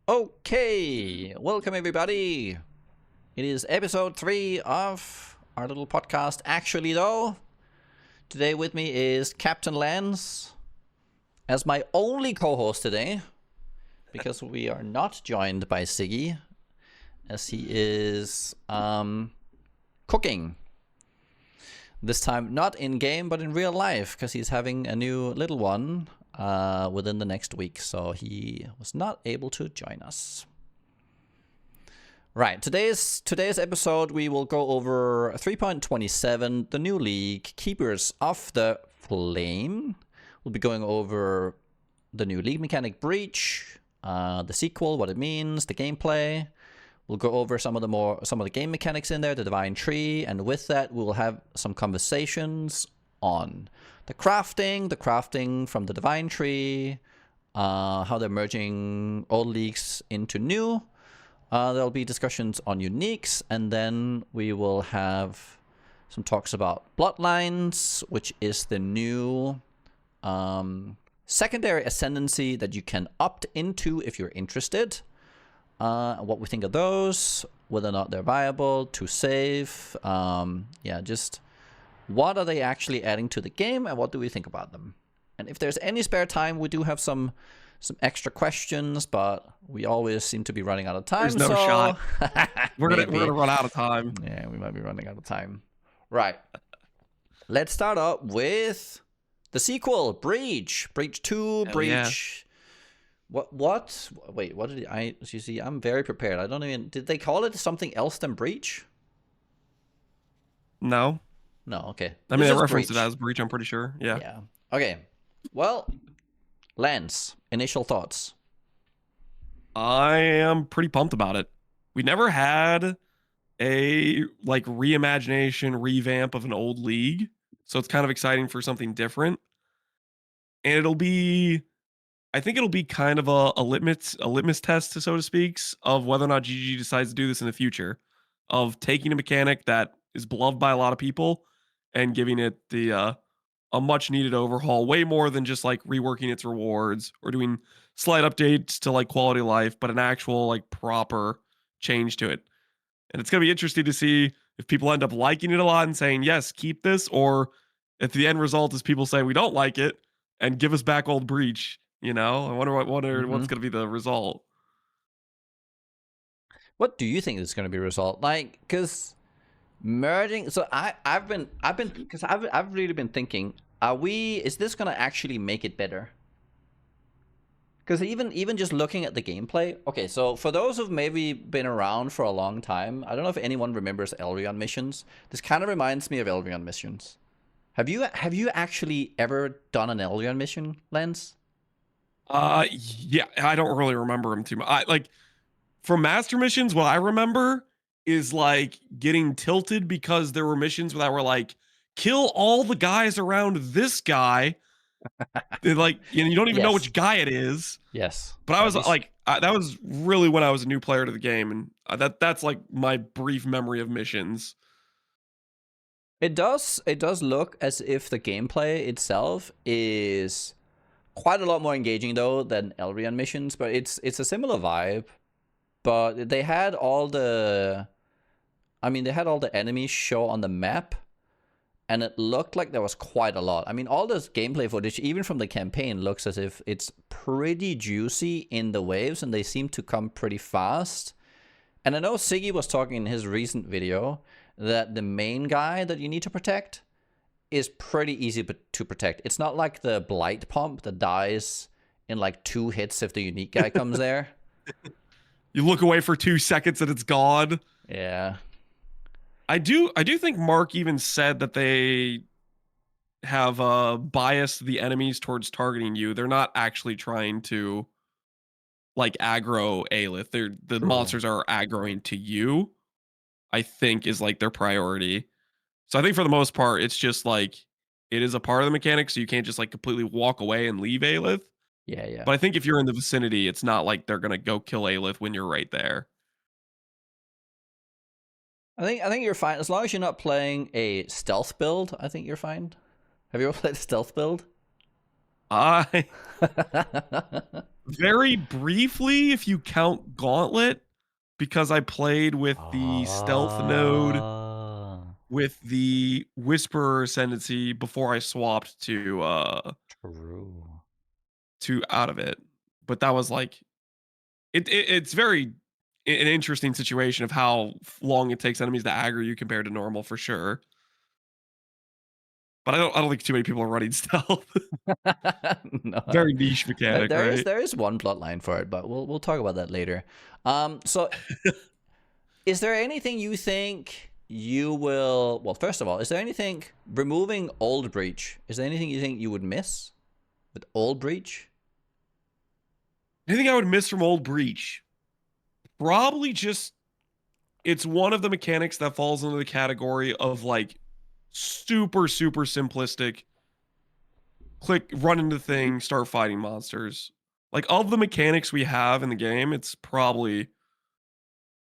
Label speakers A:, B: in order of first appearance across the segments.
A: Okay, welcome everybody. It is episode 3 of our little podcast. Actually though, today with me is Captain Lance as my only co-host today, because we are not joined by Ziggy, as he is cooking. This time not in game, but in real life, because he's having a new little one within the next week, so he was not able to join us. Right, today's episode we will go over 3.27, the new league, Keepers of the Flame. We'll be going over the new league mechanic Breach, the sequel, what it means, the gameplay. We'll go over some of the game mechanics in there, the Divine Tree, and with that we'll have some conversations on the crafting from the Divine Tree, how they're merging old leagues into new. There'll be discussions on uniques, and then we will have some talks about Bloodlines, which is the new secondary ascendancy that you can opt into if you're interested. What we think of those, whether or not they're viable to save. Yeah, just what are they actually adding to the game, and what do we think about them? And if there's any spare time, we do have some extra questions, but we always seem to be running out of time.
B: There's no shot. We're gonna run out of time.
A: Yeah, we might be running out of time. Right. Let's start up with the sequel, Breach 2,
B: Hell
A: Breach.
B: yeah.
A: What? Wait, what did you see? I'm very prepared. I don't even. Did they call it something else than Breach?
B: No.
A: No. Okay.
B: I mean,
A: It's
B: they
A: just
B: referenced it
A: Breach.
B: as Breach, I'm pretty sure. Yeah.
A: Yeah. Okay. Well, Lance, initial thoughts.
B: I am pretty pumped about it. We never had a reimagination, revamp of an old league. So it's kind of exciting for something different. And I think it'll be kind of a litmus test, so to speak, of whether or not GG decides to do this in the future, of taking a mechanic that is beloved by a lot of people and giving it a much needed overhaul, way more than just reworking its rewards or doing slight updates to quality of life, but an actual proper change to it. And it's going to be interesting to see if people end up liking it a lot and saying, yes, keep this, or if the end result is people saying we don't like it and give us back old Breach. I wonder what's going to be the result.
A: What do you think is going to be a result? Because merging. So I've really been thinking. Is this going to actually make it better? Because even just looking at the gameplay. Okay, so for those who've maybe been around for a long time, I don't know if anyone remembers Elrion missions. This kind of reminds me of Elrion missions. Have you actually ever done an Elrion mission, Lance?
B: Yeah, I don't really remember them too much. For master missions, what I remember is getting tilted because there were missions that were kill all the guys around this guy. You don't even know which guy it is.
A: Yes.
B: But I was that was really when I was a new player to the game, and that's my brief memory of missions.
A: It does look as if the gameplay itself is quite a lot more engaging though than Elrion missions, but it's a similar vibe. But they had all the enemies show on the map, and it looked like there was quite a lot. I mean, all this gameplay footage, even from the campaign, looks as if it's pretty juicy in the waves, and they seem to come pretty fast. And I know Ziggy was talking in his recent video that the main guy that you need to protect is pretty easy to protect. It's not like the Blight Pump that dies in 2 hits if the unique guy comes there.
B: You look away for 2 seconds and it's gone.
A: Yeah.
B: I do think Mark even said that they have biased the enemies towards targeting you. They're not actually trying to aggro Aelith. The monsters are aggroing to you, I think, is their priority. So I think for the most part, it's just it is a part of the mechanic, so you can't just completely walk away and leave Aelith.
A: Yeah.
B: But I think if you're in the vicinity, it's not they're gonna go kill Aelith when you're right there.
A: I think you're fine as long as you're not playing a stealth build. I think you're fine. Have you ever played a stealth build?
B: The Very briefly, if you count Gauntlet, because I played with the Stealth node
A: Ah,
B: with the Whisperer Ascendancy before I swapped
A: true.
B: to out of it. But that was like it's very an interesting situation of how long it takes enemies to aggro you compared to normal for sure. But I don't think too many people are running stealth.
A: No.
B: Very niche mechanic, right?
A: There is one plotline for it, but we'll talk about that later. So is there anything you think you will? Well, first of all, is there anything removing Old Breach? Is there anything you think you would miss with Old Breach?
B: Anything I would miss from Old Breach? Probably just it's one of the mechanics that falls into the category of like super simplistic. Click, run into thing, start fighting monsters. Like of the mechanics we have in the game, it's probably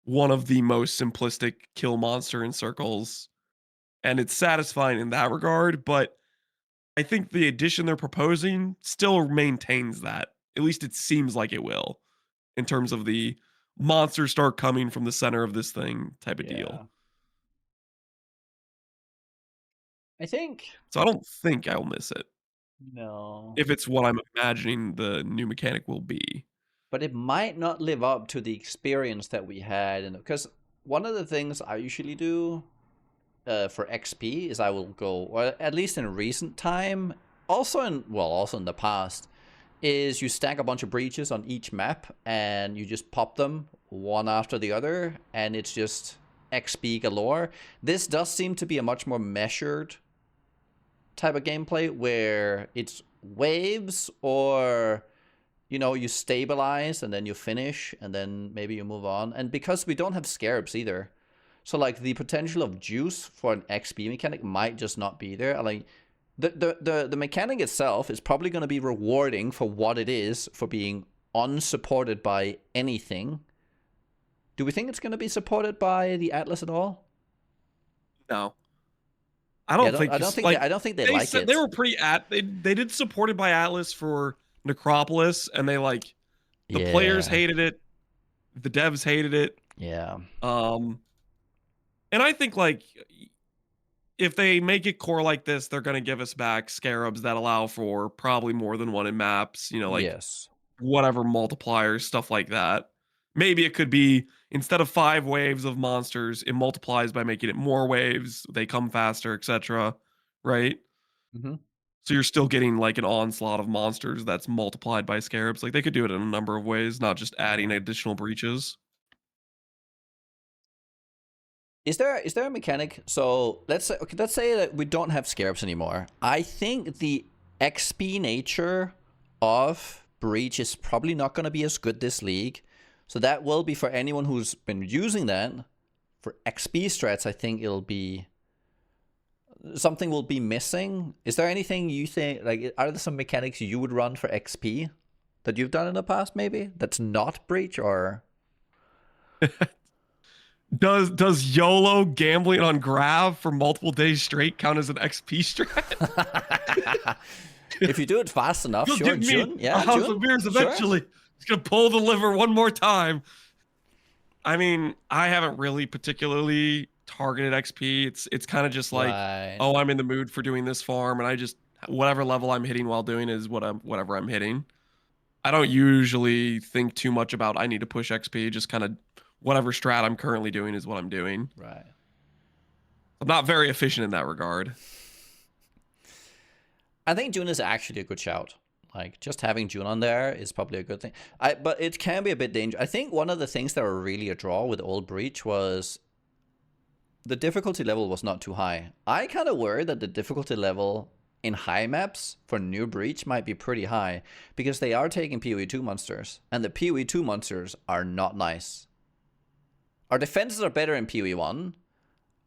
B: one of the most simplistic kill monster in circles, and it's satisfying in that regard. But I think the addition they're proposing still maintains that. At least it seems like it will, in terms of the monsters start coming from the center of this thing type of deal.
A: Yeah. I think
B: So I don't think I'll miss it
A: no.
B: if it's what I'm imagining the new mechanic will be.
A: But it might not live up to the experience that we had, and because one of the things I usually do for XP is I will go, or at least in recent time, also in the past, is you stack a bunch of breaches on each map and you just pop them one after the other, and it's just XP galore. This does seem to be a much more measured type of gameplay where it's waves, or you stabilize and then you finish and then maybe you move on. And because we don't have scarabs either, so like the potential of juice for an XP mechanic might just not be there. Like the mechanic itself is probably going to be rewarding for what it is, for being unsupported by anything. Do we think it's going to be supported by the Atlas at all?
B: No, I
A: Yeah,
B: don't think this,
A: I don't think they
B: they
A: like
B: said
A: it.
B: they were pretty they did support it by Atlas for Necropolis, and they like the players
A: Yeah.
B: hated it, the devs hated it.
A: Yeah.
B: And I think like if they make it core like this, they're gonna give us back scarabs that allow for probably more than one in maps, like
A: Yes.
B: whatever multipliers, stuff like that. Maybe it could be instead of 5 waves of monsters, it multiplies by making it more waves, they come faster, etc. Right?
A: Mm-hmm.
B: So you're still getting like an onslaught of monsters that's multiplied by scarabs. Like they could do it in a number of ways, not just adding
A: Yeah.
B: additional breaches.
A: Is there a mechanic? So let's say that we don't have scarabs anymore. I think the XP nature of Breach is probably not going to be as good this league. So that will be for anyone who's been using that for XP strats. I think it'll be something will be missing. Is there anything you think, like, are there some mechanics you would run for XP that you've done in the past, maybe that's not Breach? Or
B: Does YOLO gambling on grab for multiple days straight count as an XP strat?
A: if you do it fast enough,
B: You'll
A: sure.
B: give me
A: June,
B: a
A: yeah,
B: house
A: June,
B: of beers
A: sure.
B: eventually. It's gonna pull the liver one more time. I mean, I haven't really particularly targeted XP. It's kind of just like,
A: Right.
B: oh, I'm in the mood for doing this farm, and I just whatever level I'm hitting while doing is whatever I'm hitting. I don't usually think too much about I need to push XP. Just kind of whatever strat I'm currently doing is what I'm doing.
A: Right.
B: I'm not very efficient in that regard.
A: I think June is actually a good shout. Like, just having June on there is probably a good thing. But it can be a bit dangerous. I think one of the things that were really a draw with Old Breach was the difficulty level was not too high. I kind of worry that the difficulty level in high maps for New Breach might be pretty high, because they are taking PoE 2 monsters, and the PoE 2 monsters are not nice. Our defenses are better in PoE 1,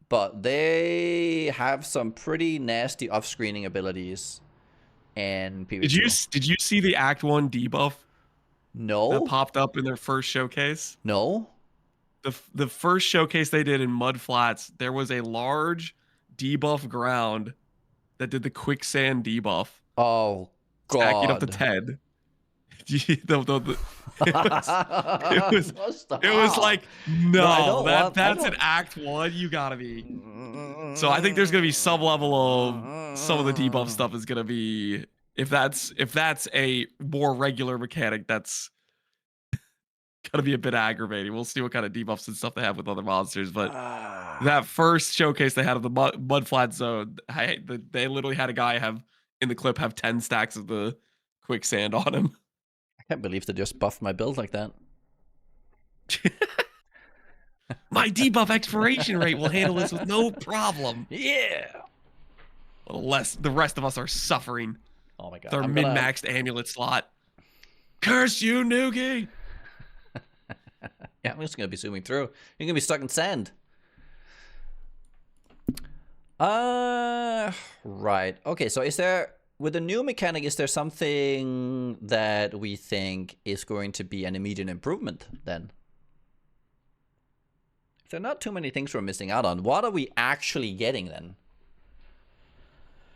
A: but they have some pretty nasty off-screening abilities in PoE 2.
B: Did you see the Act 1 debuff that
A: No?
B: popped up in their first showcase?
A: No?
B: The first showcase they did in Mud Flats, there was a large debuff ground that did the quicksand debuff,
A: Oh,
B: stacking up to
A: God.
B: 10. it was it was like,
A: No, I
B: no,
A: don't want. I
B: that's an
A: don't.
B: Act 1. You gotta be. So I think there's gonna be some level of some of the debuff stuff is gonna be if that's a more regular mechanic, that's gonna be a bit aggravating. We'll see what kind of debuffs and stuff they have with other monsters, but that first showcase they had of the mud flat zone, they literally had a guy have in the clip have 10 stacks of the quicksand on him.
A: I can't believe they just buffed my build like that.
B: My debuff expiration rate will handle this with no problem.
A: Yeah.
B: Unless the rest of us are suffering.
A: Oh my god.
B: With our min-maxed amulet slot. Curse you, Nugi!
A: Yeah, I'm just gonna be zooming through. You're gonna be stuck in sand. Right. Okay, so is there, with the new mechanic, is there something that we think is going to be an immediate improvement then? If there are not too many things we're missing out on, what are we actually getting then?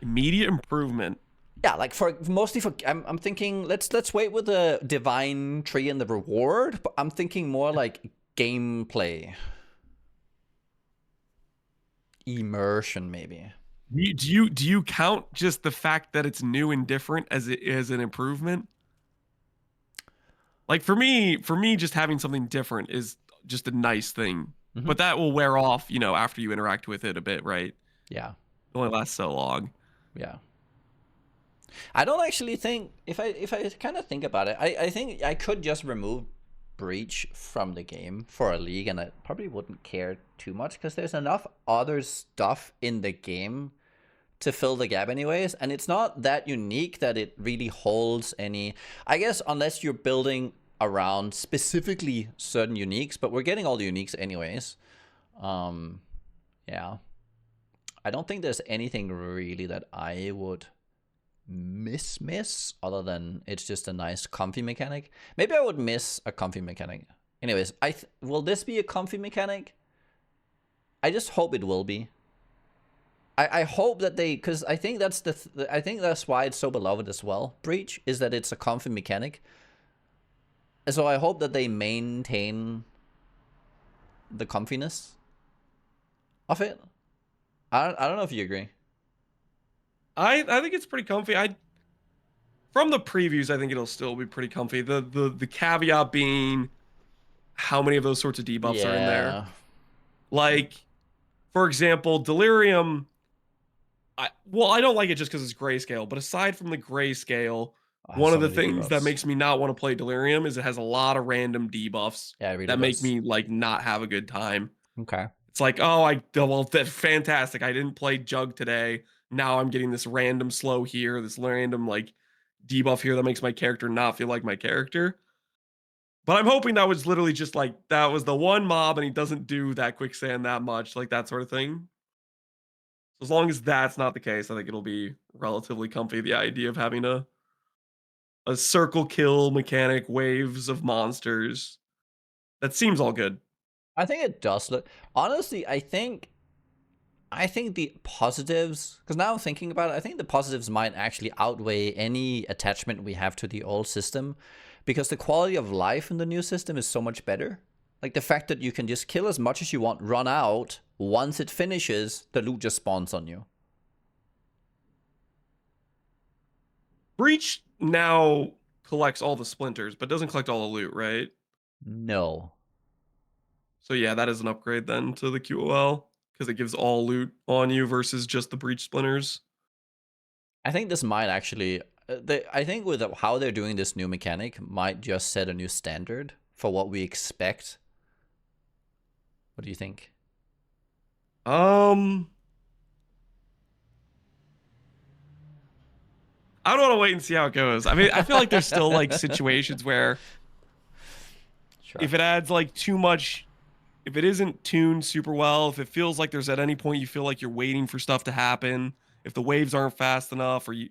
B: Immediate improvement.
A: Yeah, like mostly for I'm thinking let's wait with the divine tree and the reward, but I'm thinking more like gameplay. Immersion maybe.
B: Do you count just the fact that it's new and different as it is an improvement? Like for me just having something different is just a nice thing.
A: Mm-hmm.
B: But that will wear off, after you interact with it a bit, right?
A: Yeah.
B: It only lasts so long.
A: Yeah. I don't actually think, if I kind of think about it, I think I could just remove Breach from the game for a league, and I probably wouldn't care too much because there's enough other stuff in the game to fill the gap anyways, and it's not that unique that it really holds any, I guess, unless you're building around specifically certain uniques, but we're getting all the uniques anyways. Yeah. I don't think there's anything really that I would miss other than it's just a nice comfy mechanic. Maybe I would miss a comfy mechanic. Anyways, will this be a comfy mechanic? I just hope it will be. I hope that they, because I think that's I think that's why it's so beloved as well. Breach is that it's a comfy mechanic. So I hope that they maintain the comfiness of it. I don't know if you agree.
B: I think it's pretty comfy. From the previews, I think it'll still be pretty comfy. The caveat being how many of those sorts of debuffs are in there. Like, for example, Delirium. I don't like it just because it's grayscale. But aside from the grayscale, one of the things that makes me not want to play Delirium is it has a lot of random debuffs that make me like not have a good time.
A: Okay.
B: It's like, that's fantastic. I didn't play Jug today. Now I'm getting this random slow here, this random like debuff here that makes my character not feel like my character. But I'm hoping that was literally just like that was the one mob and he doesn't do that quicksand that much, like that sort of thing. So as long as that's not the case, I think it'll be relatively comfy. The idea of having a circle kill mechanic, waves of monsters. That seems all good.
A: I think it does look, honestly, I think the positives, because now I'm thinking about it, I think the positives might actually outweigh any attachment we have to the old system, because the quality of life in the new system is so much better. Like the fact that you can just kill as much as you want, run out, once it finishes, the loot just spawns on you.
B: Breach now collects all the splinters, but doesn't collect all the loot, right?
A: No.
B: So yeah, that is an upgrade then to the QOL. Because it gives all loot on you versus just the breach splinters.
A: I think this might actually, I think with how they're doing this new mechanic, might just set a new standard for what we expect. What do you think?
B: I don't want to wait and see how it goes. I mean, I feel like there's still like situations where if it adds like too much, if it isn't tuned super well, if it feels like there's at any point you feel like you're waiting for stuff to happen, if the waves aren't fast enough, or you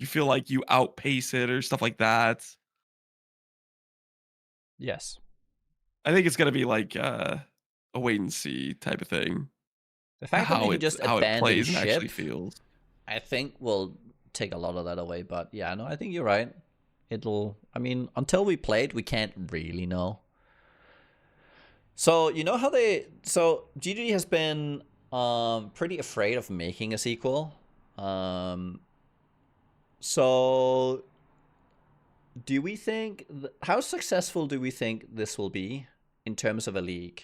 B: feel like you outpace it or stuff like that.
A: Yes.
B: I think it's gonna be like a wait and see type of thing.
A: The fact that you can just abandon ship,
B: and actually feels.
A: I think will take a lot of that away. But yeah, no, I think you're right. I mean, until we play it, we can't really know. So, you know how so ZiggyD has been pretty afraid of making a sequel. So do we think, how successful do we think this will be in terms of a league?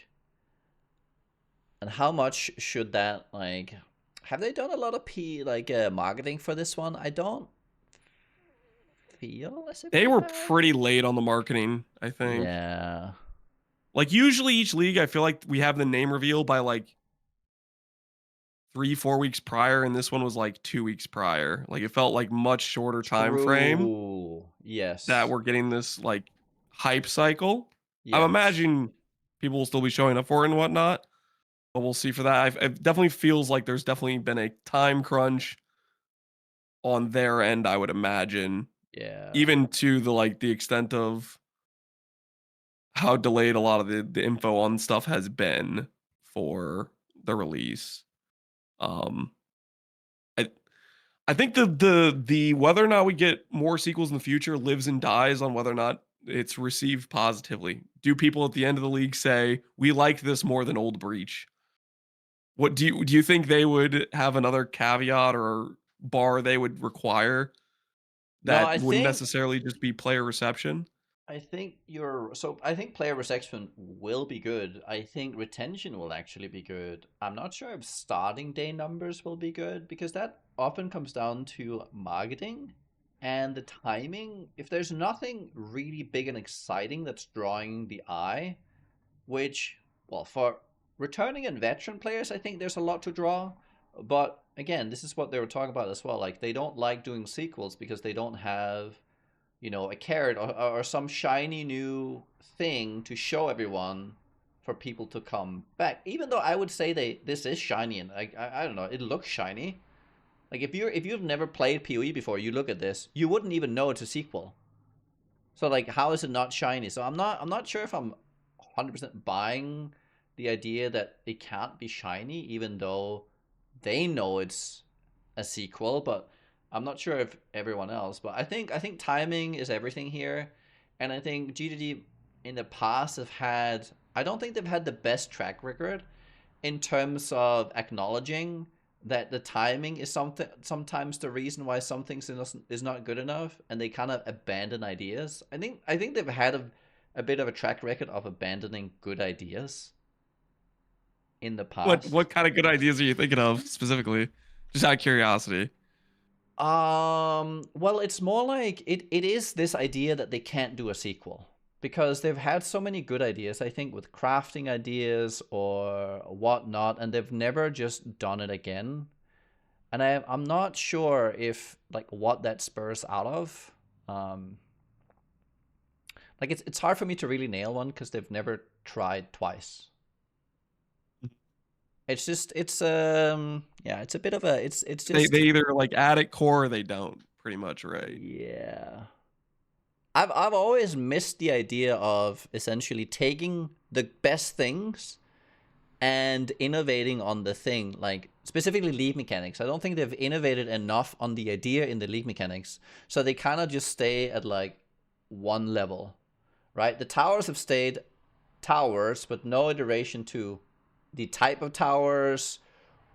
A: And how much should that, like, have they done a lot of marketing for this one? I don't feel as if
B: They
A: they
B: were
A: have.
B: pretty late on the marketing, I think.
A: Yeah.
B: Like usually each league, I feel like we have the name reveal by like 3-4 weeks prior, and this one was like 2 weeks prior. Like it felt like much shorter time frame
A: True.
B: that
A: Yes.
B: we're getting this like hype cycle. I'm
A: Yes.
B: imagining people will still be showing up for it and whatnot, but we'll see for that. It definitely feels like there's definitely been a time crunch on their end, I would imagine,
A: Yeah.
B: even to the extent of how delayed a lot of the info on stuff has been for the release. Um, I I think the whether or not we get more sequels in the future lives and dies on whether or not it's received positively. Do people at the end of the league say we liked this more than Old Breach? What do you think they would have another caveat or bar they would require
A: No,
B: that wouldn't necessarily just be player reception?
A: I think player reception will be good. I think retention will actually be good. I'm not sure if starting day numbers will be good because that often comes down to marketing and the timing. If there's nothing really big and exciting that's drawing the eye, which, well, for returning and veteran players, I think there's a lot to draw. But again, this is what they were talking about as well. Like, they don't like doing sequels because they don't have, a carrot or some shiny new thing to show everyone for people to come back. Even though I would say this is shiny and I don't know, it looks shiny. Like if you've never played PoE before, you look at this, you wouldn't even know it's a sequel. So like, how is it not shiny? So I'm not sure if I'm 100% buying the idea that it can't be shiny, even though they know it's a sequel. But I'm not sure if everyone else. But I think timing is everything here, and I think GDD in the past have had. I don't think they've had the best track record in terms of acknowledging that the timing is sometimes the reason why something is not good enough, and they kind of abandon ideas. I think they've had a bit of a track record of abandoning good ideas in the
B: What
A: past.
B: kind of good ideas are you thinking of specifically? Just out of curiosity.
A: Well, it's more like it is this idea that they can't do a sequel because they've had so many good ideas, I think, with crafting ideas or whatnot, and they've never just done it again. And I'm not sure if like what that spurs out of. Um, like it's hard for me to really nail one because they've never tried twice. It's just yeah, it's a bit of a it's
B: They
A: just
B: either like add it core or they don't, pretty much, right?
A: yeah. I've always missed the idea of essentially taking the best things and innovating on the thing, like specifically league mechanics. I don't think they've innovated enough on the idea in the league mechanics, so they kind of just stay at like one level, right? The towers have stayed towers, but no iteration to the type of towers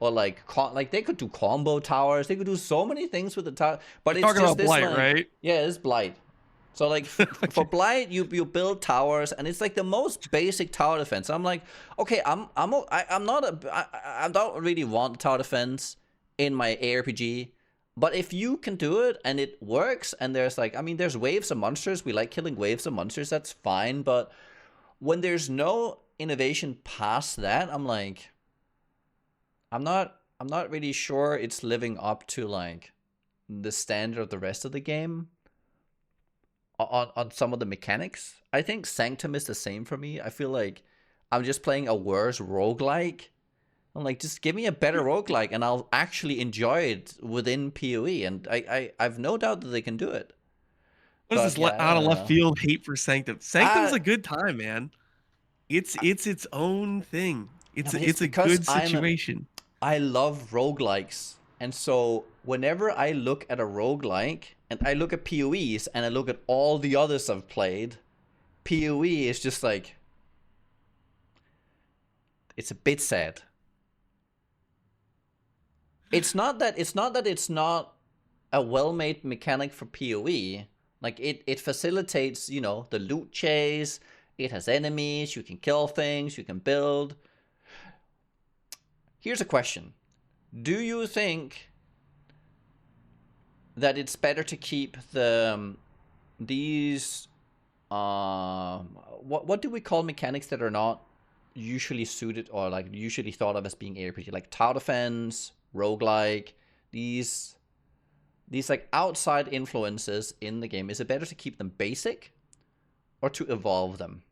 A: or like they could do combo towers. They could do so many things with the tower, but
B: You're
A: it's
B: talking
A: just
B: about
A: this
B: Blight,
A: like
B: right?
A: yeah, it's blight. So like for
B: Okay.
A: Blight, you build towers, and it's like the most basic tower defense. I'm like, okay, I'm not I don't really want tower defense in my ARPG, but if you can do it and it works, and there's like, I mean, there's waves of monsters. We like killing waves of monsters. That's fine, but when there's no innovation past that, I'm like, I'm not really sure it's living up to like the standard of the rest of the game on some of the mechanics. I think Sanctum is the same for me. I feel like I'm just playing a worse roguelike. I'm like, just give me a better roguelike and I'll actually enjoy it within PoE. And I've no doubt that they can do it.
B: What is
A: But
B: this
A: yeah, I
B: out of
A: don't
B: left
A: know.
B: field hate for Sanctum? Sanctum's
A: I,
B: a good time, man. It's its own thing.
A: yeah,
B: It's
A: but it's
B: it's a
A: because
B: good situation.
A: I love roguelikes. And so whenever I look at a roguelike, and I look at PoEs, and I look at all the others I've played, PoE is just like, it's a bit sad. It's not that it's not a well-made mechanic for PoE. Like it facilitates, you know, the loot chase. It has enemies, you can kill things, you can build. Here's a question. Do you think that it's better to keep these what do we call mechanics that are not usually suited or like usually thought of as being ARPG, like tower defense, roguelike, these like outside influences in the game? Is it better to keep them basic or to evolve them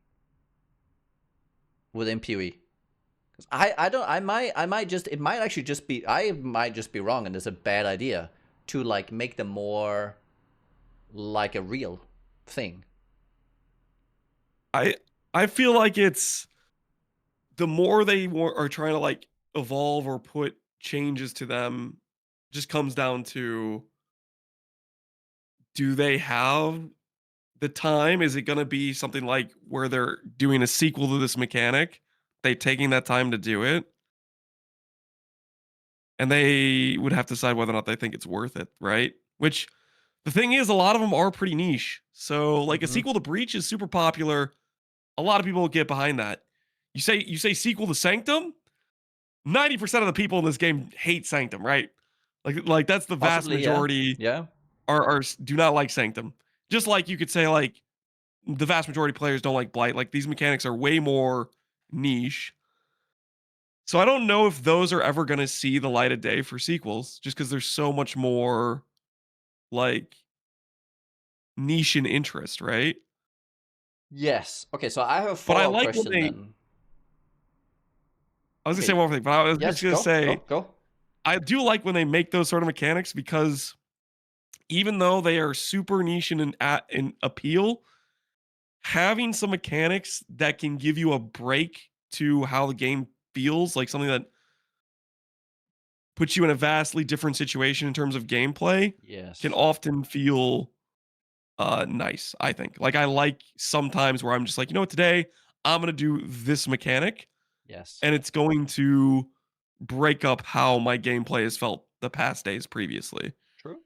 A: within PoE? I might just, it might actually just be, I might just be wrong and it's a bad idea to like make them more like a real thing.
B: I feel like it's the more they are trying to like evolve or put changes to them, just comes down to, do they have the time? Is it going to be something like where they're doing a sequel to this mechanic, they taking that time to do it, and they would have to decide whether or not they think it's worth it, right? Which, the thing is, a lot of them are pretty niche. So like a sequel to Breach is super popular. A lot of people get behind that. You say sequel to Sanctum, 90% of the people in this game hate Sanctum, right? Like that's the vast
A: Possibly,
B: majority.
A: Yeah.
B: Are do not like Sanctum. Just like you could say like the vast majority of players don't like Blight. Like these mechanics are way more niche. So I don't know if those are ever going to see the light of day for sequels, just because there's so much more like niche and interest, right?
A: Yes. Okay, so I have a
B: But I
A: follow-up
B: like when
A: question
B: they.
A: then.
B: I was gonna
A: Okay.
B: say one more thing, but I was
A: Yes,
B: just gonna say
A: go.
B: I do like when they make those sort of mechanics, because even though they are super niche in appeal, having some mechanics that can give you a break to how the game feels, like something that puts you in a vastly different situation in terms of gameplay, can
A: Yes.
B: often feel nice, I think. Like I like sometimes where I'm just like, you know what, today I'm gonna do this mechanic,
A: Yes.
B: and it's going to break up how my gameplay has felt the past days previously.
A: True.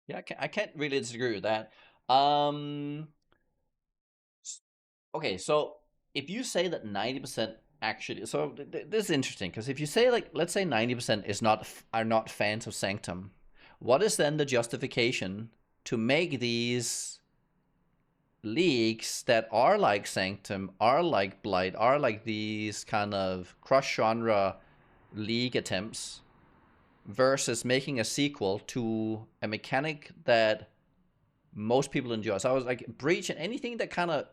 A: Yeah, I can't really disagree with that. Um okay, so if you say that 90% actually, so this is interesting because if you say like, let's say 90% is not are not fans of Sanctum, what is then the justification to make these leagues that are like Sanctum, are like Blight, are like these kind of cross genre league attempts versus making a sequel to a mechanic that most people enjoy? So I was like, Breach and anything that kind of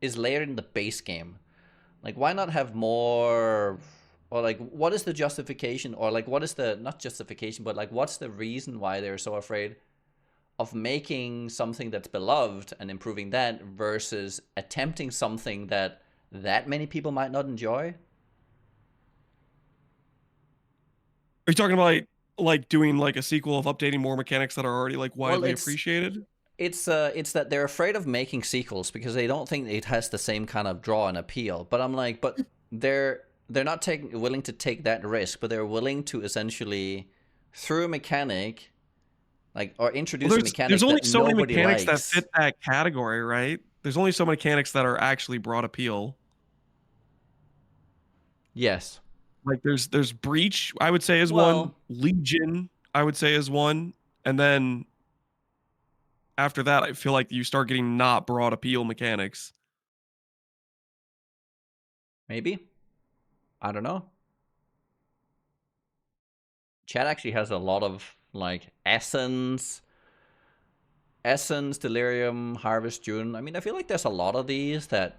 A: is layered in the base game. Like, why not have more? Or like, what is the justification? Or like, what is the, not justification, but like, what's the reason why they're so afraid of making something that's beloved and improving that versus attempting something that many people might not enjoy?
B: Are you talking about like doing like a sequel of updating more mechanics that are already like
A: Well,
B: widely appreciated?
A: it's that they're afraid of making sequels because they don't think it has the same kind of draw and appeal. But I'm like, but they're not willing to take that risk, but they're willing to essentially through a mechanic, like, or introduce
B: Well,
A: a
B: there's
A: mechanic
B: only
A: that
B: so many
A: nobody
B: mechanics that
A: likes.
B: fit that category, right? There's only so many mechanics that are actually broad appeal.
A: Yes.
B: Like there's Breach, I would say is one.
A: Well,
B: Legion, I would say is one. And then after that, I feel like you start getting not broad appeal mechanics.
A: maybe. I don't know. Chat actually has a lot of like Essence, Delirium, Harvest, June. I mean, I feel like there's a lot of these that.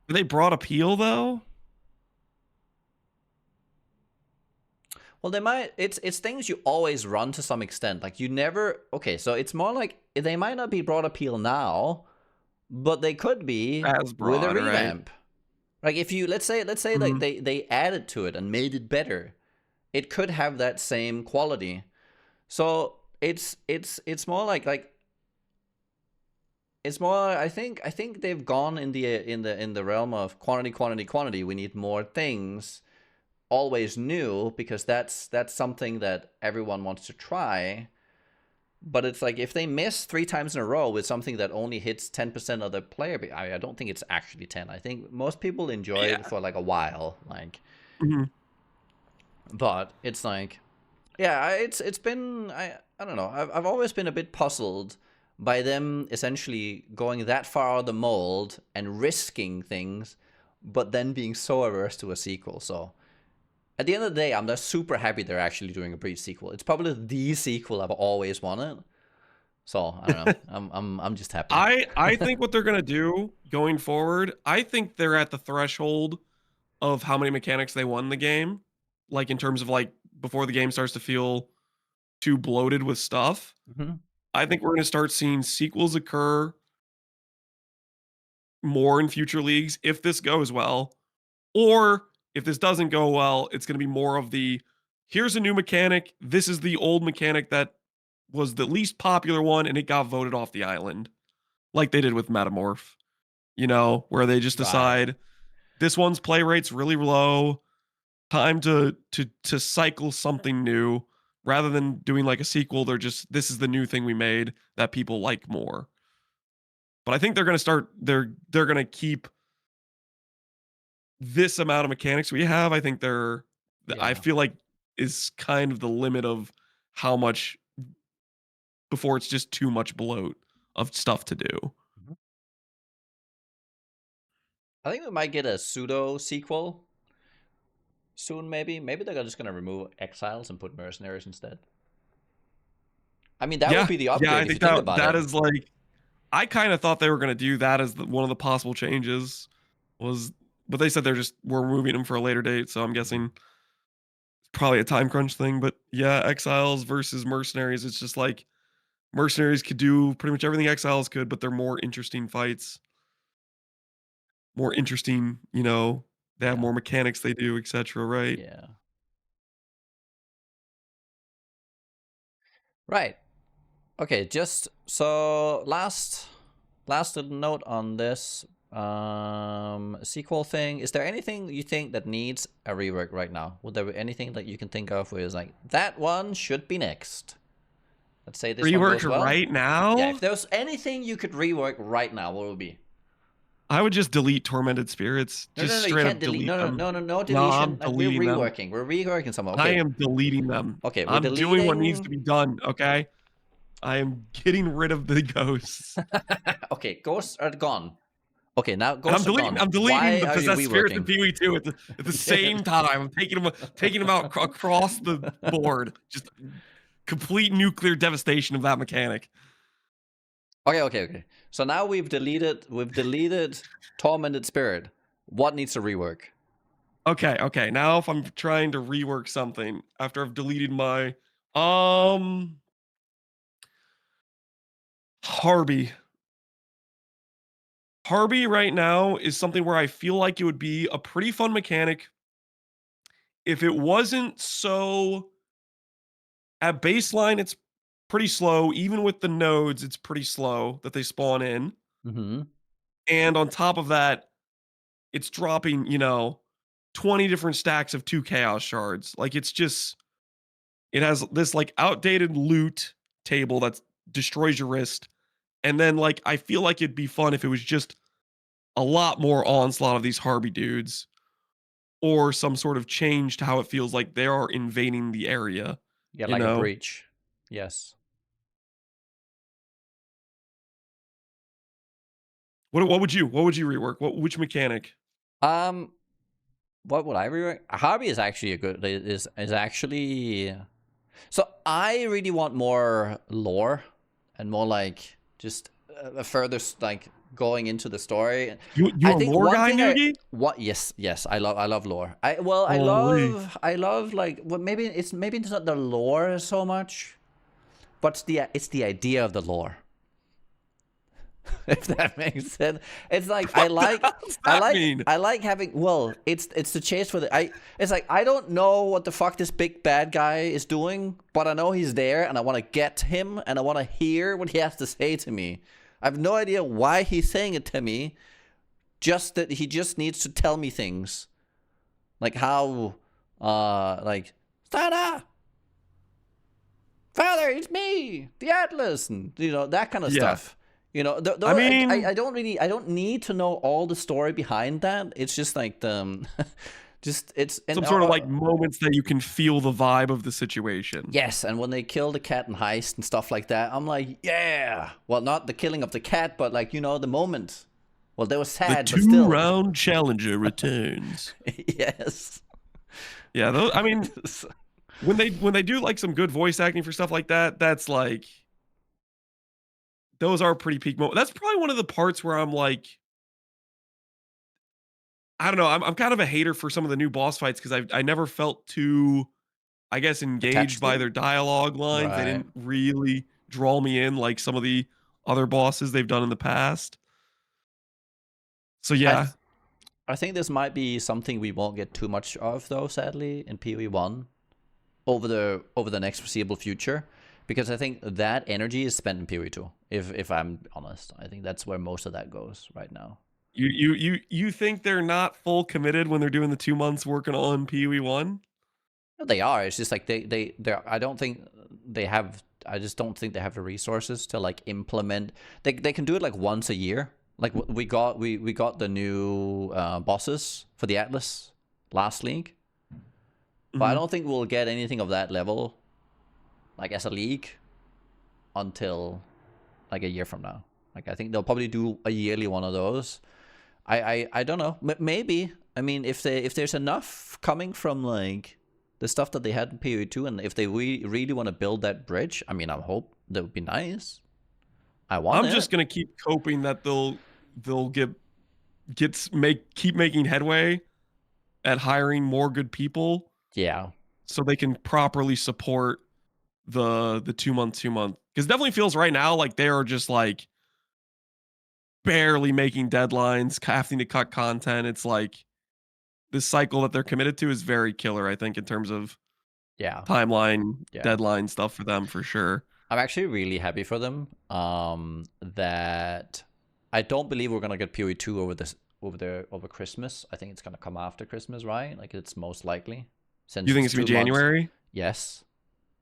B: Are they broad appeal though?
A: Well, they might. It's things you always run to some extent. Like you never. Okay, so it's more like they might not be broad appeal now, but they could be
B: As
A: with a
B: broad, right?
A: revamp, Like if you let's say like they added to it and made it better, it could have that same quality. So it's more like it's more. I think they've gone in the realm of quantity. We need more things, always new, because that's something that everyone wants to try. But it's like if they miss 3 times in a row with something that only hits 10% of the player, I don't think it's actually 10. I think most people enjoy it for like a while, like. But it's like, yeah, it's been I don't know. I've always been a bit puzzled by them essentially going that far out of the mold and risking things, but then being so averse to a sequel. So at the end of the day, I'm just super happy they're actually doing a Breach sequel. It's probably the sequel I've always wanted. So I don't know. I'm just happy.
B: I think what they're gonna do going forward, I think they're at the threshold of how many mechanics they won the game, like in terms of like before the game starts to feel too bloated with stuff. I think we're gonna start seeing sequels occur more in future leagues if this goes well, or if this doesn't go well, it's gonna be more of the here's a new mechanic. This is the old mechanic that was the least popular one, and it got voted off the island, like they did with Metamorph. You know, where they just decide this one's play rate's really low. Time to cycle something new rather than doing like a sequel. They're just this is the new thing we made that people like more. But I think they're gonna start. They're gonna keep this amount of mechanics we have. I think they're. I feel like is kind of the limit of how much before it's just too much bloat of stuff to do.
A: I think we might get a pseudo sequel soon. Maybe they're just gonna remove exiles and put mercenaries instead. I mean, that would be the upgrade.
B: Yeah, I
A: if
B: think
A: you think about
B: that
A: it.
B: is like. I kind of thought they were going to do that as one of the possible changes was, but they said we're moving them for a later date. So I'm guessing it's probably a time crunch thing. But yeah, exiles versus mercenaries. It's just like mercenaries could do pretty much everything exiles could, but they're more interesting fights, more interesting. You know, they have more mechanics they do, etc. Right?
A: Yeah. Right. Okay. Just so last little note on this sequel thing. Is there anything you think that needs a rework right now? Would there be anything that you can think of where it's like that one should be next? Let's say this one goes well.
B: Right now?
A: Yeah, if there's anything you could rework right now, what would it be?
B: I would just delete Tormented Spirits.
A: No,
B: just
A: you
B: straight
A: can't
B: up
A: delete.
B: them.
A: No deletion.
B: No, I'm
A: Like, we're
B: deleting them.
A: reworking. We're reworking some. Okay.
B: I am deleting them.
A: Okay,
B: I'm doing what needs to be done. Okay, I am getting rid of the ghosts.
A: Okay, ghosts are gone. Okay, now ghosts are gone.
B: I'm deleting the possessed spirits and PoE too at the same time. I'm taking them out across the board. Just complete nuclear devastation of that mechanic.
A: Okay. So now we've deleted Tormented Spirit. What needs to rework?
B: Okay. Now if I'm trying to rework something after I've deleted my Harby. Harby right now is something where I feel like it would be a pretty fun mechanic if it wasn't so at baseline it's pretty slow. Even with the nodes, it's pretty slow that they spawn in. And on top of that, it's dropping, 20 different stacks of 2 chaos shards. Like it has this like outdated loot table that destroys your wrist. And then like I feel like it'd be fun if it was just a lot more onslaught of these Harby dudes or some sort of change to how it feels like they are invading the area.
A: Yeah, like a breach. Yes.
B: What would you rework? Which mechanic?
A: What would I rework? Harby is actually is actually. So I really want more lore and more like just a further like going into the story.
B: You
A: I
B: a
A: think
B: lore
A: one
B: guy,
A: thing
B: Nugi?
A: Yes, I love lore. I love like maybe it's not the lore so much, but it's the idea of the lore. If that makes sense. It's like
B: What the hell does that mean?
A: I like having, well, it's the chase for the it's like I don't know what the fuck this big bad guy is doing, but I know he's there and I want to get him and I want to hear what he has to say to me. I have no idea why he's saying it to me. Just that he just needs to tell me things. Like how like Stada! Father, it's me, the Atlas, and you know, that kind of stuff. You know,
B: I mean,
A: I don't need to know all the story behind that. It's just like the, it's
B: some sort of like moments that you can feel the vibe of the situation.
A: Yes, and when they kill the cat and heist and stuff like that, I'm like, yeah. Well, not the killing of the cat, but like, you know, the moment. Well, they were sad,
B: The
A: but still.
B: two-round challenger returns.
A: Yes.
B: Yeah, I mean, when they do like some good voice acting for stuff like that, that's like, those are pretty peak moments. That's probably one of the parts where I'm like, I don't know. I'm kind of a hater for some of the new boss fights because I never felt too, I guess, engaged
A: Attached to
B: by
A: them?
B: their dialogue lines. They
A: Right.
B: didn't really draw me in like some of the other bosses they've done in the past. So yeah,
A: I think this might be something we won't get too much of, though, sadly, in PoE 1 over the next foreseeable future, because I think that energy is spent in PoE 2. If I'm honest, I think that's where most of that goes right now.
B: you think they're not full committed when they're doing the 2 months working on PoE 1?
A: They are. It's just like they I don't think they have. I just don't think they have the resources to like implement. They can do it like once a year. Like we got the new bosses for the Atlas last league, but I don't think we'll get anything of that level, like as a league, until like a year from now. Like I think they'll probably do a yearly one of those. I don't know. Maybe. I mean, if there's enough coming from like the stuff that they had in PoE 2, and if they really want to build that bridge, I mean, I hope that would be nice. I'm
B: just gonna keep hoping that they'll keep making headway at hiring more good people.
A: Yeah.
B: So they can properly support the 2 month because it definitely feels right now like they are just like barely making deadlines, having to cut content. It's like this cycle that they're committed to is very killer, I think, in terms of timeline, deadline stuff for them for sure.
A: I'm actually really happy for them. That I don't believe we're gonna get PoE 2 over Christmas. I think it's gonna come after Christmas, right? Like it's most likely.
B: Since you think it's gonna be January?
A: Yes,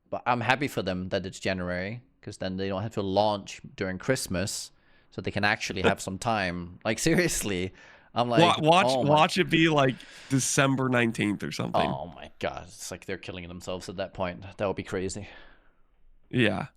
A: but I'm happy for them that it's January because then they don't have to launch during Christmas, so they can actually have some time. Like seriously, I'm like,
B: watch it be like December 19th or something.
A: Oh my god, it's like they're killing themselves at that point. That would be crazy.
B: Yeah.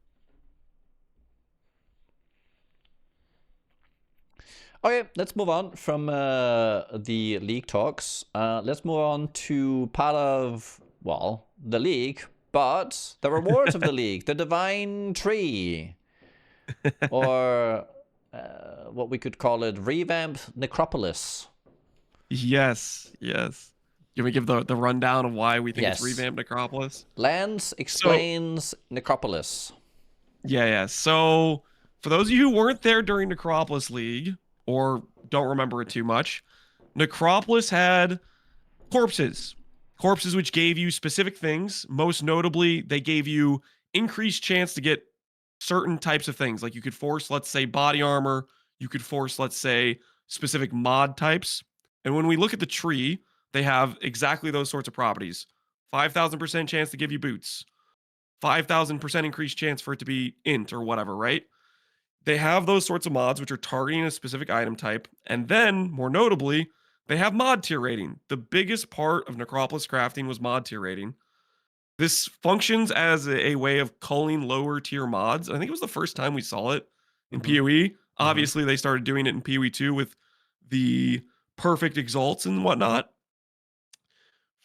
A: Okay, let's move on from the league talks. Let's move on to part of, well, the league, but the rewards of the league, the Divine Tree, or what we could call it, Revamped Necropolis.
B: Yes. Can we give the rundown of why we think it's Revamped Necropolis?
A: Lance explains Necropolis.
B: Yeah. So for those of you who weren't there during Necropolis League, or don't remember it too much, Necropolis had corpses which gave you specific things. Most notably, they gave you increased chance to get certain types of things. Like you could force, let's say, body armor. You could force, let's say, specific mod types. And when we look at the tree, they have exactly those sorts of properties. 5,000% chance to give you boots. 5,000% increased chance for it to be int or whatever, right? They have those sorts of mods which are targeting a specific item type. And then, more notably, they have mod tier rating. The biggest part of Necropolis crafting was mod tier rating. This functions as a way of culling lower tier mods. I think it was the first time we saw it in PoE. Obviously, they started doing it in PoE 2 with the perfect exalts and whatnot.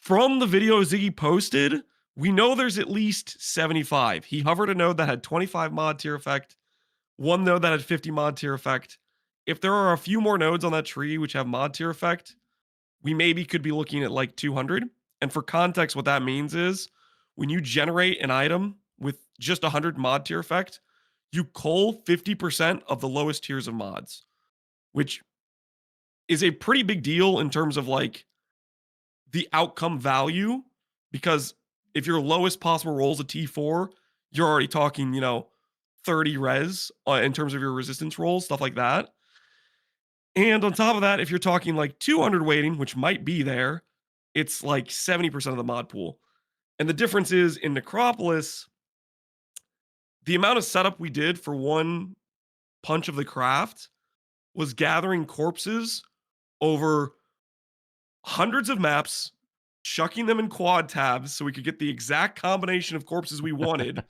B: From the video Ziggy posted, we know there's at least 75. He hovered a node that had 25 mod tier effect, one node that had 50 mod tier effect. If there are a few more nodes on that tree which have mod tier effect, we maybe could be looking at like 200. And for context, what that means is when you generate an item with just 100 mod tier effect, you cull 50% of the lowest tiers of mods, which is a pretty big deal in terms of like the outcome value. Because if your lowest possible roll is a T4, you're already talking, 30 res in terms of your resistance rolls, stuff like that. And on top of that, if you're talking like 200 weighting, which might be there, it's like 70% of the mod pool. And the difference is in Necropolis, the amount of setup we did for one punch of the craft was gathering corpses over hundreds of maps, chucking them in quad tabs so we could get the exact combination of corpses we wanted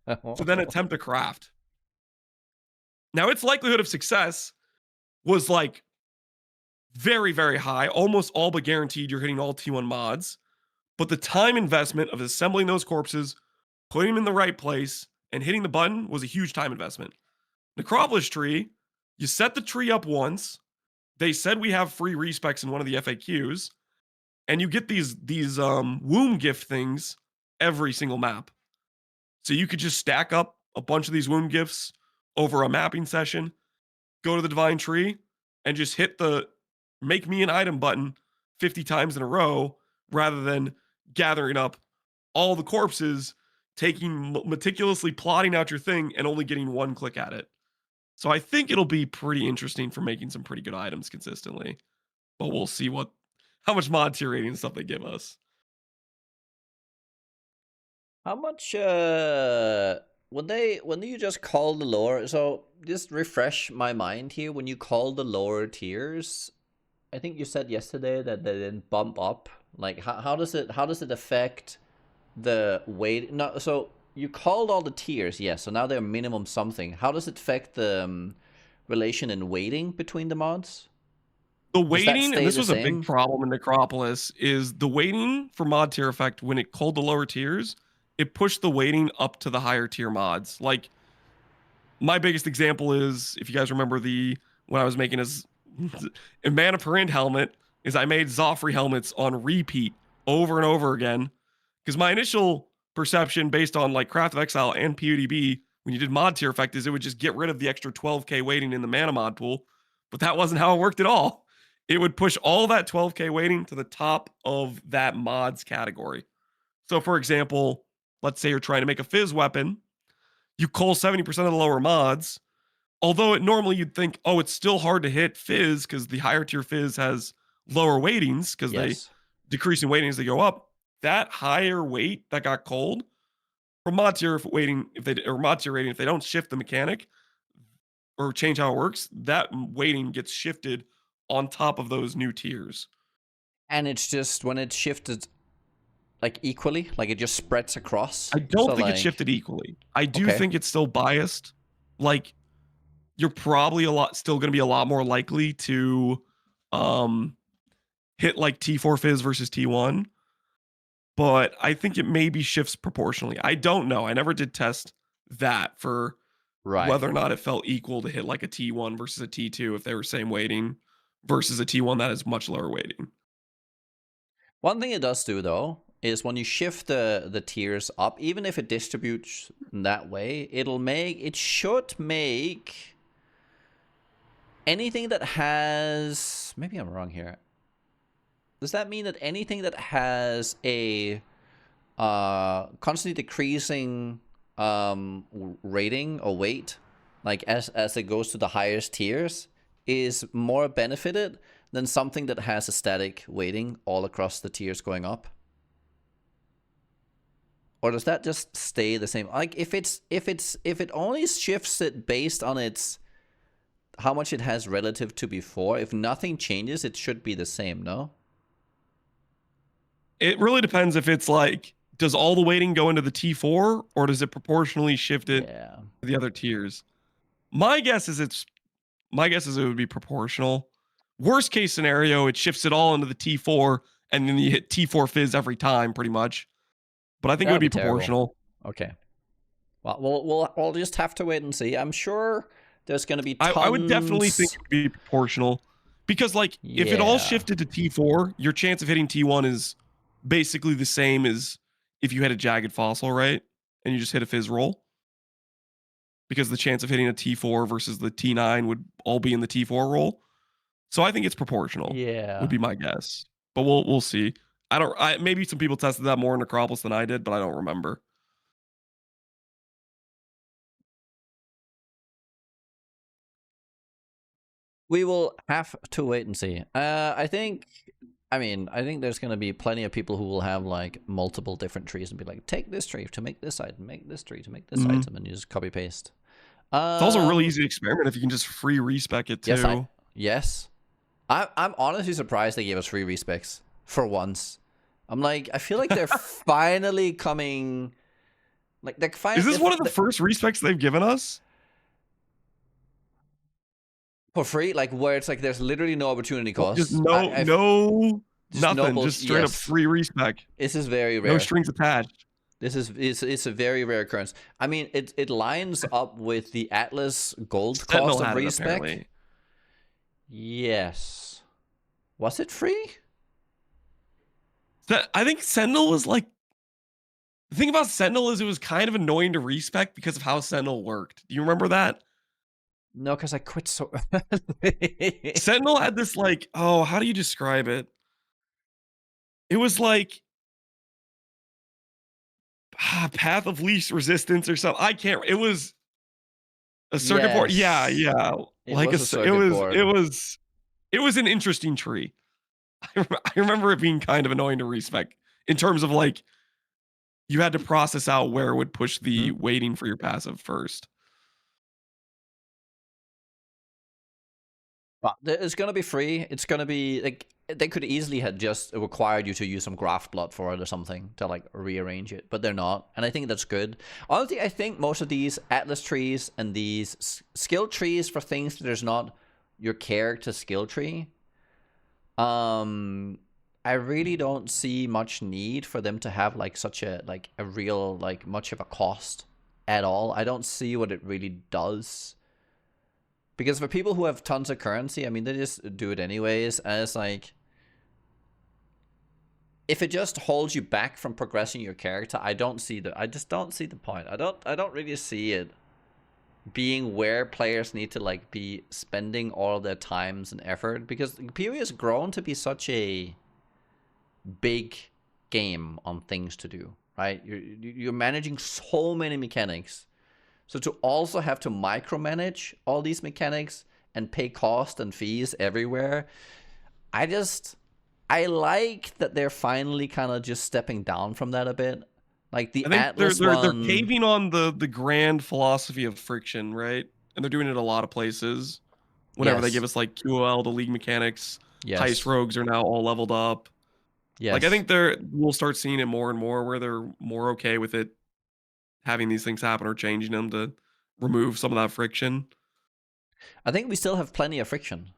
B: to then attempt a craft. Now, its likelihood of success was like very, very high, almost all but guaranteed you're hitting all T1 mods. But the time investment of assembling those corpses, putting them in the right place, and hitting the button was a huge time investment. Necropolis tree, you set the tree up once. They said we have free respecs in one of the FAQs, and you get these womb gift things every single map. So you could just stack up a bunch of these womb gifts over a mapping session, go to the divine tree, and just hit the make me an item button 50 times in a row rather than gathering up all the corpses, meticulously plotting out your thing and only getting one click at it. So I think it'll be pretty interesting for making some pretty good items consistently. But we'll see how much mod tier rating and stuff they give us.
A: How much when you just call the lower, so just refresh my mind here, when you call the lower tiers, I think you said yesterday that they didn't bump up. Like how does it affect the weight? No, so you called all the tiers, yes, so now they're minimum something. How does it affect the relation in weighting between the mods?
B: The
A: Does that
B: weighting, and
A: stay
B: this
A: the
B: was a big
A: same?
B: problem in Necropolis, is the weighting for mod tier effect when it culled the lower tiers, it pushed the weighting up to the higher tier mods. Like my biggest example is if you guys remember when I was making a mana parent helmet, is I made Zoffrey helmets on repeat over and over again. Because my initial perception based on like Craft of Exile and PUDB when you did mod tier effect is it would just get rid of the extra 12k weighting in the mana mod pool. But that wasn't how it worked at all. It would push all that 12k weighting to the top of that mods category. So for example, let's say you're trying to make a fizz weapon, you cull 70% of the lower mods. Although normally you'd think, oh, it's still hard to hit fizz because the higher tier fizz has lower weightings because they
A: Yes.
B: decrease in weighting as they go up. That higher weight that got culled from mod tier weighting, mod tier rating, if they don't shift the mechanic or change how it works, that weighting gets shifted on top of those new tiers.
A: And it's just when it's shifted like equally, like it just spreads across.
B: I don't
A: So
B: think it's
A: like,
B: shifted equally. I do
A: okay.
B: think it's still biased. Like you're probably still going to be a lot more likely to hit like T4 fizz versus T1, but I think it maybe shifts proportionally. I don't know. I never did test that for
A: Right.
B: whether or not it felt equal to hit like a T1 versus a T2 if they were same weighting versus a T1 that is much lower weighting.
A: One thing it does do though is when you shift the tiers up, even if it distributes that way, it should make anything that has, maybe I'm wrong here. Does that mean that anything that has a constantly decreasing rating or weight, like as it goes to the highest tiers, is more benefited than something that has a static weighting all across the tiers going up? Or does that just stay the same? Like if it only shifts it based on its how much it has relative to before, if nothing changes, it should be the same, no?
B: It really depends if it's like, does all the weighting go into the T4 or does it proportionally shift it
A: Yeah.
B: to the other tiers? My guess is it would be proportional. Worst case scenario, it shifts it all into the T4 and then you hit T4 fizz every time pretty much. But I think it
A: That
B: would
A: would be
B: be
A: terrible.
B: proportional.
A: Okay. Well, we'll just have to wait and see. I'm sure there's going to be
B: I would definitely think
A: tons.
B: it would be proportional because like if it all
A: Yeah.
B: shifted to T4, your chance of hitting T1 is basically the same as if you had a jagged fossil, right? And you just hit a fizz roll. because the chance of hitting a T4 versus the T9 would all be in the T4 roll. So I think it's proportional.
A: Yeah.
B: Would be my guess. But we'll see. Maybe some people tested that more in Necropolis than I did, but I don't remember.
A: We will have to wait and see. I think there's going to be plenty of people who will have like multiple different trees and be like, take this tree to make this item, make this tree to make this item, and you just copy paste.
B: It's also a really easy experiment if you can just free respec it too.
A: Yes. I'm honestly surprised they gave us free respecs for once. I'm like, I feel like they're finally coming. Like they're finally.
B: Is this one of the first respecs they've given us?
A: For free, like where it's like there's literally no opportunity cost.
B: Just nothing. Just straight up free respec.
A: This is very rare.
B: No strings attached.
A: It's a very rare occurrence. I mean, it lines up with the Atlas gold cost of respec. Yes. Was it free?
B: I think Sentinel was like. The thing about Sentinel is it was kind of annoying to respec because of how Sentinel worked. Do you remember that?
A: No, because I quit so
B: Sentinel had this like, oh, how do you describe it? It was like path of least resistance or something. I can't. It was a circuit board. Yeah. It was an interesting tree. I remember it being kind of annoying to respec in terms of like you had to process out where it would push the waiting for your passive first.
A: It's gonna be free. It's gonna be like they could easily have just required you to use some graft blood for it or something to like rearrange it, but they're not, and I think that's good. Honestly, I think most of these Atlas trees and these skill trees for things that there's not your character skill tree, I really don't see much need for them to have like such a real like much of a cost at all. I don't see what it really does. Because for people who have tons of currency, I mean, they just do it anyways. And it's like, if it just holds you back from progressing your character, I just don't see the point. I don't really see it being where players need to like be spending all their times and effort, because PoE has grown to be such a big game on things to do, right? You're managing so many mechanics. So to also have to micromanage all these mechanics and pay cost and fees everywhere, I like that they're finally kind of just stepping down from that a bit. Like the Atlas
B: they're caving on the grand philosophy of friction, right? And they're doing it in a lot of places. Whenever they give us like QOL, the league mechanics, heist rogues are now all leveled up. Yes. Like I think we'll start seeing it more and more where they're more okay with it having these things happen or changing them to remove some of that friction.
A: I think we still have plenty of friction.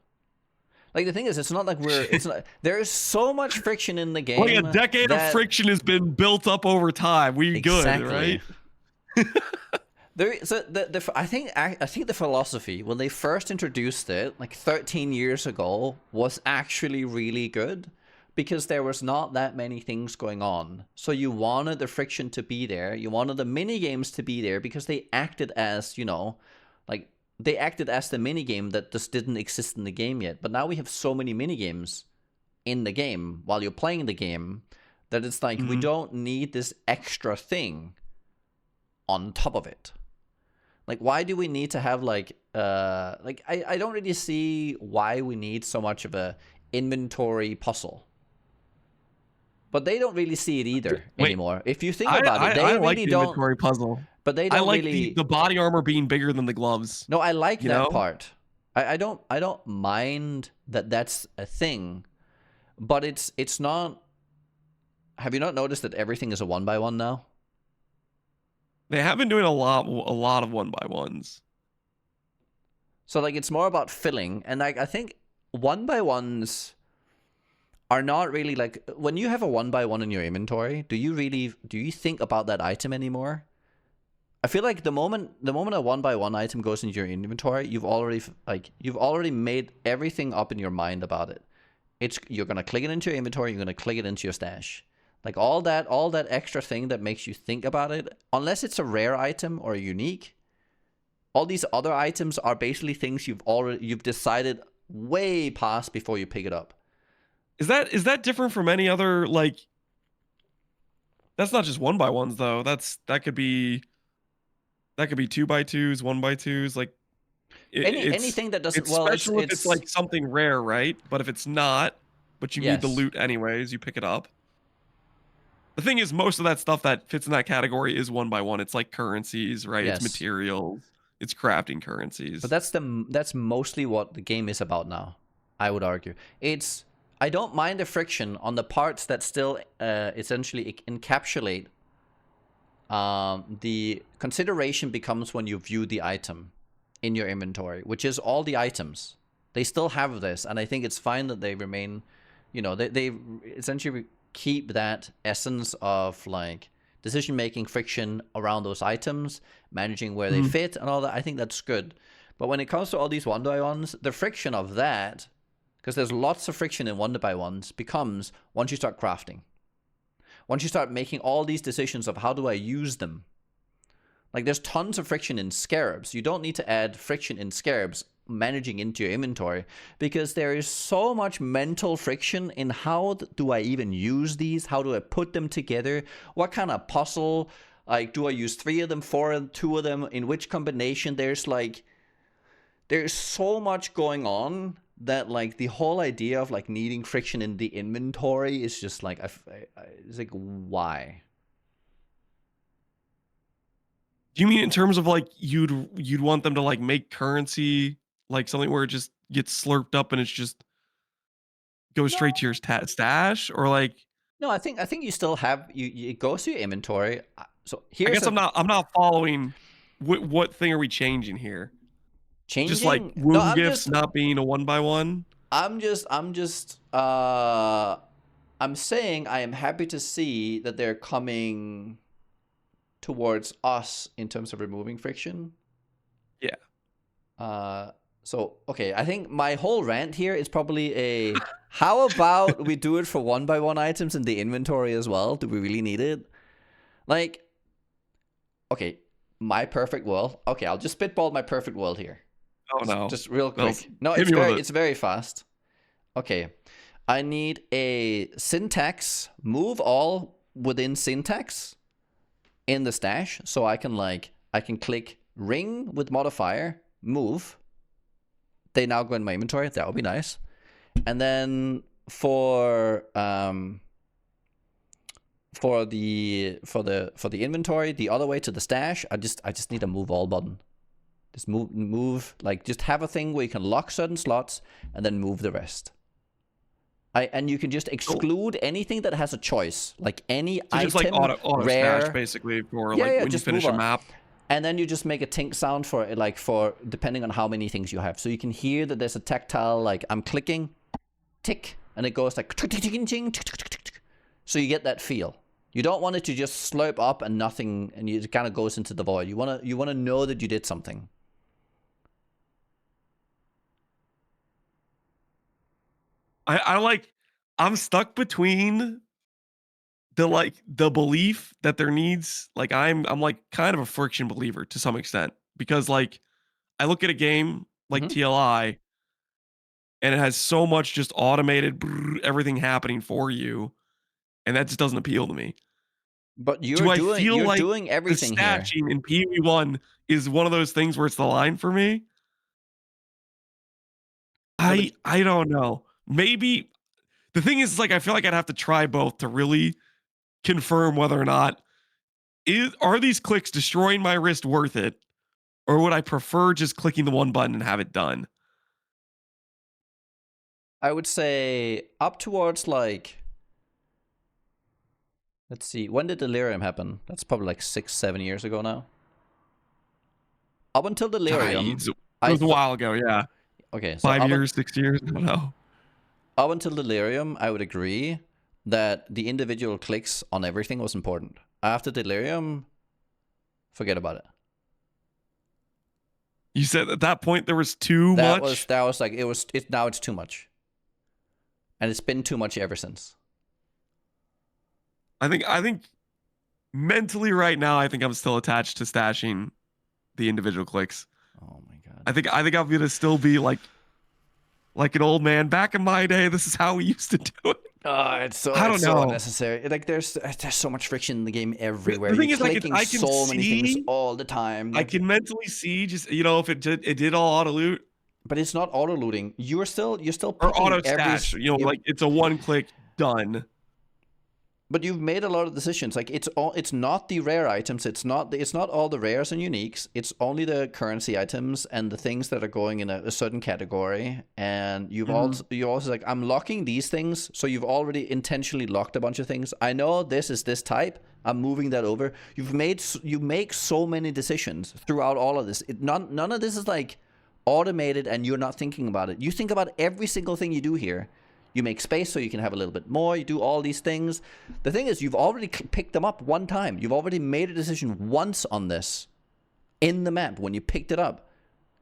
A: Like the thing is, it's not like there is so much friction in the game.
B: Like a decade of friction has been built up over time. Good, right?
A: I think the philosophy when they first introduced it, like 13 years ago, was actually really good. Because there was not that many things going on. So you wanted the friction to be there. You wanted the mini games to be there because they acted as, they acted as the mini game that just didn't exist in the game yet. But now we have so many mini games in the game while you're playing the game that it's like we don't need this extra thing on top of it. Like, why do we need to have I don't really see why we need so much of a inventory puzzle. But they don't really see it either anymore. If you think about it, they really
B: like the
A: don't.
B: Inventory puzzle.
A: But they don't really.
B: The body armor being bigger than the gloves.
A: No, I like that part. I don't mind that that's a thing, but it's not. Have you not noticed that everything is a 1x1 now?
B: They have been doing a lot of 1x1s.
A: So like it's more about filling, and like I think 1x1s are not really like, when you have a 1x1 in your inventory, do you think about that item anymore? I feel like the moment a 1x1 item goes into your inventory, you've already made everything up in your mind about it. You're gonna click it into your inventory, you're gonna click it into your stash. Like all that extra thing that makes you think about it, unless it's a rare item or unique, All these other items are basically things you've decided way past before you pick it up.
B: Is that different from any other, like, that's not just 1x1s though. That could be 2x2s, 1x2s. Like
A: Anything that doesn't,
B: it's
A: well,
B: special if it's like something rare, right? But if it's not, but you need the
A: yes.
B: loot anyways, you pick it up. The thing is, most of that stuff that fits in that category is 1x1. It's like currencies, right?
A: Yes.
B: It's materials. It's crafting currencies.
A: But that's mostly what the game is about now, I would argue. I don't mind the friction on the parts that still essentially encapsulate. The consideration becomes when you view the item in your inventory, which is all the items. They still have this, and I think it's fine that they remain, they essentially keep that essence of like decision-making friction around those items, managing where they fit and all that. I think that's good. But when it comes to all these 1x1s, the friction of that, because there's lots of friction in 1x1s, becomes once you start crafting. Once you start making all these decisions of how do I use them. Like there's tons of friction in scarabs. You don't need to add friction in scarabs managing into your inventory, because there is so much mental friction in how do I even use these? How do I put them together? What kind of puzzle? Like, do I use 3 of them, 4 of them, 2 of them? In which combination? There's so much going on that like the whole idea of like needing friction in the inventory is just like, it's like, why?
B: Do you mean in terms of like you'd want them to like make currency like something where it just gets slurped up and it's just goes straight to your stash, or like?
A: No, I think you still have it goes to your inventory. So
B: I guess I'm not following. What thing are we changing here?
A: changing.
B: Just like wound gifts not being a 1x1.
A: I'm saying I am happy to see that they're coming towards us in terms of removing friction.
B: Yeah.
A: So, okay, I think my whole rant here is probably how about we do it for 1x1 items in the inventory as well? Do we really need it? Like, okay, my perfect world. Okay, I'll just spitball my perfect world here.
B: Oh no.
A: Just real quick. No, it's very fast. Okay. I need a syntax, move all within syntax in the stash, so I can click ring with modifier, move. They now go in my inventory. That would be nice. And then for the inventory, the other way to the stash, I just need a move all button. Just move, like just have a thing where you can lock certain slots and then move the rest. And you can just exclude anything that has a choice, like any item,
B: just like auto
A: rare,
B: stash basically for like when you finish a map.
A: And then you just make a tink sound for it, like for depending on how many things you have. So you can hear that there's a tactile, like I'm clicking, tick, and it goes like so you get that feel. You don't want it to just slurp up and nothing, and it kind of goes into the void. You wanna know that you did something.
B: I'm stuck between the belief that there needs, like I'm like kind of a friction believer to some extent, because like I look at a game like TLI and it has so much just automated everything happening for you, and that just doesn't appeal to me.
A: But you're doing everything
B: the
A: here.
B: stashing in PoE1 is one of those things where it's the line for me. I don't know. Maybe the thing is, like, I feel like I'd have to try both to really confirm whether or not are these clicks destroying my wrist worth it, or would I prefer just clicking the one button and have it done?
A: I would say up towards like, let's see, when did Delirium happen? That's probably like 6-7 years ago now. Up until Delirium,
B: it was a while ago, yeah.
A: Okay, so
B: 5 years, 6 years, I don't know.
A: Up until Delirium, I would agree that the individual clicks on everything was important. After Delirium, forget about it.
B: You said at that point there was too much?
A: That was like, now it's too much. And it's been too much ever since.
B: I think mentally right now, I think I'm still attached to stashing the individual clicks.
A: Oh my god.
B: I think I'm gonna still be like an old man. Back in my day, this is how we used to do it.
A: Oh,
B: I
A: it's
B: don't
A: so
B: know.
A: unnecessary. Like there's so much friction in the game everywhere.
B: The
A: You're
B: thing is,
A: clicking
B: I can
A: so many things
B: see,
A: all the time.
B: I
A: Like,
B: can mentally see just if it did all auto loot
A: but it's not auto looting. You're still
B: or
A: picking
B: auto stash.
A: you.
B: Like it's a one click done.
A: But you've made a lot of decisions. Like it's not the rare items. It's not all the rares and uniques. It's only the currency items and the things that are going in a certain category. And you also like, I'm locking these things. So you've already intentionally locked a bunch of things. I know this is this type. I'm moving that over. You make so many decisions throughout all of this. None of this is like automated and you're not thinking about it. You think about every single thing you do here. You make space so you can have a little bit more. You do all these things. The thing is, you've already picked them up one time. You've already made a decision once on this in the map when you picked it up.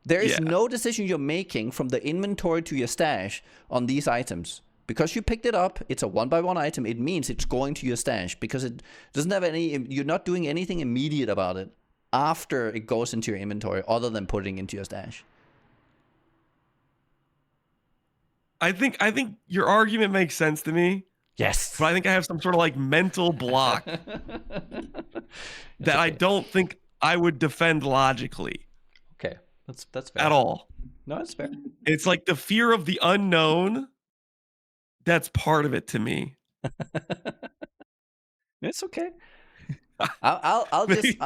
A: There is no decision you're making from the inventory to your stash on these items. Because you picked it up, it's a one-by-one item. It means it's going to your stash because it doesn't have you're not doing anything immediate about it after it goes into your inventory other than putting it into your stash.
B: I think your argument makes sense to me.
A: Yes.
B: But I think I have some sort of like mental block that I don't think I would defend logically.
A: Okay. That's fair.
B: At all.
A: No, that's fair.
B: It's like the fear of the unknown. That's part of it to me.
A: It's okay. I'm just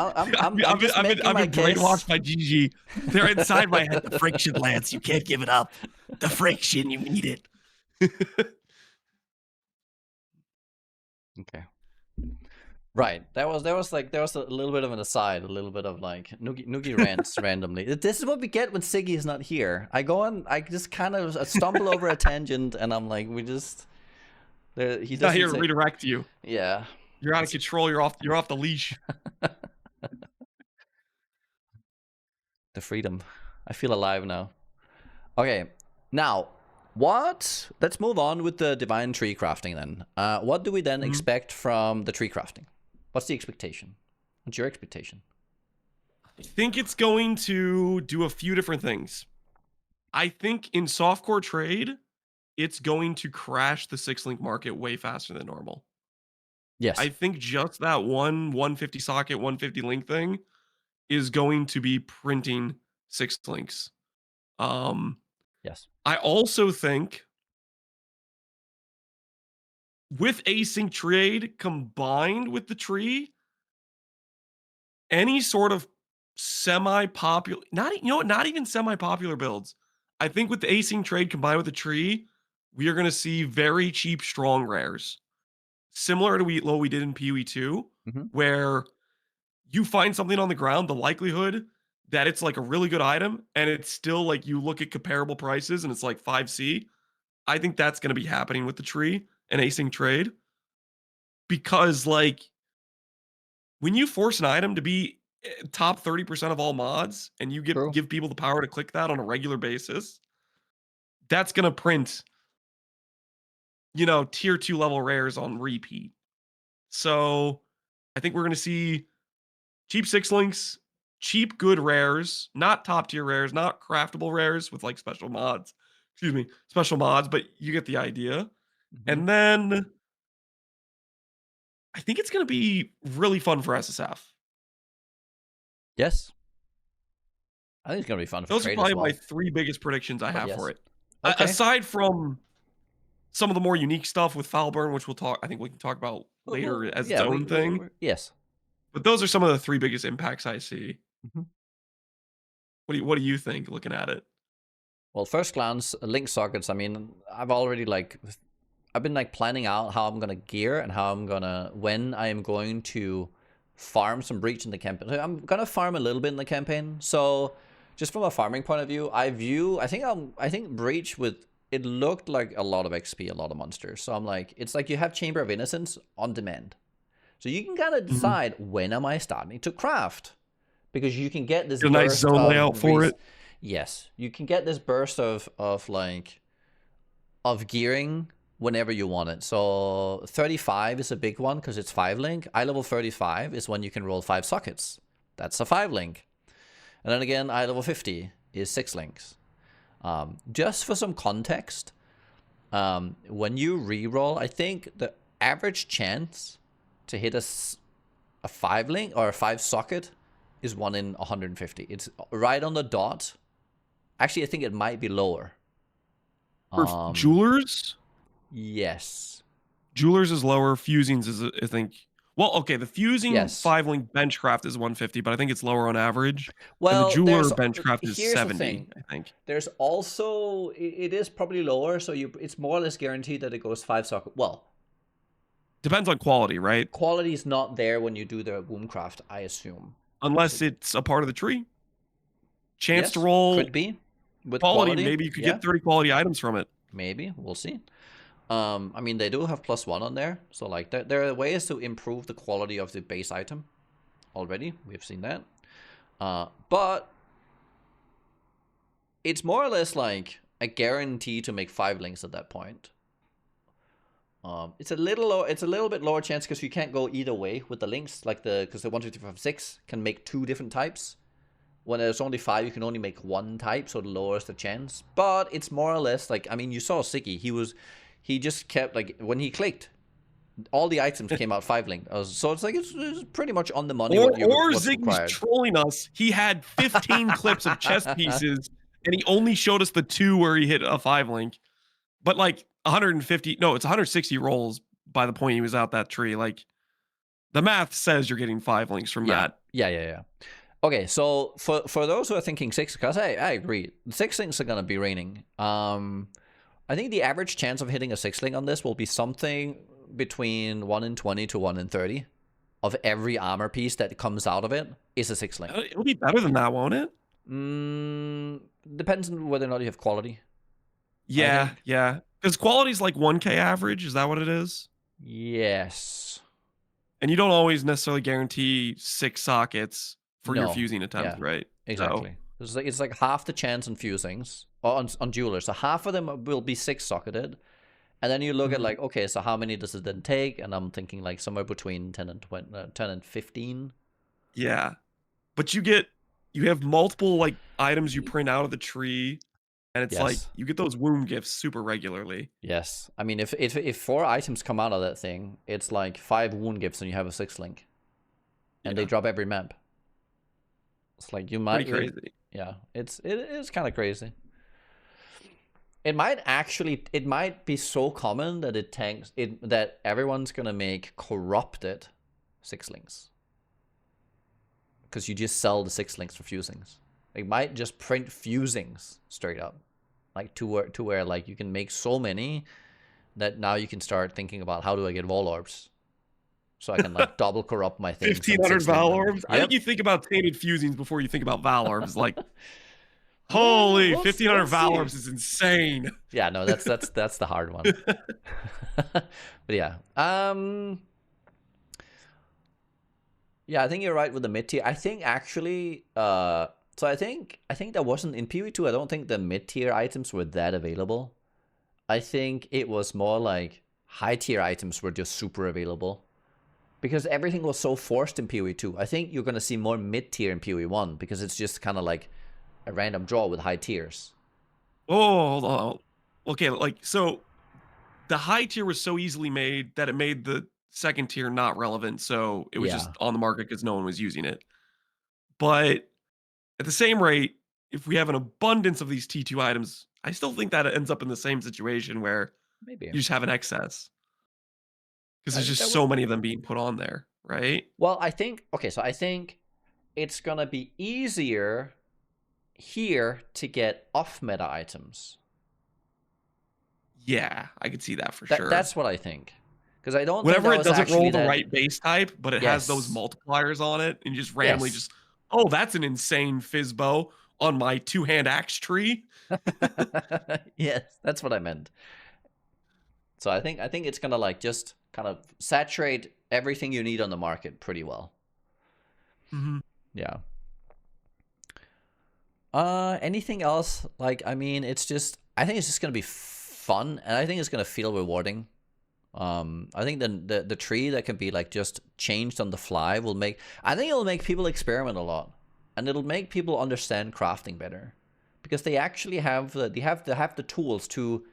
A: making my case.
B: Brainwashed by GG. They're inside my head. The friction, Lance. You can't give it up. The friction, you need it.
A: Okay. Right. There was a little bit of an aside, a little bit of like Noogie rants randomly. This is what we get when Ziggy is not here. I just kind of stumble over a tangent, and I'm like, he's
B: not here to redirect you.
A: Yeah.
B: You're out of control. You're off the leash.
A: The freedom. I feel alive now. Okay. Now, let's move on with the divine tree crafting then. What do we then expect from the tree crafting? What's the expectation? What's your expectation?
B: I think it's going to do a few different things. I think in softcore trade, it's going to crash the 6-link market way faster than normal.
A: Yes.
B: I think just that 150 socket, 150 link thing is going to be printing 6 links.
A: Yes.
B: I also think with async trade combined with the tree, any sort of semi-popular, not even semi-popular builds. I think with the async trade combined with the tree, we are going to see very cheap, strong rares. Similar to what we did in PoE 2, where you find something on the ground, the likelihood that it's like a really good item, and it's still like you look at comparable prices and it's like 5C. I think that's going to be happening with the tree and async trade. Because like when you force an item to be top 30% of all mods and you give people the power to click that on a regular basis, that's going to print tier 2 level rares on repeat. So I think we're going to see cheap 6 links, cheap good rares, not top tier rares, not craftable rares with like special mods, but you get the idea. And then I think it's going to be really fun for SSF.
A: Yes. I think it's going to be fun for
B: Those are probably
A: my
B: 3 biggest predictions I have for it.
A: Okay.
B: Aside from some of the more unique stuff with Foulburn, which I think we can talk about later as its own thing.
A: Yes.
B: But those are some of the 3 biggest impacts I see. What do you think looking at it?
A: Well, first glance, link sockets. I mean, I've been like planning out how I'm gonna gear and when I am going to farm some breach in the campaign. I'm gonna farm a little bit in the campaign. So, just from a farming point of view, I think breach it looked like a lot of XP, a lot of monsters. So I'm like, it's like you have Chamber of Innocence on demand. So you can kind of decide when am I starting to craft, because you can get this
B: nice zone layout for it.
A: Yes, you can get this burst of gearing whenever you want it. So 35 is a big one because it's 5 link. Eye level 35 is when you can roll 5 sockets. That's a 5 link. And then again, eye level 50 is 6 links. Just for some context, when you reroll, I think the average chance to hit a 5 link or a 5 socket is 1 in 150. It's right on the dot. Actually, I think it might be lower.
B: For Jewelers?
A: Yes.
B: Jewelers is lower. Fusings is, I think... Well, okay, the Fusing
A: Yes.
B: 5-link Benchcraft is 150, but I think it's lower on average.
A: Well,
B: and the Jeweler Benchcraft is
A: here's
B: 70,
A: the thing.
B: I think.
A: There's also... It is probably lower, so it's more or less guaranteed that it goes 5 socket. Well...
B: Depends on quality, right?
A: Quality is not there when you do the Wombcraft, I assume.
B: Unless it's a part of the tree. Chance
A: Yes,
B: to roll...
A: could be. With
B: quality, maybe you could get 30 quality items from it.
A: Maybe, we'll see. I mean, they do have +1 on there, so like there are ways to improve the quality of the base item. Already, we've seen that. But it's more or less like a guarantee to make 5 links at that point. It's a little bit lower chance because you can't go either way with the links, like because the 1, 2, 3, 4, 5, 6 can make 2 different types. When there's only 5, you can only make 1 type, so it lowers the chance. But it's more or less like, I mean, you saw Ziggy. He just kept, like, when he clicked, all the items came out 5 link. So it's like, it's pretty much on the money.
B: Or Ziggy's trolling us. He had 15 clips of chess pieces, and he only showed us the 2 where he hit a 5 link. But like 150, no, it's 160 rolls by the point he was out that tree. Like, the math says you're getting 5 links from that.
A: Yeah. Okay, so for those who are thinking 6, because I agree, 6 links are gonna be raining. I think the average chance of hitting a 6 link on this will be something between 1 in 20 to 1 in 30 of every armor piece that comes out of it is a 6 link.
B: It'll be better than that, won't it?
A: Depends on whether or not you have quality.
B: Yeah. Because quality's like 1K average. Is that what it is?
A: Yes.
B: And you don't always necessarily guarantee 6 sockets for your fusing attempt, right?
A: Exactly. So it's like half the chance on fusings, or on jewelers. So half of them will be 6 socketed. And then you look at like, okay, so how many does it then take? And I'm thinking like somewhere between 10 and 20, 10 and 15.
B: Yeah. But you have multiple like items you print out of the tree. And it's like, you get those womb gifts super regularly.
A: Yes. I mean, if 4 items come out of that thing, it's like 5 wound gifts and you have a 6 link. And they drop every map. It's like, you might...
B: Pretty crazy.
A: Yeah, it is kind of crazy. It might be so common that that everyone's gonna make corrupted 6 links. Because you just sell the 6 links for fusings. They might just print fusings straight up, like to where like you can make so many that now you can start thinking about, how do I get Vol Orbs, so I can like double corrupt my things.
B: 1,500 Val Orbs. I think you think about tainted fusings before you think about Val Orbs. Like, holy, 1,500 Val Orbs is insane.
A: Yeah, no, that's the hard one. But yeah, yeah, I think you're right with the mid tier. I think actually, so I think that wasn't in PoE 2. I don't think the mid tier items were that available. I think it was more like high tier items were just super available, because everything was so forced in PoE 2. I think you're gonna see more mid tier in PoE 1 because it's just kind of like a random draw with high tiers.
B: Oh, hold on. Okay, like, so the high tier was so easily made that it made the second tier not relevant, so it was just on the market because no one was using it. But at the same rate, if we have an abundance of these T2 items, I still think that it ends up in the same situation where you just have an excess. Because there's just so many of them being put on there, right?
A: Well, I think it's gonna be easier here to get off-meta items.
B: Yeah, I could see that for sure.
A: That's what I think. Because I don't
B: whenever
A: think
B: it doesn't roll the right base type, but it has those multipliers on it, and you just randomly just, oh, that's an insane Fizzbow on my 2-hand axe tree.
A: Yes, that's what I meant. So I think it's gonna like just kind of saturate everything you need on the market pretty well. Yeah. Anything else? Like, I mean, I think it's just gonna be fun, and I think it's gonna feel rewarding. I think the tree that can be like just changed on the fly I think it'll make people experiment a lot. and it'll make people understand crafting better, because they actually have the tools to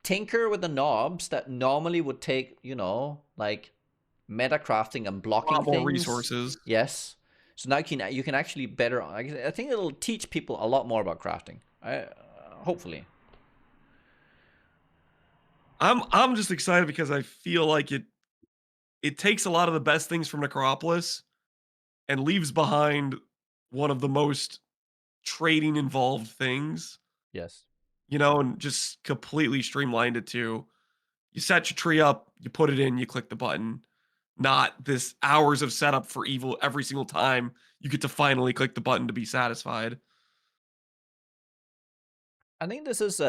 A: tinker with the knobs that normally would take, you know, like meta crafting and
B: A
A: blocking
B: lot more
A: things.
B: resources.
A: Yes. So now you can actually better. I think it'll teach people a lot more about crafting. Hopefully.
B: I'm just excited because I feel like it takes a lot of the best things from Necropolis and leaves behind one of the most trading involved things,
A: Yes.
B: you know, and just completely streamlined it to you set your tree up, you put it in, you click the button. Not this hours of setup for evil every single time you get to finally click the button to be satisfied.
A: I think this is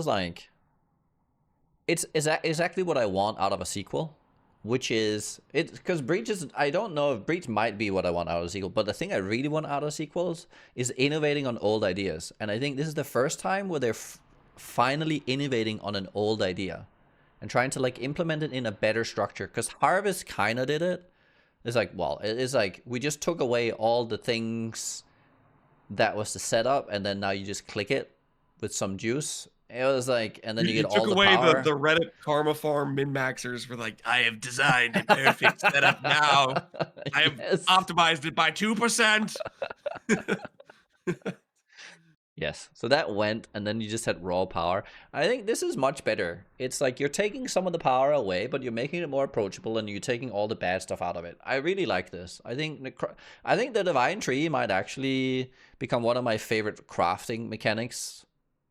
A: like it's exactly what I want out of a sequel, which is it, because Breach is, I don't know if Breach might be what I want out of a sequel, but the thing I really want out of sequels is innovating on old ideas, and I think this is the first time where they're finally innovating on an old idea and trying to like implement it in a better structure. Because Harvest kind of did it. It's like, well, it's like we just took away all the things that was the setup, and then now you just click it with some juice. It was like, and then you
B: You
A: get all
B: took
A: the
B: away
A: power.
B: the Reddit Karma Farm min maxers for like, I have designed a perfect setup now. I have
A: Yes.
B: optimized it by 2%.
A: Yes. So that went, and then you just had raw power. I think this is much better. It's like you're taking some of the power away, but you're making it more approachable, and you're taking all the bad stuff out of it. I really like this. I think the Divine Tree might actually become one of my favorite crafting mechanics.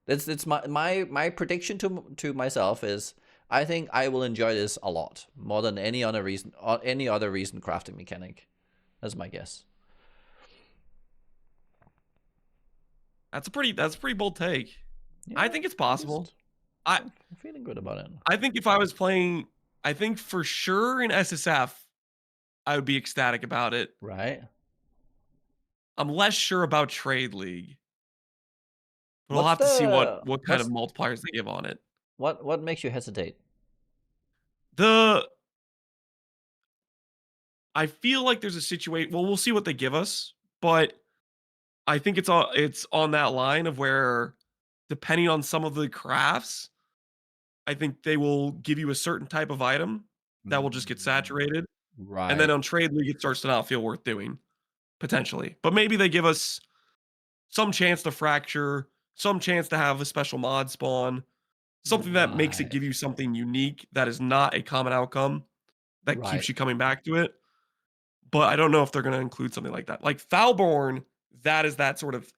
A: It's my prediction to myself is I think I will enjoy this a lot more than any other recent crafting mechanic. That's my guess.
B: That's a pretty bold take.
A: Yeah,
B: I think it's possible. I
A: I'm feeling good about it.
B: I think if I was playing, I think for sure in SSF, I would be ecstatic about it.
A: Right?
B: I'm less sure about Trade League, but we'll
A: What's
B: have to see
A: the
B: what kind of multipliers they give on it.
A: what makes you hesitate?
B: The I feel like there's a situation. Well, we'll see what they give us, but I think it's on that line of where, depending on some of the crafts, I think they will give you a certain type of item that will just get saturated, and then
A: Right.
B: on Trade League, it starts to not feel worth doing potentially. But maybe they give us some chance to fracture, some chance to have a special mod spawn, something that makes it
A: Right.
B: give you something unique that is not a common outcome that
A: Right.
B: keeps you coming back to it. But I don't know if they're going to include something like that. Like Foulborn, that is that sort of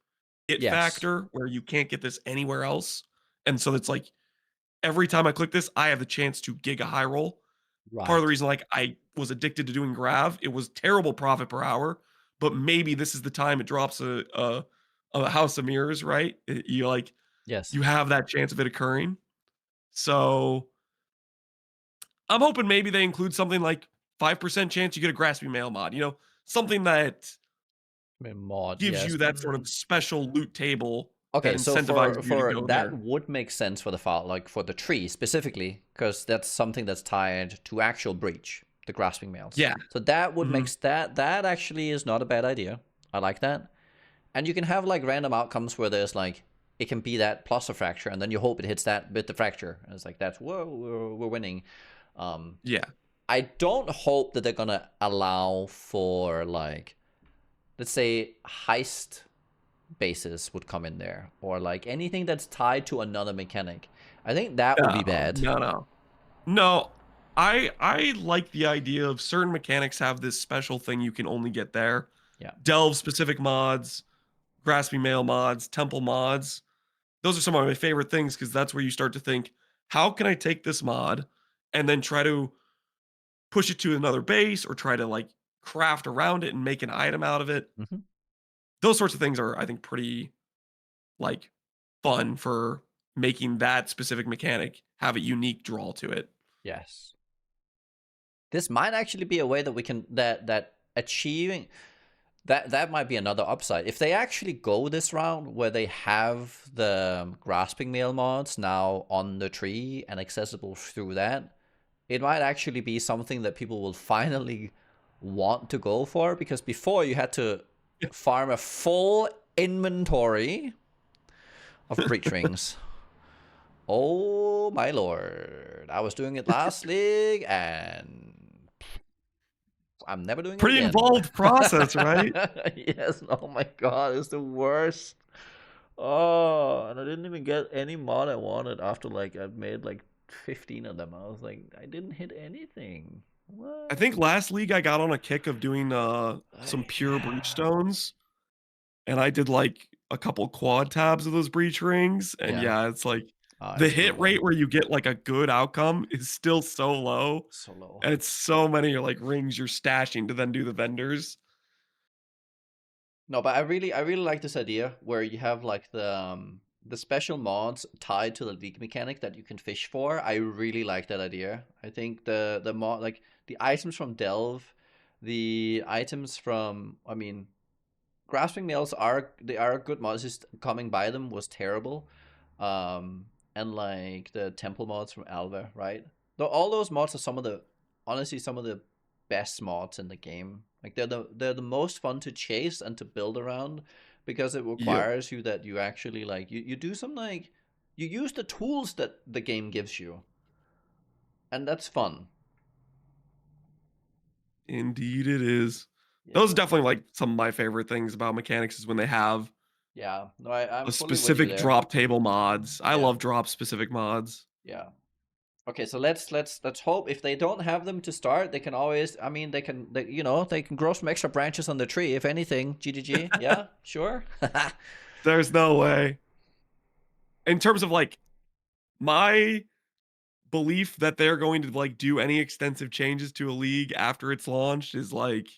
B: it
A: Yes.
B: factor where you can't get this anywhere else. And so it's like every time I click this, I have the chance to gig a high roll. Part of the
A: Right.
B: reason like I was addicted to doing Grav, it was terrible profit per hour, but maybe this is the time it drops a House of Mirrors, right? You like
A: Yes.
B: you have that chance of it occurring. So I'm hoping maybe they include something like 5% chance you get a Grasping Mail mod, you know, something that
A: Mod,
B: gives
A: yes.
B: you that sort of special loot table that
A: Okay, so
B: incentivizes you to
A: for
B: go
A: that
B: there.
A: would make sense for the file, like for the tree specifically, because that's something that's tied to actual breach, the grasping males.
B: Yeah.
A: So that would
B: Mhm.
A: make that actually is not a bad idea. I like that. And you can have like random outcomes where there's like it can be that plus a fracture, and then you hope it hits that with the fracture. And it's like that's whoa, we're winning. Um,
B: Yeah.
A: I don't hope that they're gonna allow for like, let's say, heist bases would come in there, or like anything that's tied to another mechanic. I think that would be
B: No,
A: bad.
B: no, no. No, I like the idea of certain mechanics have this special thing you can only get there.
A: Yeah.
B: Delve specific mods, Grasping Mail mods, Temple mods. Those are some of my favorite things because that's where you start to think, how can I take this mod and then try to push it to another base or try to like craft around it and make an item out of it?
A: Hmm.
B: Those sorts of things are, I think, pretty like fun for making that specific mechanic have a unique draw to it.
A: Yes. This might actually be a way that we can that achieving that might be another upside if they actually go this route where they have the grasping mail mods now on the tree and accessible through that. It might actually be something that people will finally want to go for, because before you had to farm a full inventory of breach rings. Oh my lord. I was doing it last league and I'm never doing it
B: Pretty
A: again.
B: involved process, right?
A: Yes, oh my god, it's the worst. Oh, and I didn't even get any mod I wanted after like I'd made like 15 of them. I was like, I didn't hit anything.
B: I
A: What?
B: think last league I got on a kick of doing some pure breach stones, and I did like a couple quad tabs of those breach rings, and
A: Yeah.
B: yeah, it's like the
A: It's
B: hit
A: brutal.
B: rate where you get like a good outcome is still so low,
A: So low.
B: and it's so many like rings you're stashing to then do the vendors.
A: No, but I really like this idea where you have like the special mods tied to the league mechanic that you can fish for. I really like that idea. I think the mod like the items from Delve, the items from I mean grasping nails are good mods. Just coming by them was terrible, and like the temple mods from Alva, right? Though all those mods are honestly some of the best mods in the game. Like they're the most fun to chase and to build around because it
B: Yep,
A: requires you that you actually like you do some like you use the tools that the game gives you, and that's fun.
B: indeed it is.
A: Yeah,
B: Those are definitely like some of my favorite things about mechanics is when they have
A: yeah. No, I'm
B: the
A: fully with you
B: specific
A: there.
B: drop table mods. I
A: Yeah,
B: love drop specific mods.
A: yeah. Okay, so let's hope if they don't have them to start, they can always. I mean, they can grow some extra branches on the tree. If anything, GGG. Yeah, sure.
B: There's no way. In terms of like my belief that they're going to like do any extensive changes to a league after it's launched is like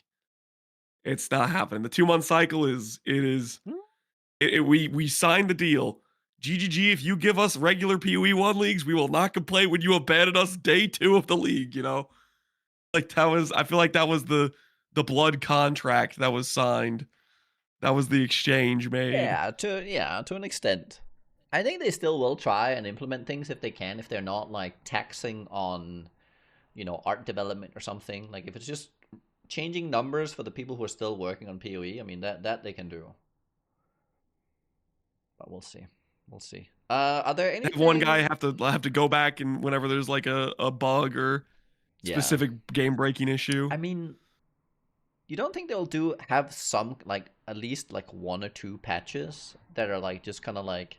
B: it's not happening. The 2 month cycle is it is we signed the deal. GGG, if you give us regular PoE 1 leagues, we will not complain when you abandon us day 2 of the league, you know? Like that was I feel like that was the blood contract that was signed. That was the exchange made.
A: To an extent. I think they still will try and implement things if they can, if they're not like taxing on, art development or something. Like if it's just changing numbers for the people who are still working on PoE, I mean that they can do. But we'll see. We'll see. Are there
B: Have one guy
A: anything?
B: have to go back and whenever there's like a bug or
A: Yeah.
B: specific game breaking issue.
A: I mean, you don't think they'll have some like at least like one or two patches that are like just kind of like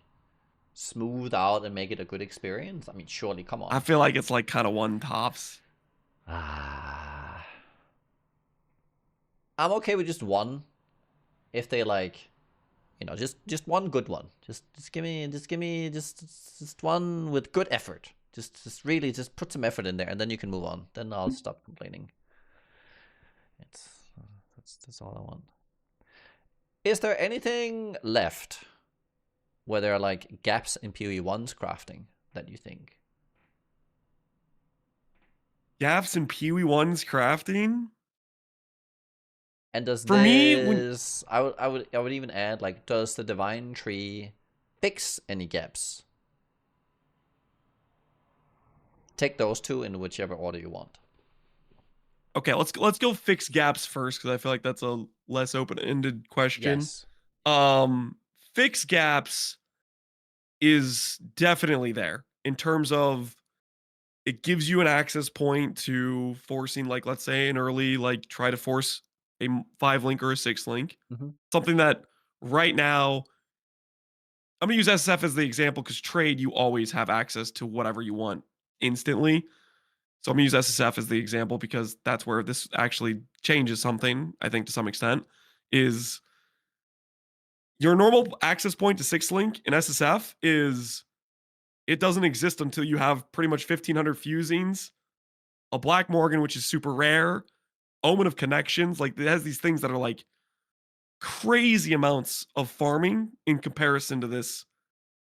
A: smooth out and make it a good experience? I mean, surely, come
B: I
A: on.
B: feel like it's like kind of one tops.
A: Ah, I'm okay with just one if they like, just one good one. Just give me one with good effort. Just really just put some effort in there, and then you can move on. Then I'll stop complaining. It's that's all I want. Is there anything left where there are like gaps in PoE 1's crafting that you think?
B: Gaps in PoE 1's crafting?
A: And does
B: For me, when
A: this I would even add like does the divine tree fix any gaps? Take those two in whichever order you want.
B: okay, let's go fix gaps first because I feel like that's a less open-ended question.
A: Yes.
B: Um, fix gaps is definitely there in terms of it gives you an access point to forcing, like, let's say, an early, like, try to force a 5 link or a 6 link.
A: Mm-hmm.
B: Something that right now, I'm gonna use SSF as the example because trade, you always have access to whatever you want instantly. So I'm gonna use SSF as the example because that's where this actually changes something, I think, to some extent, is your normal access point to 6 link in SSF is it doesn't exist until you have pretty much 1,500 fusings, a Black Morgan, which is super rare, Omen of Connections. Like it has these things that are like crazy amounts of farming in comparison to this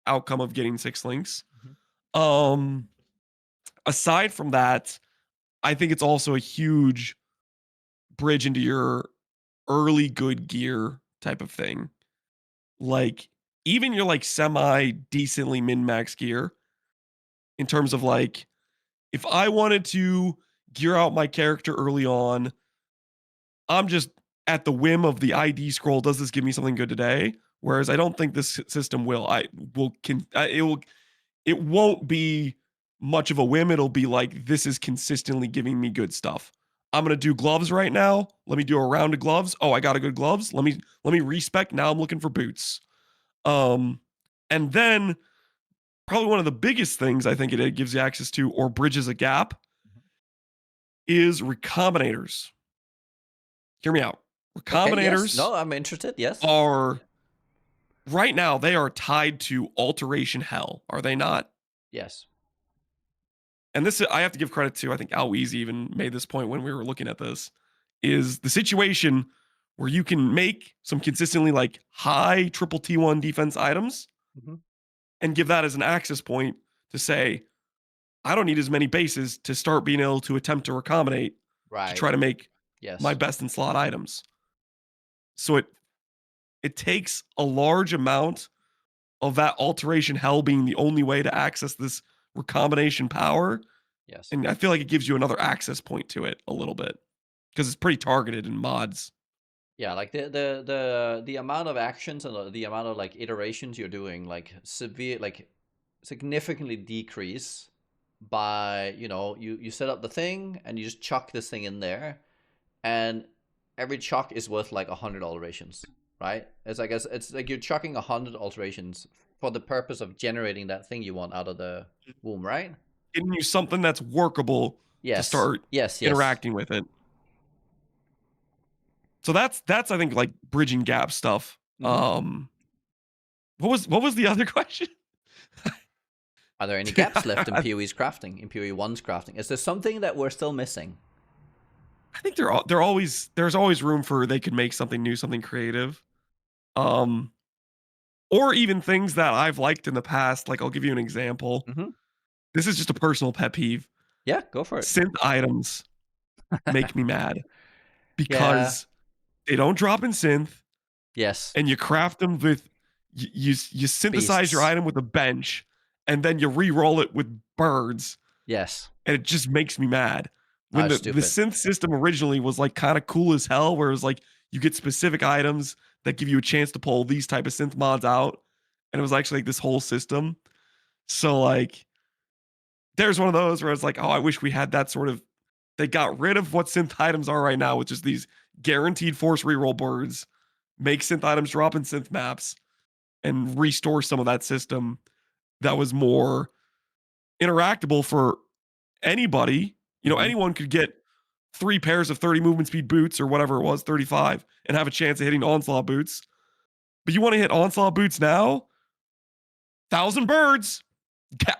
B: outcome of getting 6 links.
A: Mm-hmm.
B: Um, aside from that, I think it's also a huge bridge into your early good gear type of thing. Like even your like semi decently min max gear in terms of like if I wanted to gear out my character early on, I'm just at the whim of the ID scroll, does this give me something good today? Whereas I don't think this system will. It won't be much of a whim. It'll be like, this is consistently giving me good stuff. I'm gonna do gloves right now. Let me do a round of gloves. Oh, I got a good gloves. Let me respec. Now I'm looking for boots. And then probably one of the biggest things I think it gives you access to or bridges a gap is recombinators. Hear me out.
A: Okay, yes.
B: Recombinators
A: No, I'm interested. Yes.
B: are right now they are tied to alteration hell, are they not?
A: Yes.
B: And this I have to give credit to. I think Alweezy even made this point when we were looking at this. Is the situation where you can make some consistently like high triple T1 defense items
A: Mm-hmm.
B: and give that as an access point to say, I don't need as many bases to start being able to attempt to recombinate to try to make my
A: Yes.
B: best in slot items. So it takes a large amount of that alteration hell being the only way to access this recombination power.
A: Yes.
B: And I feel like it gives you another access point to it a little bit because it's pretty targeted in mods.
A: Yeah, like the amount of actions and the amount of like iterations you're doing, like significantly decrease by, you know, you set up the thing and you just chuck this thing in there, and every chuck is worth like 100 alterations, right? It's like you're chucking 100 alterations for the purpose of generating that thing you want out of the womb, right?
B: Giving you something that's workable to
A: Yes.
B: start
A: Yes.
B: interacting with it. So that's I think like bridging gap stuff.
A: Mm-hmm.
B: What was the other question?
A: Are there any gaps left in PoE's crafting, in PoE 1's crafting? Is there something that we're still missing?
B: I think there's always room for they could make something new, something creative. Or even things that I've liked in the past. Like I'll give you an example.
A: Mm-hmm.
B: This is just a personal pet peeve.
A: Yeah, go for it.
B: Synth items make me mad
A: Yeah.
B: because they don't drop in synth,
A: Yes.
B: and you craft them with you synthesize your
A: Beasts.
B: item with a bench, and then you re-roll it with birds,
A: Yes.
B: and it just makes me mad.
A: Oh,
B: When the
A: stupid.
B: synth system originally was like kind of cool as hell, where it was like you get specific items that give you a chance to pull these type of synth mods out, and it was actually like this whole system. So like there's one of those where it's like, oh, I wish we had that sort of. They got rid of what synth items are right now, which is these guaranteed force reroll birds, make synth items drop in synth maps, and restore some of that system that was more interactable for anybody. You know,
A: Mhm.
B: anyone could get 3 pairs of 30 movement speed boots or whatever it was, 35, and have a chance of hitting onslaught boots. But you want to hit onslaught boots now? 1,000 birds.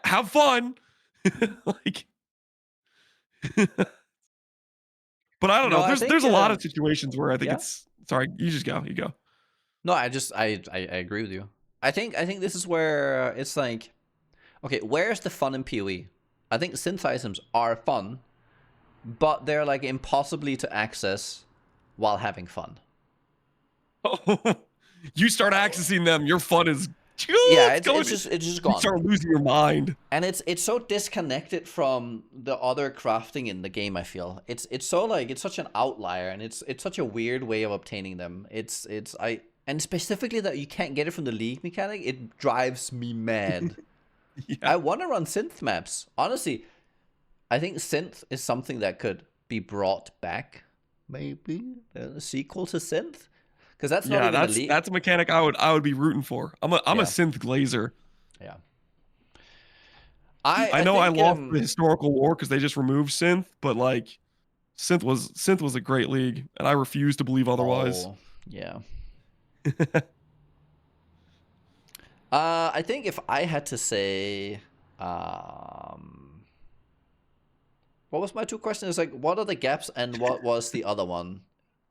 B: Have fun. Like but I don't
A: No,
B: know.
A: I
B: There's
A: think
B: a lot of situations where I think
A: yeah.
B: it's sorry, you just go. You go.
A: No, I agree with you. I think this is where it's like, okay, where's the fun in PoE? I think synth items are fun, but they're like impossibly to access while having fun.
B: You start accessing them, your fun is
A: Yeah,
B: it's going.
A: it's just
B: You
A: gone.
B: start losing your mind.
A: And it's so disconnected from the other crafting in the game. I feel it's so like it's such an outlier, and it's such a weird way of obtaining them. And specifically that you can't get it from the league mechanic. It drives me mad.
B: Yeah.
A: I want to run synth maps. Honestly, I think synth is something that could be brought back. Maybe a sequel to synth, because that's not even the league.
B: That's a mechanic I would be rooting for. I'm a synth glazer.
A: Yeah.
B: I
A: I
B: know I
A: think
B: lost the historical war because they just removed synth, but like synth was a great league, and I refuse to believe otherwise.
A: Oh, yeah. I think if I had to say, what was my two questions? It's like, what are the gaps and what was the other one?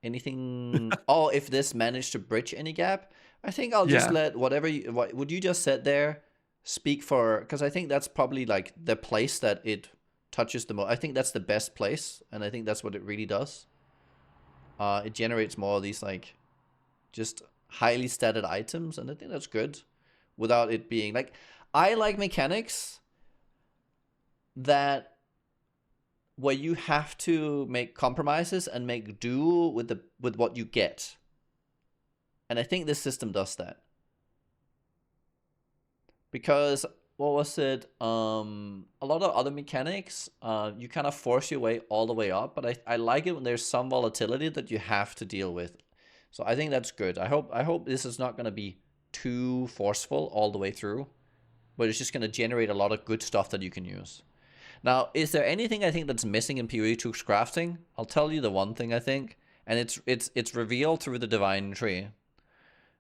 A: Anything? Oh, if this managed to bridge any gap, I think I'll just
B: Yeah.
A: let what would you just said there speak for, because I think that's probably like the place that it touches the most. I think that's the best place, and I think that's what it really does. It generates more of these like just highly statted items, and I think that's good without it being like, I like mechanics that where you have to make compromises and make do with what you get. And I think this system does that. Because what was it? A lot of other mechanics, you kind of force your way all the way up, but I like it when there's some volatility that you have to deal with. So I think that's good. I hope this is not going to be too forceful all the way through, but it's just going to generate a lot of good stuff that you can use. Now, is there anything I think that's missing in PoE 2's crafting? I'll tell you the one thing I think, and it's revealed through the divine tree.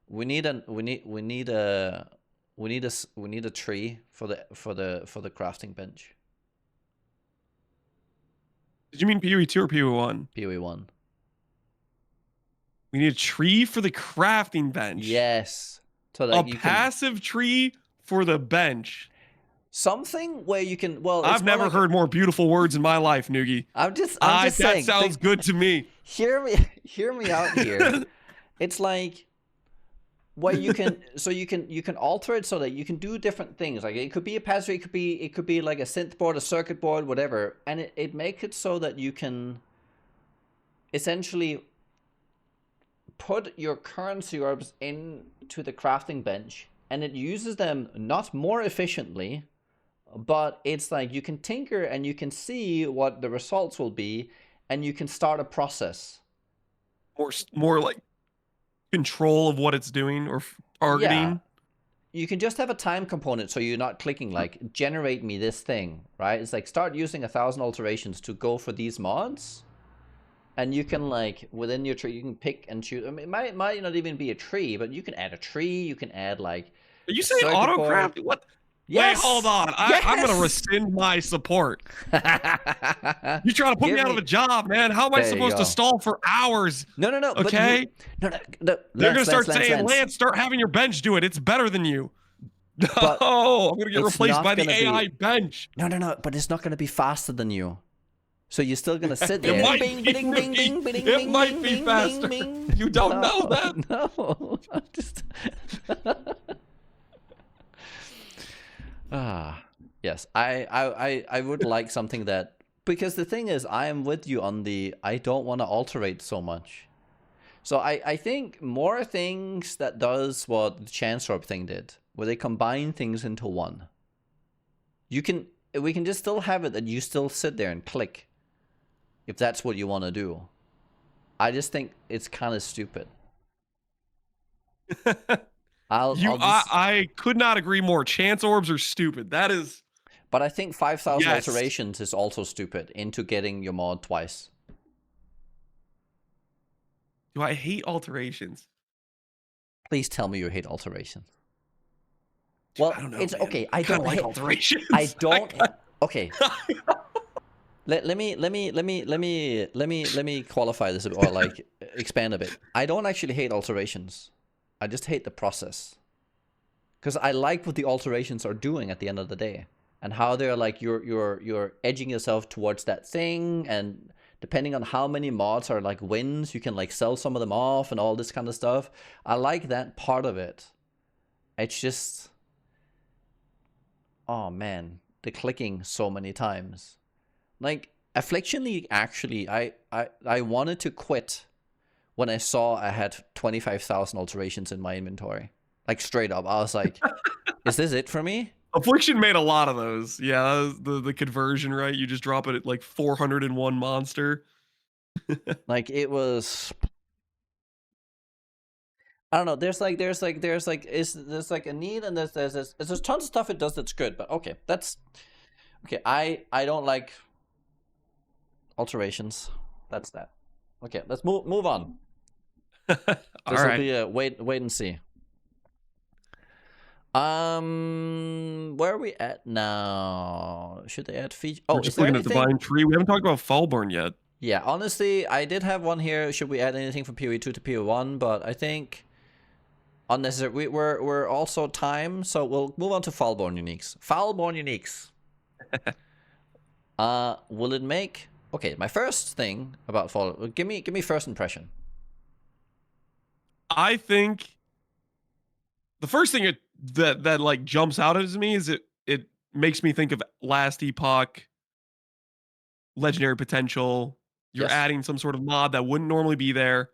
A: We need a tree for the crafting bench.
B: Did you mean PoE 2 or PoE 1?
A: PoE 1.
B: We need a tree for the crafting bench.
A: Yes. So that
B: a passive tree for the bench.
A: Something where you can, well,
B: I've never heard more beautiful words in my life, Nugi.
A: I'm just saying.
B: That sounds good to me.
A: Hear me out here. It's like where you can, so you can alter it so that you can do different things. Like it could be a passive, it could be like a synth board, a circuit board, whatever, and it makes it so that you can essentially put your currency orbs into the crafting bench, and it uses them not more efficiently, but it's like you can tinker and you can see what the results will be, and you can start a process.
B: More like control of what it's doing or targeting.
A: Yeah. You can just have a time component, so you're not clicking like generate me this thing, right? It's like start using 1,000 alterations to go for these mods, and you can like within your tree you can pick and choose. I mean, it might not even be a tree, but you can add a tree. You can add like.
B: Are you saying autocraft? What?
A: Yes.
B: Wait, hold on.
A: Yes.
B: I'm gonna rescind my support. You trying to put me out of a job, man? How am I supposed to stall for hours?
A: No.
B: Okay.
A: No.
B: They're gonna start saying, Lance, start having your bench do it. It's better than you. No, I'm gonna get replaced by the AI bench.
A: No. But it's not gonna be faster than you. So you're still gonna sit there.
B: It might be faster. You don't know that.
A: No. Just. Yes, I would like something that, because the thing is, I am with you on the, I don't want to alterate so much. So I think more things that does what the Chance Orb thing did, where they combine things into one. We can just still have it that you still sit there and click, if that's what you want to do. I just think it's kind of stupid.
B: I could not agree more. Chance orbs are stupid. That is.
A: But I think 5,000 alterations is also stupid into getting your mod twice.
B: Do I hate alterations?
A: Please tell me you hate alterations. Well,
B: I don't know,
A: it's
B: man.
A: okay. I don't
B: like alterations.
A: I don't. Okay. Let me qualify this a bit, or like expand a bit. I don't actually hate alterations. I just hate the process, because I like what the alterations are doing at the end of the day, and how they're like you're edging yourself towards that thing, and depending on how many mods are like wins, you can like sell some of them off and all this kind of stuff. I like that part of it. It's just, oh man, the clicking so many times. Like Affliction League, actually, I wanted to quit when I saw I had 25,000 alterations in my inventory. Like straight up, I was like, is this it for me?
B: Affliction made a lot of those. Yeah, that was the conversion, right? You just drop it at like 401 monster.
A: Like it was, I don't know. There's like a need, and there's tons of stuff it does that's good. But okay, that's okay. I don't like alterations. That's that. Okay, let's move on. This will be a wait and see. Where are we at now? Should they add feature? Oh,
B: we're just looking at the Divine Tree. We haven't talked about Fallborn yet.
A: Yeah, honestly, I did have one here. Should we add anything from PoE 2 to PoE 1? But I think unnecessary. We're also time, so we'll move on to Fallborn uniques. Fallborn uniques. Will it make? Okay, my first thing about Fall. Give me first impression.
B: I think the first thing that like jumps out at me is it makes me think of Last Epoch legendary potential. You're
A: Yes.
B: adding some sort of mod that wouldn't normally be there.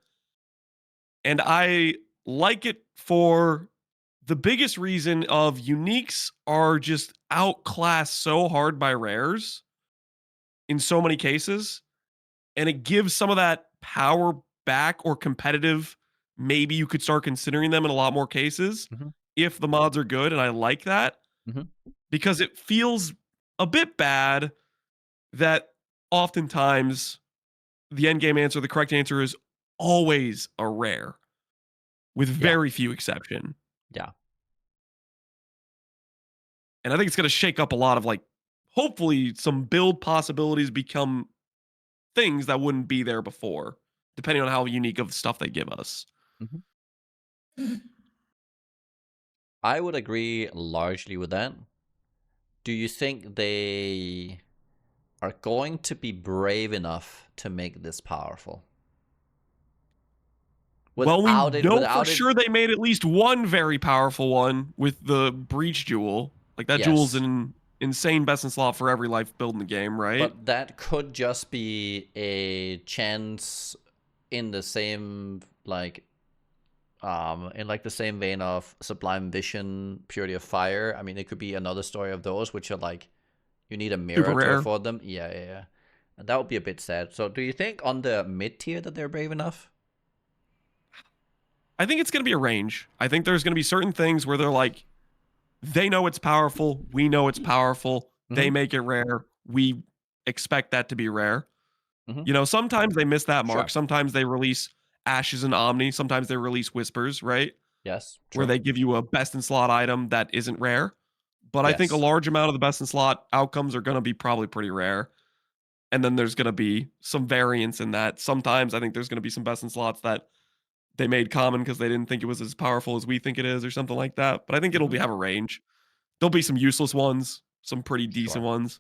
B: And I like it for the biggest reason of uniques are just outclassed so hard by rares in so many cases. And it gives some of that power back or competitive. Maybe you could start considering them in a lot more cases
A: Hmm.
B: if the mods are good. And I like that
A: Hmm.
B: because it feels a bit bad that oftentimes the end game answer, the correct answer is always a rare with
A: Yeah.
B: very few exception.
A: Yeah.
B: And I think it's going to shake up a lot of like, hopefully, some build possibilities become things that wouldn't be there before, depending on how unique of stuff they give us.
A: Hmm. I would agree largely with that. Do you think they are going to be brave enough to make this powerful?
B: Well, we
A: Without it,
B: know for
A: without it,
B: sure they made at least one very powerful one with the breach jewel. Like that jewel's
A: yes.
B: an insane best in slot for every life build in the game, right?
A: But that could just be a chance in the same in like the same vein of Sublime Vision, Purity of Fire. I mean, it could be another story of those, which are like you need a
B: Super
A: mirror to
B: rare.
A: afford them. Yeah, yeah, yeah. And that would be a bit sad. So, do you think on the mid tier that they're brave enough?
B: I think it's going to be a range. I think there's going to be certain things where they're like, they know it's powerful. We know it's powerful. They
A: Mm-hmm.
B: make it rare. We expect that to be rare.
A: Mm-hmm.
B: You know, sometimes they miss that mark.
A: Sure.
B: Sometimes they release Ashes and Omni. Sometimes they release Whispers, right?
A: Yes.
B: Where
A: True.
B: they give you a best in slot item that isn't rare. But I think a
A: Yes.
B: large amount of the best in slot outcomes are going to be probably pretty rare. And then there's going to be some variance in that. Sometimes I think there's going to be some best in slots that they made common because they didn't think it was as powerful as we think it is or something like that. But I think it'll
A: Mm-hmm.
B: be have a range. There'll be some useless ones, some pretty decent
A: Sure.
B: ones.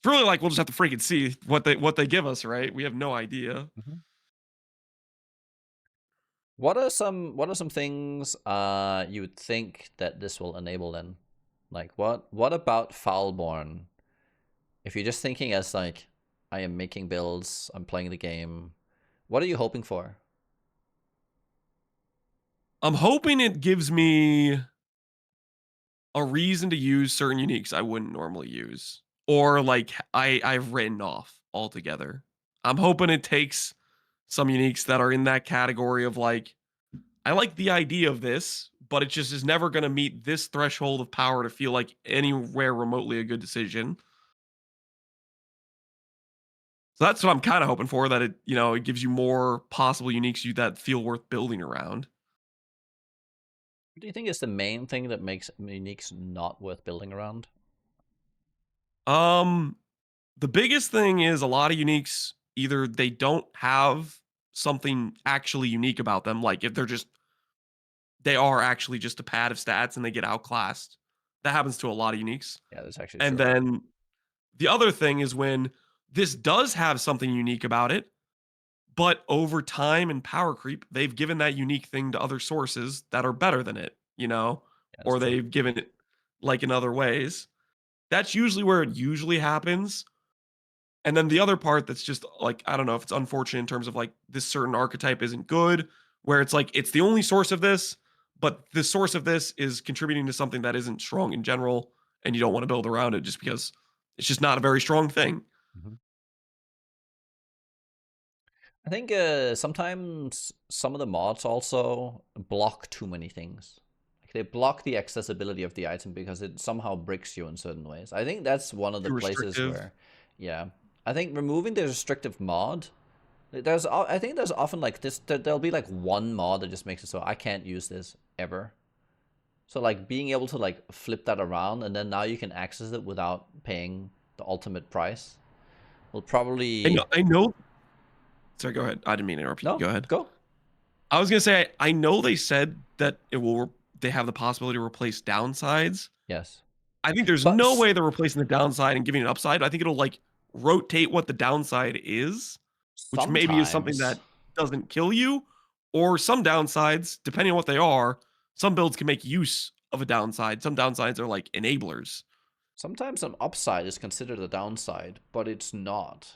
B: It's really like we'll just have to freaking see what they give us, right? We have no idea.
A: Mm-hmm. What are some things you would think that this will enable then? Like what about Foulborn? If you're just thinking as like I am making builds, I'm playing the game, what are you hoping for?
B: I'm hoping it gives me a reason to use certain uniques I wouldn't normally use, or like I've written off altogether. I'm hoping it takes some uniques that are in that category of like I like the idea of this, but it just is never going to meet this threshold of power to feel like anywhere remotely a good decision. So that's what I'm kind of hoping for, that it gives you more possible uniques you that feel worth building around.
A: What do you think is the main thing that makes uniques not worth building around?
B: Um the biggest thing is a lot of uniques either they don't have something actually unique about them, like if they are actually just a pad of stats and they get outclassed. That happens to a lot of uniques.
A: Yeah, that's actually
B: And
A: true.
B: then the other thing is when this does have something unique about it, but over time and power creep, they've given that unique thing to other sources that are better than it,
A: Yeah, that's
B: or
A: true.
B: they've given it like in other ways. That's usually where it usually happens. And then the other part that's just like, I don't know if it's unfortunate in terms of like this certain archetype isn't good, where it's like it's the only source of this, but the source of this is contributing to something that isn't strong in general, and you don't want to build around it just because it's just not a very strong thing.
A: Hmm. I think sometimes some of the mods also block too many things. Like they block the accessibility of the item because it somehow bricks you in certain ways. I think that's one of the
B: Too
A: places
B: restrictive.
A: where, yeah, I think removing the restrictive mod, I think there's often like this, there'll be like one mod that just makes it so I can't use this ever. So like being able to like flip that around and then now you can access it without paying the ultimate price will
B: I
A: probably,
B: know. I know. Sorry, go ahead. I didn't mean to interrupt you.
A: no,
B: Go ahead.
A: go.
B: I was gonna say I know they said that it will. They have the possibility to replace downsides.
A: Yes.
B: I think there's
A: But
B: no way they're replacing the downside and giving an upside. I think it'll like rotate what the downside is, which maybe is something
A: sometimes,
B: that doesn't kill you, or some downsides, depending on what they are. Some builds can make use of a downside. Some downsides are like enablers.
A: Sometimes an upside is considered a downside, but it's not.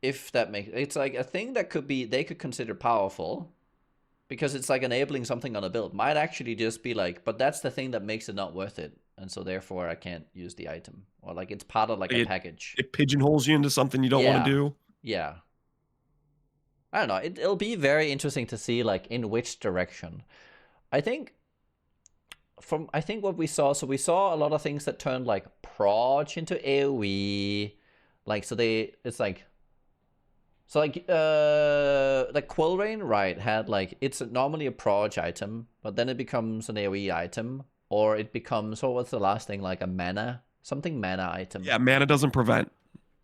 A: If that makes it's like a thing that they could consider powerful because it's like enabling something on a build might actually just be like, but that's the thing that makes it not worth it, and so therefore I can't use the item, or like it's part of like a
B: Like
A: package.
B: it pigeonholes you into something you don't want to do.
A: Yeah. I don't know. It'll be very interesting to see like in which direction. I think what we saw, so we saw a lot of things that turned like proj into AoE, like Quill Rain, right, had like it's normally a proj item, but then it becomes an AoE item, or it becomes what's the last thing, like a mana item.
B: Yeah, mana doesn't prevent.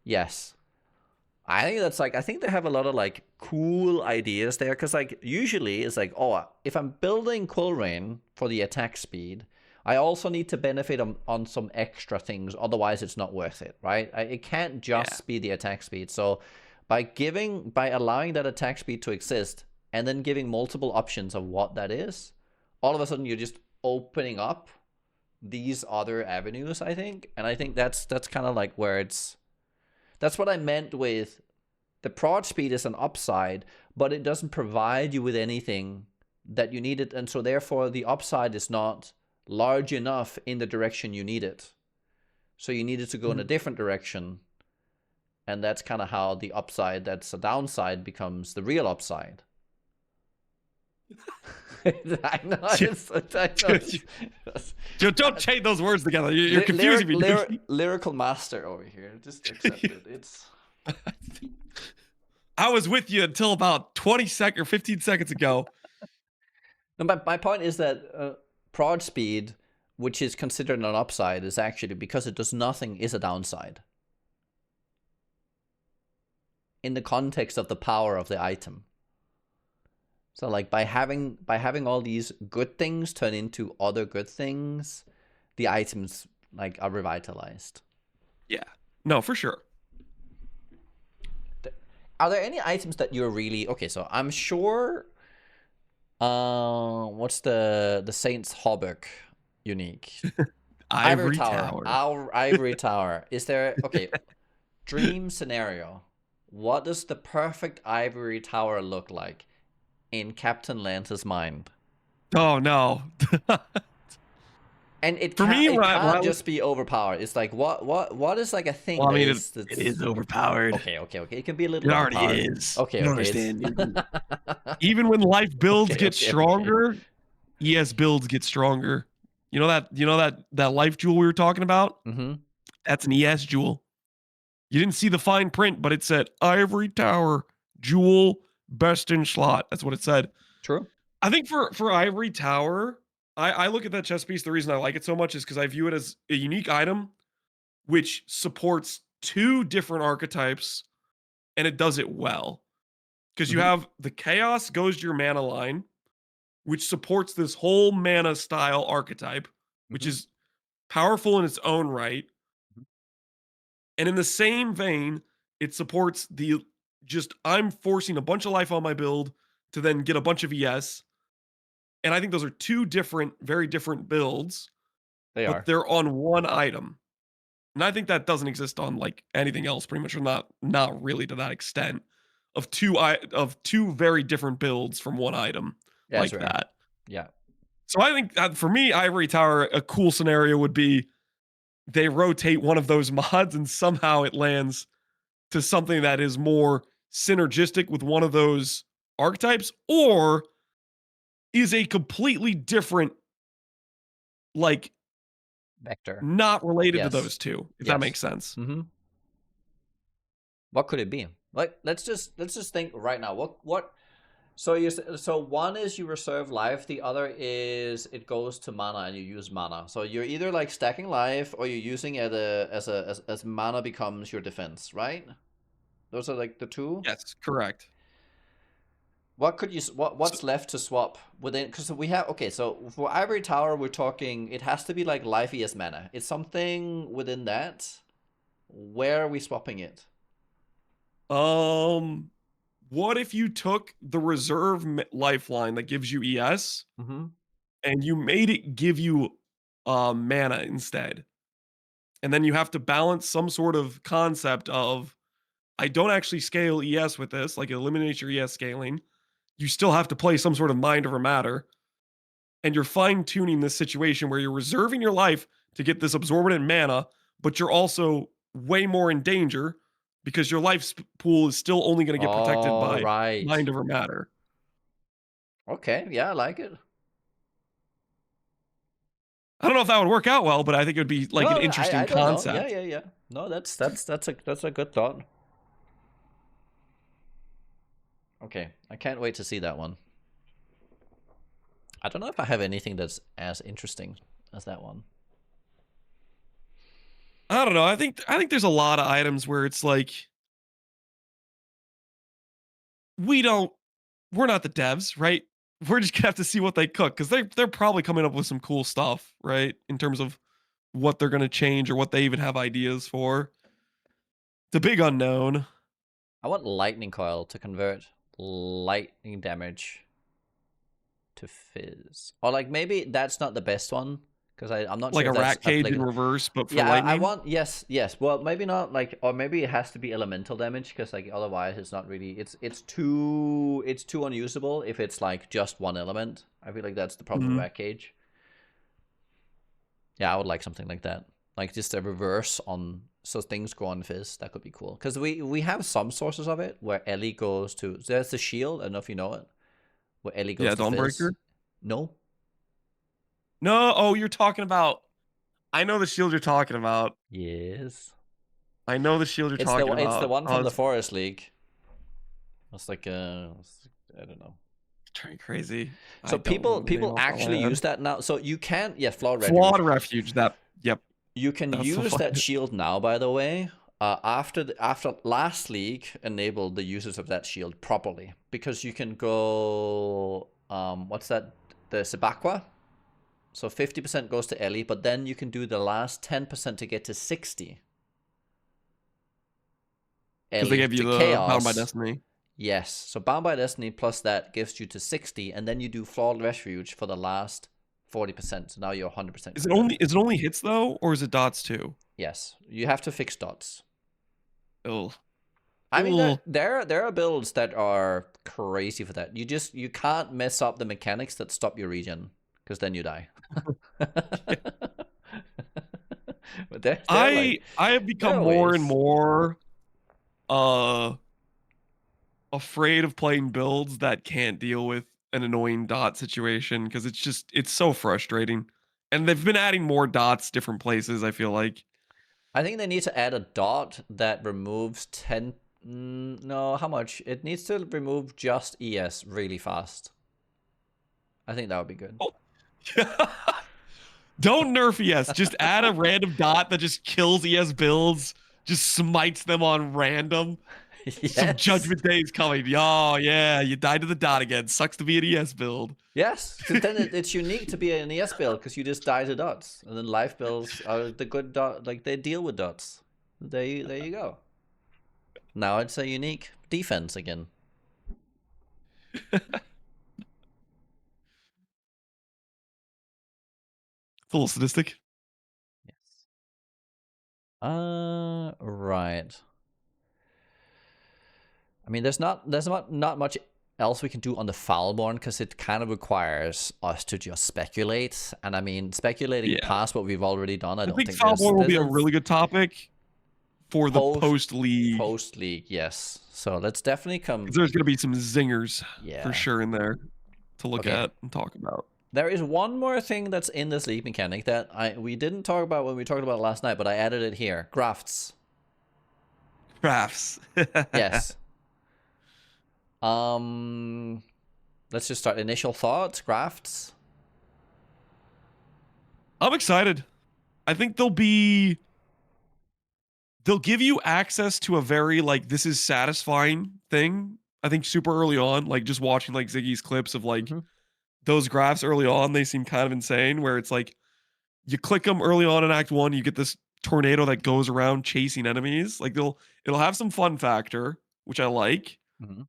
A: Yes. I think that's like, I think they have a lot of like cool ideas there, because like usually it's like, oh, if I'm building Quill Rain for the attack speed, I also need to benefit on some extra things, otherwise it's not worth it, right? It can't just be the attack speed. So by allowing that attack speed to exist and then giving multiple options of what that is, all of a sudden you're just opening up these other avenues, I think. And I think that's kind of like where that's what I meant with the prod speed is an upside, but it doesn't provide you with anything that you needed, and so therefore the upside is not large enough in the direction you need it. So you needed to go in a different direction, and that's kind of how the upside that's a downside becomes the real upside. I know.
B: Don't chain those words together. You're confusing me.
A: Lyrical master over here. Just accept it. It's.
B: I was with you until about 15 seconds ago.
A: No, but my point is that prod speed, which is considered an upside, is actually, because it does nothing, is a downside. In the context of the power of the item. So like by having all these good things turn into other good things, the items like are revitalized.
B: Yeah. No, for sure.
A: Are there any items that you're really okay? So I'm sure. What's the Saints Hauberk unique?
B: Ivory Tower.
A: Our Ivory Tower. Is there dream scenario? What does the perfect Ivory Tower look like in Captain Lance's mind?
B: Oh no.
A: And it can't just be overpowered. It's like what is like a thing?
B: Well, I mean, it is overpowered.
A: Okay. It can be a little.
B: It already is.
A: Okay.
B: You understand? Even when life builds get stronger, ES builds get stronger. You know that life jewel we were talking about?
A: Mm-hmm.
B: That's an ES jewel. You didn't see the fine print, but it said Ivory Tower jewel best in slot. That's what it said.
A: True.
B: I think for Ivory Tower, I look at that chess piece. The reason I like it so much is because I view it as a unique item, which supports two different archetypes, and it does it well. Because you have the Chaos goes to your mana line, which supports this whole mana style archetype, which is powerful in its own right. And in the same vein, it supports I'm forcing a bunch of life on my build to then get a bunch of ES. And I think those are two very different builds. But they're on one item. And I think that doesn't exist on like anything else, pretty much, or not really to that extent of two very different builds from one item like that.
A: Yeah.
B: So I think for me, Ivory Tower, a cool scenario would be they rotate one of those mods and somehow it lands to something that is more synergistic with one of those archetypes, or is a completely different, like,
A: vector,
B: not related to those two, if that makes sense.
A: What could it be? Like, let's just think right now. What? So one is you reserve life. The other is it goes to mana and you use mana. So you're either like stacking life or you're using it as mana becomes your defense, right? Those are like the two.
B: Yes, correct.
A: What could you? What's left to swap within? Because we have So for Ivory Tower, we're talking. It has to be like life ES mana. It's something within that. Where are we swapping it?
B: What if you took the reserve lifeline that gives you ES, and you made it give you mana instead, And then you have to balance some sort of concept of I don't actually scale ES with this, like it eliminates your ES scaling. You still have to play some sort of mind over matter. And you're fine tuning this situation where you're reserving your life to get this absorbent mana, but you're also way more in danger because your pool is still only going to get protected
A: Oh,
B: by
A: right.
B: mind over matter.
A: Okay, yeah, I like it.
B: I don't know if that would work out well, but I think it would be like an
A: No,
B: interesting
A: I don't know. Yeah,
B: concept.
A: yeah, yeah. No, that's a good thought. Okay, I can't wait to see that one. I don't know if I have anything that's as interesting as that one.
B: I don't know. I think there's a lot of items where it's like we don't we're not the devs, right? We're just gonna have to see what they cook because they're probably coming up with some cool stuff, right? In terms of what they're gonna change or what they even have ideas for. The big unknown.
A: I want lightning coil to convert lightning damage to fizz. Or like maybe that's not the best one because I'm not
B: Like
A: sure
B: a
A: if that's
B: rat cage in
A: applicable.
B: reverse, but for
A: Yeah, I
B: lightning.
A: want yes. Well, maybe not like, or maybe it has to be elemental damage because like otherwise it's not really it's too unusable if it's like just one element. I feel like that's the problem with
B: Mhm.
A: Rat Cage. Yeah, I would like something like that, like just a reverse on so things go on fizz. That could be cool because we have some sources of it where Ellie goes to. There's the shield. I don't know if you know it, where Ellie goes
B: Yeah,
A: to fizz.
B: Dawnbreaker.
A: No.
B: No, oh, you're talking about. I know the shield you're talking about.
A: Yes.
B: I know the shield you're
A: It's
B: talking
A: it's the
B: about.
A: one
B: Oh,
A: from the
B: it's
A: Forest League. It's like I don't know.
B: turning crazy.
A: So
B: I don't remember the name
A: people
B: off the
A: actually use
B: land.
A: that now. So you can, yes, Flawed
B: Flawed
A: Refuge.
B: refuge. That. Yep.
A: You can
B: That's the
A: use
B: fun.
A: that shield now, by the way. After last league enabled the users of that shield properly because you can go what's that, the Sabakwa. So 50% goes to Ellie, but then you can do the last 10% to get to 60.
B: Because they
A: Ellie
B: gave you
A: to
B: the Bound by
A: Chaos.
B: Destiny.
A: Yes. So Bound by Destiny plus that gives you to 60, and then you do Flawed Refuge for the last 40%. So now you're 100% converted.
B: Is it only hits though, or is it dots too?
A: Yes. You have to fix dots.
B: Oh.
A: I mean,
B: Oh.
A: there are builds that are crazy for that. You can't mess up the mechanics that stop your regen, because then you die. But they're like
B: I have
A: there
B: become
A: are
B: more and
A: ways.
B: more uh afraid of playing builds that can't deal with an annoying dot situation because it's so frustrating. And they've been adding more dots different places, I feel like.
A: I think they need to add a dot that removes 10. No, how much? It needs to remove just ES really fast. I think that would be good.
B: Oh. Don't nerf ES. Just add a random dot that just kills ES builds, just smites them on random. Some
A: Yes.
B: Judgment Day is coming. Oh, yeah, you died to the dot again. Sucks to be an ES build.
A: Yes, because then it's unique to be an ES build because you just die to dots, and then life builds are the good dot, like they deal with dots. There you go. Now it's a unique defense again.
B: It's a little sadistic.
A: Yes. Right. I mean, there's not much else we can do on the Foulborn because it kind of requires us to just speculate. And I mean, speculating
B: Yeah.
A: past what we've already done, I
B: I
A: don't
B: think
A: think
B: Foulborn will
A: there's
B: be a
A: a
B: really good topic for the
A: post
B: post league.
A: post league. Yes, so let's definitely come.
B: There's going to be some zingers for
A: Yeah.
B: sure in there to look
A: Okay.
B: at and talk about.
A: There is one more thing that's in this league mechanic that we didn't talk about when we talked about it last night, but I added it here. Grafts.
B: Crafts.
A: Yes. Let's just start. Initial thoughts. Grafts.
B: I'm excited. I think they'll give you access to a very like this is satisfying thing. I think super early on, like just watching like Ziggy's clips of like
A: Mhm.
B: those graphs early on, they seem kind of insane where it's like you click them early on in Act 1, you get this tornado that goes around chasing enemies. Like it'll have some fun factor, which I like.
A: Mhm.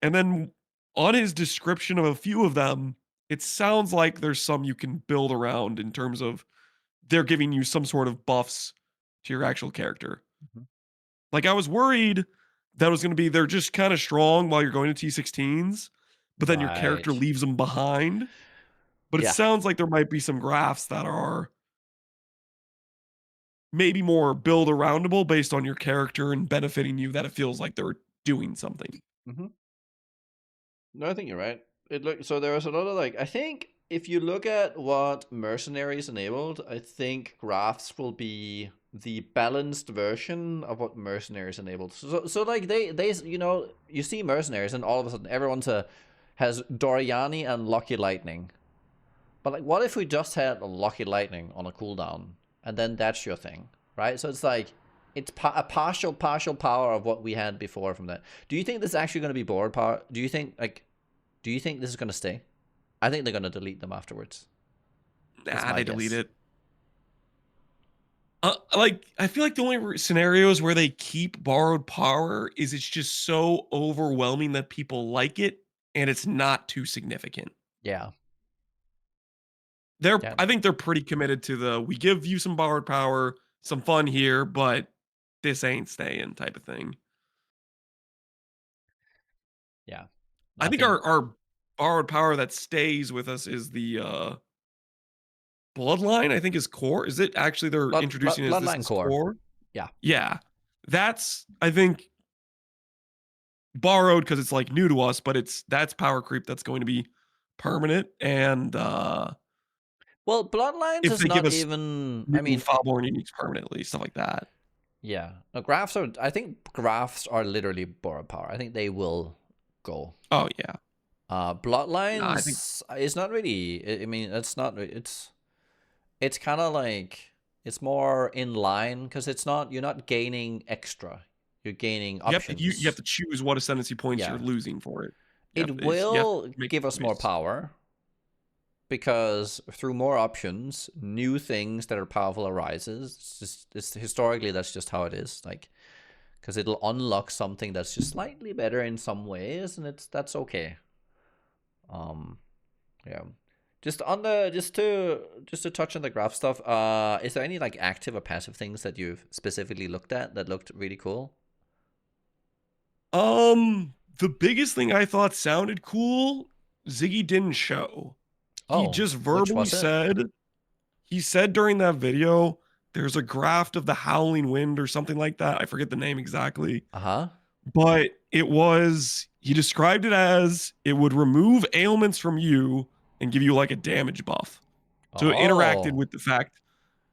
B: And then on his description of a few of them, it sounds like there's some you can build around in terms of they're giving you some sort of buffs to your actual character.
A: Mhm.
B: Like, I was worried that was gonna be they're just kinda strong while you're going to T16s, but then your character
A: Right.
B: leaves them behind. But it
A: Yeah.
B: sounds like there might be some graphs that are maybe more build aroundable based on your character and benefiting you that it feels like they're doing something.
A: Hmm. No, I think you're right. So there was a lot of like I think if you look at what mercenaries enabled, I think graphs will be the balanced version of what mercenaries enabled. So like they you see mercenaries and all of a sudden has Doriani and Lucky Lightning. But like what if we just had a Lucky Lightning on a cooldown and then that's your thing, right? So it's like it's a partial power of what we had before from that. Do you think this is actually going to be board power? Do you think this is going to stay? I think they're going to delete them afterwards. That's
B: Nah,
A: my
B: they delete
A: guess.
B: it. Like, I feel like the only scenarios where they keep borrowed power is it's just so overwhelming that people like it and it's not too significant.
A: Yeah. Yeah.
B: I think they're pretty committed to the we give you some borrowed power, some fun here, but this ain't staying type of thing.
A: Yeah.
B: I
A: I
B: think
A: think
B: our borrowed power that stays with us is the bloodline, I think is core. Is it actually they're introducing as this
A: Bloodline
B: is
A: core.
B: core?
A: Yeah.
B: Yeah. That's I think borrowed because it's like new to us, but that's power creep that's going to be permanent. And
A: Well, Bloodlines
B: if
A: is
B: they give
A: not
B: us
A: even. I
B: new
A: mean,
B: Foulborn uniques permanently, stuff like that.
A: yeah. No, graphs are. I think graphs are literally borrowed power. I think they will go.
B: Oh yeah. No, I think
A: Bloodlines is not really. I mean, it's not. It's kind of like it's more in line because it's not. You're not gaining extra. You're gaining
B: you have
A: options.
B: to choose what ascendancy points you're
A: Yeah.
B: losing for it.
A: It
B: You have to
A: will
B: make
A: give
B: a
A: us more
B: choice.
A: power because through more options, new things that are powerful arises. Historically that's just how it is. Like because it'll unlock something that's just slightly better in some ways, and that's okay. Um, yeah. Just to touch on the graph stuff. Is there any like active or passive things that you've specifically looked at that looked really cool?
B: The biggest thing I thought sounded cool, Ziggy didn't show. He
A: Oh,
B: just
A: which
B: verbally
A: was it?
B: said, he said during that video, there's a graft of the howling wind or something like that. I forget the name exactly.
A: Uh huh.
B: But he described it as it would remove ailments from you and give you like a damage buff. So it interacted
A: Oh.
B: with the fact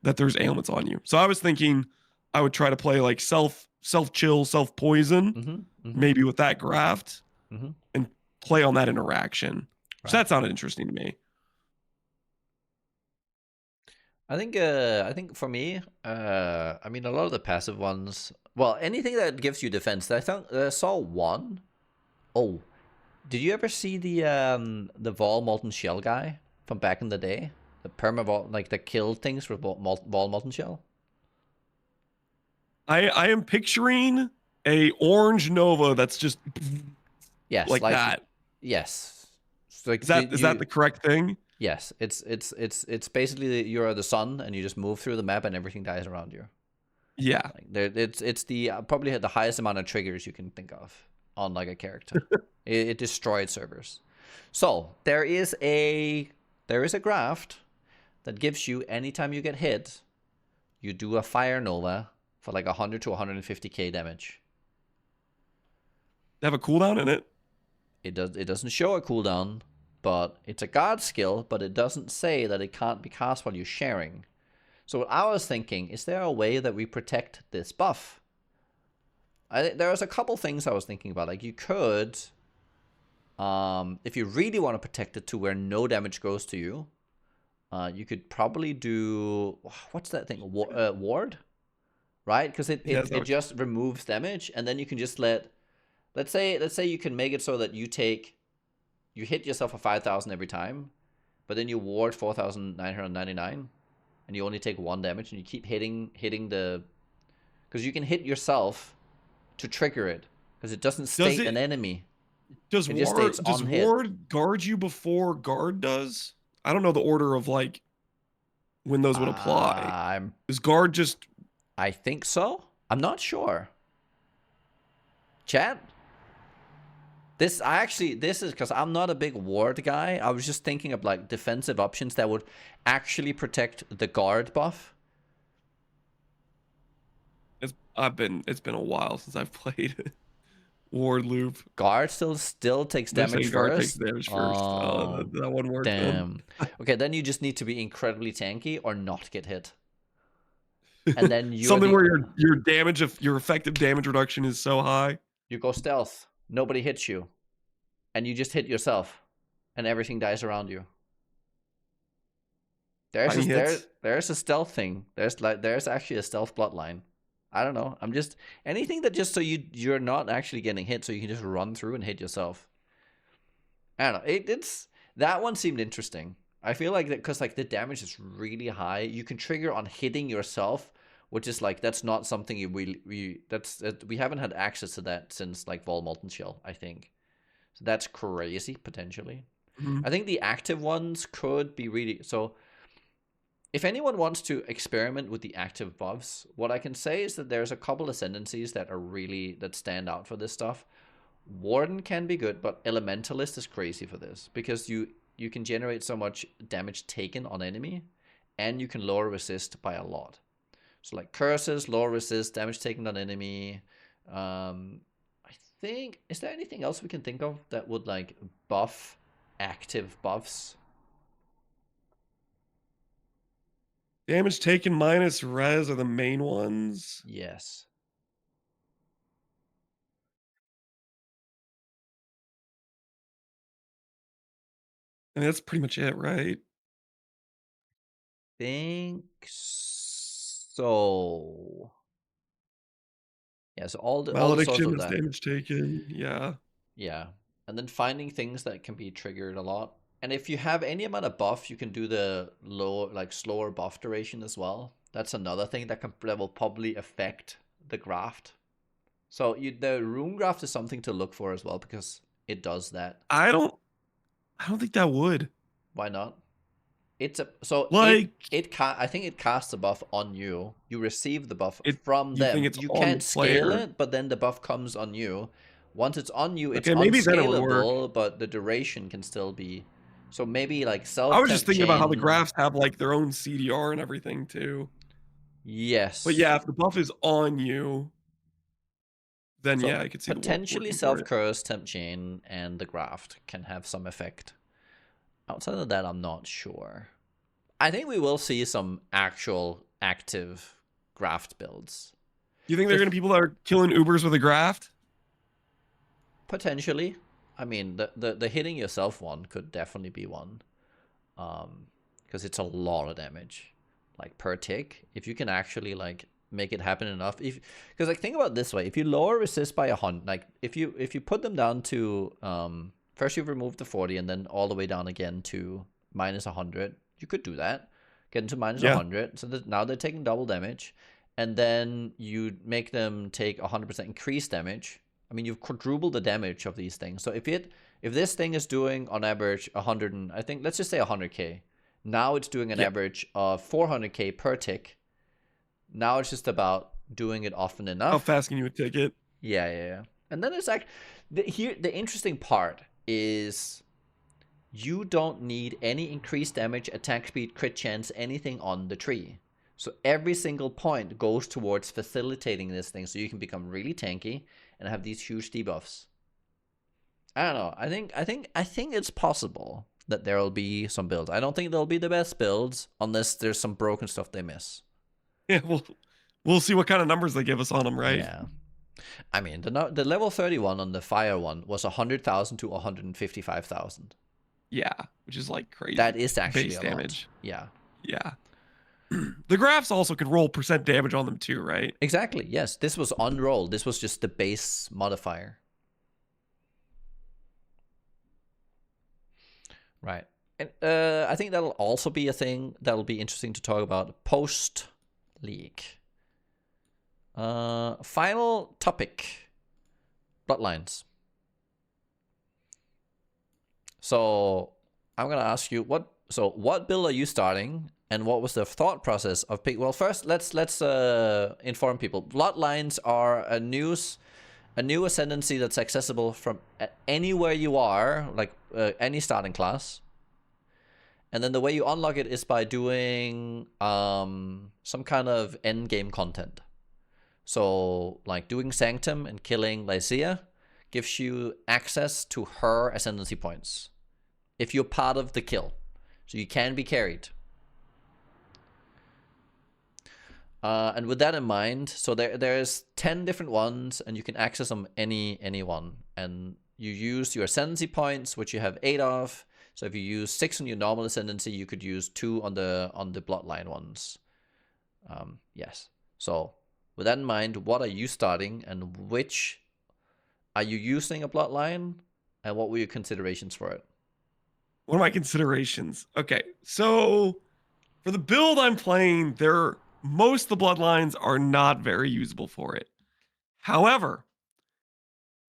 B: that there's ailments on you. So I was thinking I would try to play like self chill, self poison,
A: Mm-hmm. Mm-hmm.
B: maybe with that graft
A: Mm-hmm.
B: and play on that interaction. So
A: Right.
B: that sounded interesting to me.
A: I think for me, I mean a lot of the passive ones. Well, anything that gives you defense. I saw one. Oh, did you ever see the Vol Molten Shell guy from back in the day? The permavol like that killed things with Vol Molten Shell.
B: I am picturing a orange Nova that's just
A: Yes,
B: like
A: like
B: that.
A: yes. So, like did
B: Is that
A: you?
B: the correct thing?
A: Yes, it's basically you're the sun and you just move through the map and everything dies around you.
B: Yeah.
A: Like there, it's the probably the highest amount of triggers you can think of on like a character. It destroyed servers. So there is a graft that gives you anytime you get hit, you do a fire nova for like 100 to 150k damage.
B: They have a cooldown in it.
A: It doesn't show a cooldown, but it's a god skill, but it doesn't say that it can't be cast while you're sharing. So what I was thinking, is there a way that we protect this buff? There was a couple things I was thinking about. Like you could, if you really want to protect it to where no damage goes to you, you could probably do, what's that thing? Ward? Right? Because
B: Yeah,
A: it just removes damage, and then you can just let's say you can make it so that you hit yourself for 5,000 every time, but then you ward 4,999, and you only take 1 damage, and you keep hitting the, because you can hit yourself to trigger it, because it doesn't state an enemy. It just states on hit.
B: Ward guard you before guard does? I don't know the order of like when those would apply.
A: I'm
B: Is guard just
A: I think so. I'm not sure. Chat? This is because I'm not a big ward guy. I was just thinking of like defensive options that would actually protect the guard buff.
B: It's been a while since I've played Ward Loop.
A: Guard still takes
B: They're
A: damage
B: saying guard takes
A: first.
B: damage first.
A: Oh,
B: That wouldn't work
A: damn. Okay, then you just need to be incredibly tanky or not get hit. And then you're
B: something where your effective damage reduction is so high.
A: You go stealth. Nobody hits you. And you just hit yourself. And everything dies around you. There's a stealth thing. There's actually a stealth bloodline. I don't know. I'm just anything that just so you're not actually getting hit, so you can just run through and hit yourself. I don't know. It's that one seemed interesting. I feel like that because like the damage is really high. You can trigger on hitting yourself, which is like that's not something we haven't had access to that since like Vol Molten Shell, I think. So that's crazy potentially.
B: Mm-hmm.
A: I think the active ones could be really so. If anyone wants to experiment with the active buffs, what I can say is that there's a couple ascendancies that stand out for this stuff. Warden can be good, but Elementalist is crazy for this because you can generate so much damage taken on enemy, and you can lower resist by a lot. So like curses, lower resist, damage taken on enemy. I think is there anything else we can think of that would like buff active buffs?
B: Damage taken minus res are the main ones.
A: Yes.
B: And that's pretty much it, right?
A: Think so. Yeah, so all the sorts of that.
B: Damage taken, yeah.
A: Yeah. And then finding things that can be triggered a lot. And if you have any amount of buff, you can do the slower buff duration as well. That's another thing that will probably affect the graft. So the rune graft is something to look for as well because it does that.
B: I don't think that would.
A: Why not? I think it casts a buff on you. You receive the buff from them. You can't scale it, but then the buff comes on you. Once it's on you, it's unscalable, but the duration can still be. So maybe like self.
B: I was just thinking about how the grafts have like their own CDR and everything too.
A: Yes.
B: But yeah, if the buff is on you, then yeah, I could see
A: potentially self curse, temp chain, and the graft can have some effect. Outside of that, I'm not sure. I think we will see some actual active graft builds.
B: You think there are going to be people that are killing Ubers with a graft?
A: Potentially. I mean, the hitting yourself one could definitely be one. Because it's a lot of damage. Like, per tick. If you can actually, like, make it happen enough. Because, like, think about it this way. If you lower resist by 100, like, if you put them down to... first you remove the 40 and then all the way down again to minus 100. You could do that. Get into minus 100. So that now they're taking double damage. And then you make them take 100% increased damage. I mean, you've quadrupled the damage of these things. So if this thing is doing on average 100, and I think let's just say 100k. Now it's doing an average of 400k per tick. Now it's just about doing it often enough.
B: How fast can you take it?
A: Yeah. And then it's like the interesting part is you don't need any increased damage, attack speed, crit chance, anything on the tree. So every single point goes towards facilitating this thing so you can become really tanky and have these huge debuffs. I don't know. I think it's possible that there will be some builds. I don't think they'll be the best builds unless there's some broken stuff they miss.
B: Yeah, we'll see what kind of numbers they give us on them, right?
A: Yeah. I mean, the level 31 on the fire one was 100,000 to 155,000.
B: Yeah, which is like crazy.
A: That is actually
B: base damage.
A: Yeah.
B: Yeah. The graphs also could roll percent damage on them too, right?
A: Exactly. Yes, this was unrolled. This was just the base modifier. Right. And I think that'll also be a thing that'll be interesting to talk about post league. Final topic. Bloodlines. So I'm gonna ask you what build are you starting? And what was the thought process of pick? Well, first let's inform people. Bloodlines are a new ascendancy that's accessible from anywhere you are, like any starting class. And then the way you unlock it is by doing some kind of end game content. So like doing Sanctum and killing Lycia gives you access to her ascendancy points if you're part of the kill. So you can be carried. And with that in mind, so there's 10 different ones, and you can access them any one. And you use your ascendancy points, which you have 8 of. So if you use 6 on your normal ascendancy, you could use 2 on the bloodline ones. Yes. So with that in mind, what are you starting, and which are you using a bloodline, and what were your considerations for it?
B: What are my considerations? Okay, so for the build I'm playing, most of the bloodlines are not very usable for it. However,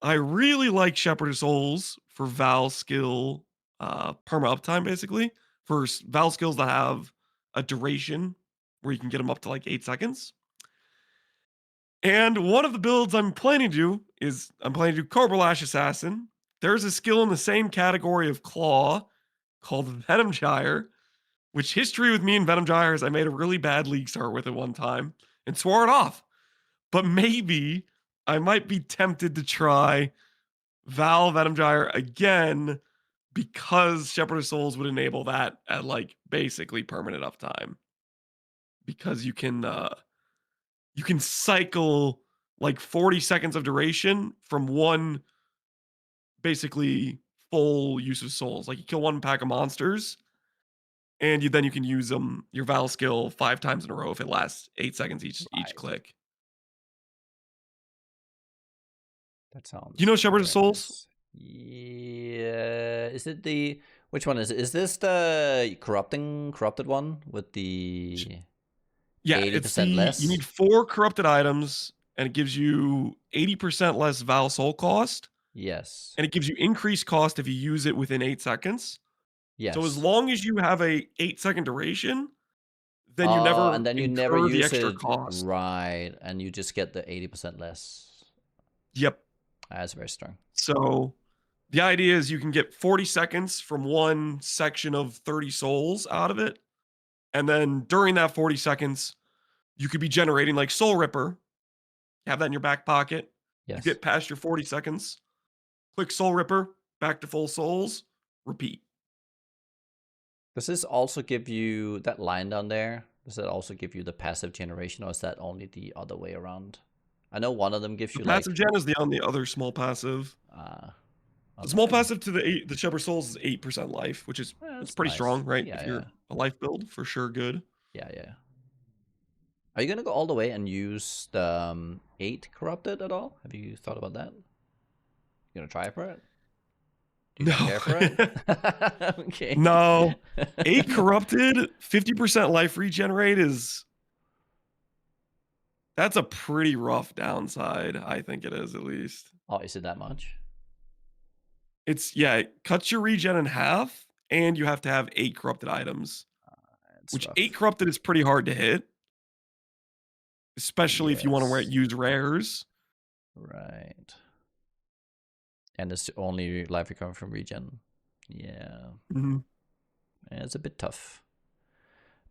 B: I really like Shepherd of Souls for Val skill perma uptime, basically. For Val skills that have a duration where you can get them up to like 8 seconds. And one of the builds I'm planning to do is I'm planning to do Cobra Lash Assassin. There's a skill in the same category of Claw called Venom Gyre, which history with me and Venom Gyre is I made a really bad league start with it one time and swore it off. But maybe I might be tempted to try Val Venom Gyre again because Shepherd of Souls would enable that at like basically permanent uptime. Because you can cycle like 40 seconds of duration from one basically full use of souls. Like you kill one pack of monsters, and then you can use your Val skill 5 times in a row if it lasts 8 seconds each click.
A: That sounds.
B: You know Shepherd of Souls?
A: Nice. Yeah. Is it which one is it? Is this the corrupted one with the 80% less?
B: You need 4 corrupted items, and it gives you 80% less Val soul cost.
A: Yes.
B: And it gives you increased cost if you use it within 8 seconds.
A: Yes.
B: So as long as you have a 8-second duration, then you never
A: and then you
B: incur
A: never use
B: the extra
A: it,
B: cost.
A: right? And you just get the 80% less.
B: Yep.
A: That's very strong.
B: So the idea is you can get 40 seconds from one section of 30 souls out of it. And then during that 40 seconds, you could be generating like Soul Ripper. Have that in your back pocket.
A: Yes.
B: You get past your 40 seconds, click Soul Ripper, back to full souls, repeat.
A: Does this also give you that line down there? Does that also give you the passive generation, or is that only the other way around? I know one of them gives you
B: passive gen is the only other small passive. The small passive to the Shepherd Souls is 8% life, which is it's pretty strong, right?
A: Yeah,
B: if you're a life build, for sure good.
A: Yeah. Are you gonna go all the way and use the 8 corrupted at all? Have you thought about that? You gonna try for it? Do you care for it? Okay.
B: No. 8 corrupted, 50% life regenerate that's a pretty rough downside. I think it is, at least.
A: Oh, is it that much?
B: It cuts your regen in half, and you have to have 8 corrupted items. Which rough. 8 corrupted is pretty hard to hit. Especially if you want to use rares.
A: Right. And it's only life recovery from regen. Yeah.
B: Mm-hmm.
A: It's a bit tough.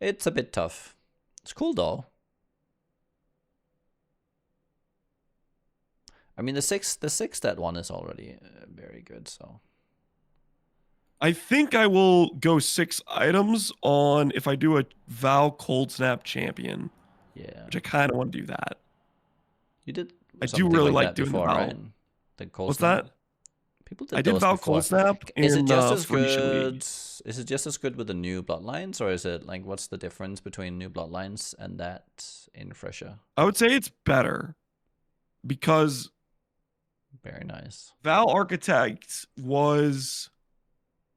A: It's cool though. I mean, the six that one is already very good. So
B: I think I will go 6 items on if I do a Val Cold Snap Champion.
A: Yeah.
B: Which I kind of want to do that.
A: You did.
B: I do really like doing
A: before,
B: the Val.
A: Right? The Cold
B: What's
A: Snap?
B: that?
A: People did.
B: I did Val
A: before.
B: Cold Snap.
A: Is it just as good? Is it just as good with the new Bloodlines, or is it like what's the difference between new Bloodlines and that in Fresher?
B: I would say it's better because
A: very nice.
B: Val Architect was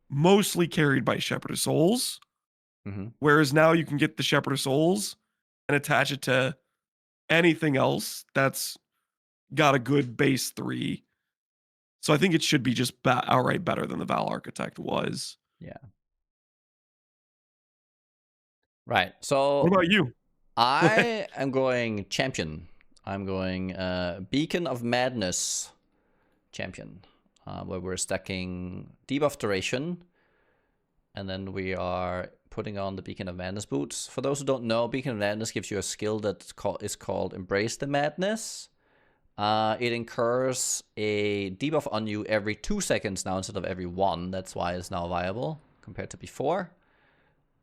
B: mostly carried by Shepherd of Souls, whereas now you can get the Shepherd of Souls and attach it to anything else that's got a good base 3. So I think it should be just outright better than the Val Architect was.
A: Yeah. Right.
B: What
A: So
B: about you?
A: I am going champion. I'm going Beacon of Madness champion, where we're stacking debuff duration, and then we are putting on the Beacon of Madness boots. For those who don't know, Beacon of Madness gives you a skill that is called Embrace the Madness. It incurs a debuff on you every 2 seconds now instead of every 1. That's why it's now viable compared to before.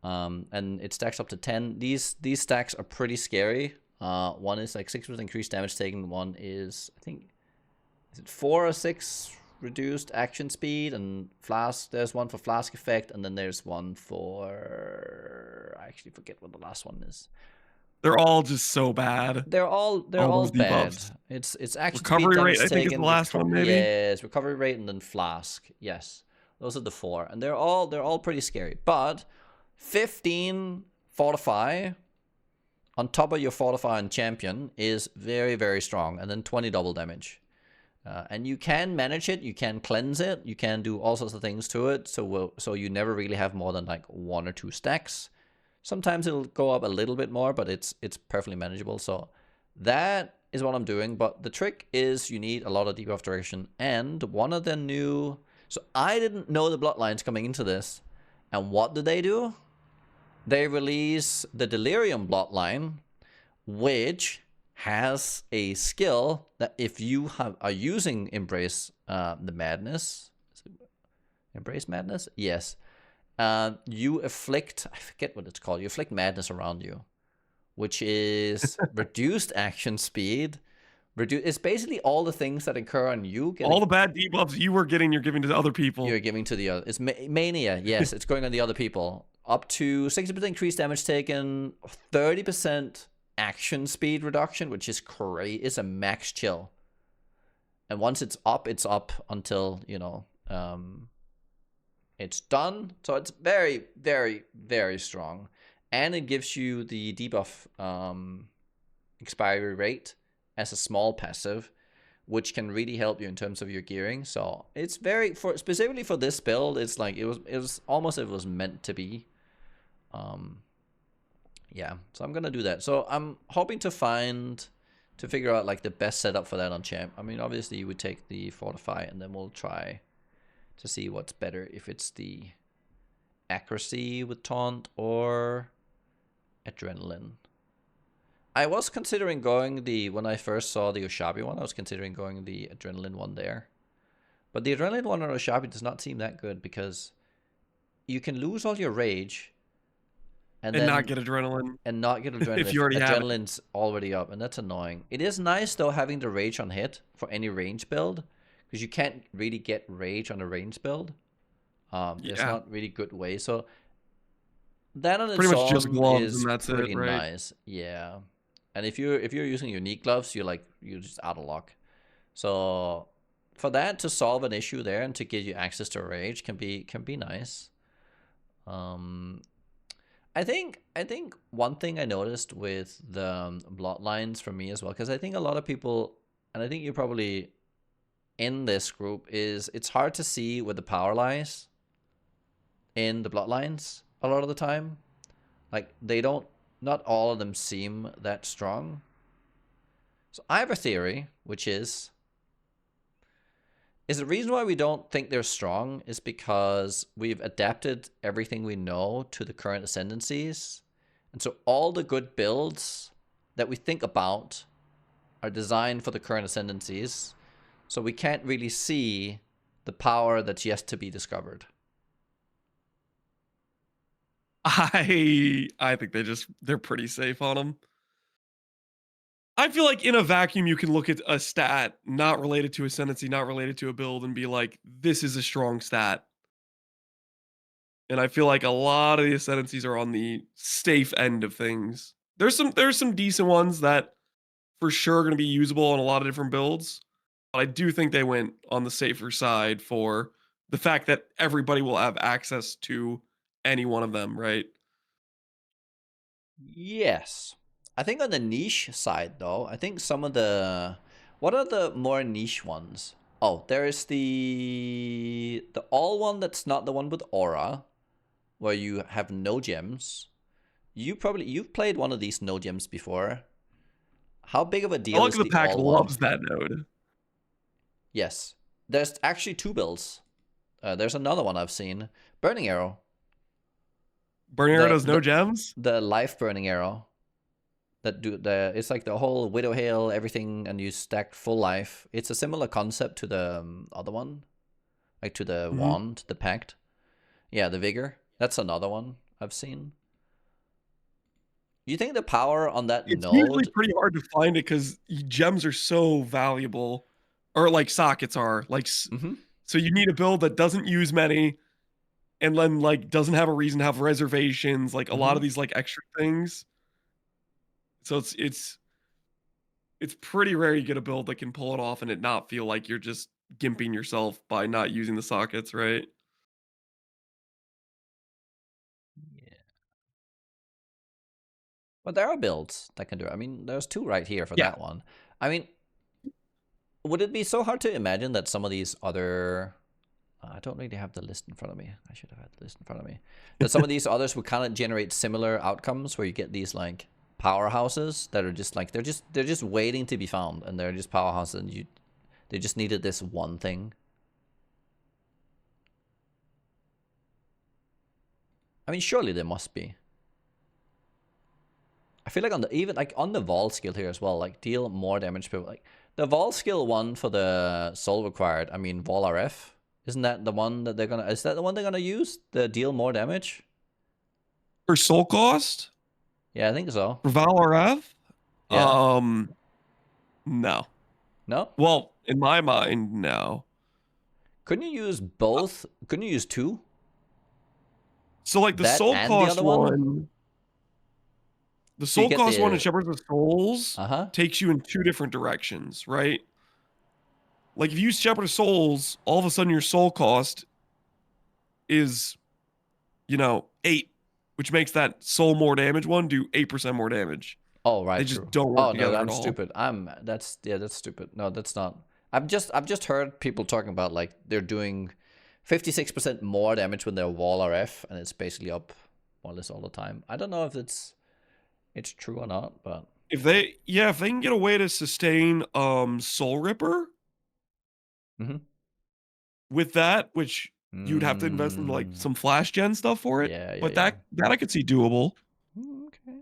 A: And it stacks up to 10. These stacks are pretty scary. One is like 6% increased damage taken. One is, I think, is it 4 or 6 reduced action speed? And flask, there's one for flask effect, and then there's one for, I actually forget what the last one is.
B: They're all just so bad.
A: They're all
B: those
A: bad.
B: debuffs.
A: It's action
B: Recovery
A: speed,
B: rate,
A: damage
B: I think, is
A: taken.
B: the last one, maybe.
A: Yes, recovery rate, and then flask. Yes, those are the 4, and they're all pretty scary. But 15 fortify on top of your fortify and champion is very, very strong, and then 20 double damage. And you can manage it, you can cleanse it, you can do all sorts of things to it, so you never really have more than like 1 or 2 stacks. Sometimes it'll go up a little bit more, but it's perfectly manageable. So that is what I'm doing. But the trick is you need a lot of debuff duration. And one of the new... So I didn't know the bloodlines coming into this. And what did they do? They release the Delirium bloodline, which has a skill that if you are using Embrace the Madness... Embrace Madness? Yes. You afflict, I forget what it's called, you afflict madness around you, which is reduced action speed. It's basically all the things that occur on you.
B: All the bad debuffs you were getting, you're giving to other people.
A: You're giving to the other. It's mania, yes, it's going on the other people. Up to 60% increased damage taken, 30% action speed reduction, which is crazy. It's a max chill. And once it's up until, you know, it's done. So it's very, very, very strong. And it gives you the debuff expiry rate as a small passive, which can really help you in terms of your gearing. So it's very, specifically for this build, it's like it was almost, it was meant to be. Yeah, so I'm gonna do that. So I'm hoping to figure out like the best setup for that on champ. I mean, obviously you would take the fortify, and then we'll try to see what's better, if it's the accuracy with taunt or adrenaline. I was considering going when I first saw the Oshabi one, I was considering going the adrenaline one there. But the adrenaline one on Oshabi does not seem that good, because you can lose all your rage and then
B: not get adrenaline.
A: And not get adrenaline
B: if you already have it.
A: Adrenaline's already up, and that's annoying. It is nice though having the rage on hit for any range build, because you can't really get rage on a range build. There's not really good way. So that on its
B: pretty much
A: own
B: just gloves,
A: is
B: and that's
A: pretty
B: it, right?
A: nice. Yeah. And if you're using unique gloves, you're just out of luck. So for that to solve an issue there and to give you access to rage can be nice. I think one thing I noticed with the bloodlines for me as well, because I think a lot of people, and I think you're probably in this group, is it's hard to see where the power lies in the bloodlines a lot of the time. Like, not all of them seem that strong. So I have a theory, which is the reason why we don't think they're strong is because we've adapted everything we know to the current ascendancies. And so all the good builds that we think about are designed for the current ascendancies. So we can't really see the power that's yet to be discovered.
B: I think they're pretty safe on them. I feel like in a vacuum, you can look at a stat not related to ascendancy, not related to a build, and be like, this is a strong stat. And I feel like a lot of the ascendancies are on the safe end of things. There's some decent ones that for sure are going to be usable on a lot of different builds. But I do think they went on the safer side for the fact that everybody will have access to any one of them, right?
A: Yes. I think on the niche side, though, I think some of the... What are the more niche ones? Oh, there is the all one that's not the one with aura, where you have no gems. You've played one of these no gems before. How big of a
B: I
A: deal
B: like
A: is
B: the
A: the
B: pack
A: all one?
B: loves that node.
A: Yes. There's actually 2 builds. There's another one I've seen. Burning Arrow.
B: Burning Arrow
A: The
B: does no
A: the
B: gems?
A: the life burning arrow. That do the it's like the whole Widow Hail, everything, and you stack full life. It's a similar concept to the other one, like to the
B: Mm-hmm.
A: wand, the pact. Yeah, the vigor. That's another one I've seen. You think the power on that
B: It's usually
A: node?
B: pretty hard to find it because gems are so valuable, or like sockets are.
A: Mm-hmm.
B: So you need a build that doesn't use many, and then like doesn't have a reason to have reservations, like a lot
A: Mm-hmm.
B: of these like extra things. So it's pretty rare you get a build that can pull it off and it not feel like you're just gimping yourself by not using the sockets, right?
A: Yeah. But there are builds that can do it. I mean, there's 2 right here for
B: Yeah.
A: that one. I mean, would it be so hard to imagine that some of these other I don't really have the list in front of me. I should have had the list in front of me. That some of these others would kind of generate similar outcomes where you get these like powerhouses that are just like they're just waiting to be found, and they're just powerhouses, and they just needed this one thing. I mean, surely there must be. I feel like on the even like on the Vol skill here as well, like deal more damage per like the Vol skill one for the soul required. I mean, Vol RF. Isn't that the one that they're gonna? Is that the one they're gonna use? The deal more damage?
B: For soul cost
A: Yeah, I think so.
B: for Valorant,
A: Yeah.
B: no.
A: No?
B: Well, in my mind, no.
A: Couldn't you use both? Couldn't you use 2?
B: So like
A: That and the other one?
B: the
A: So you
B: soul
A: get
B: cost one in
A: the
B: Shepherds of Souls
A: uh-huh.
B: takes you in 2 different directions, right? Like if you use Shepherd of Souls, all of a sudden your soul cost is, 8, which makes that soul more damage one do 8% more damage.
A: Oh,
B: They
A: right,
B: just
A: true.
B: don't work
A: Oh no,
B: together at
A: I'm
B: all.
A: stupid. That's stupid. No, that's not. I've just heard people talking about like they're doing 56% more damage with their wall RF, and it's basically up more or less all the time. I don't know if it's true or not, but
B: If they can get a way to sustain Soul Ripper
A: mm-hmm.
B: with that, which you'd have to invest in like some flash gen stuff for it,
A: Yeah, yeah,
B: but
A: yeah.
B: that I could see doable.
A: Okay.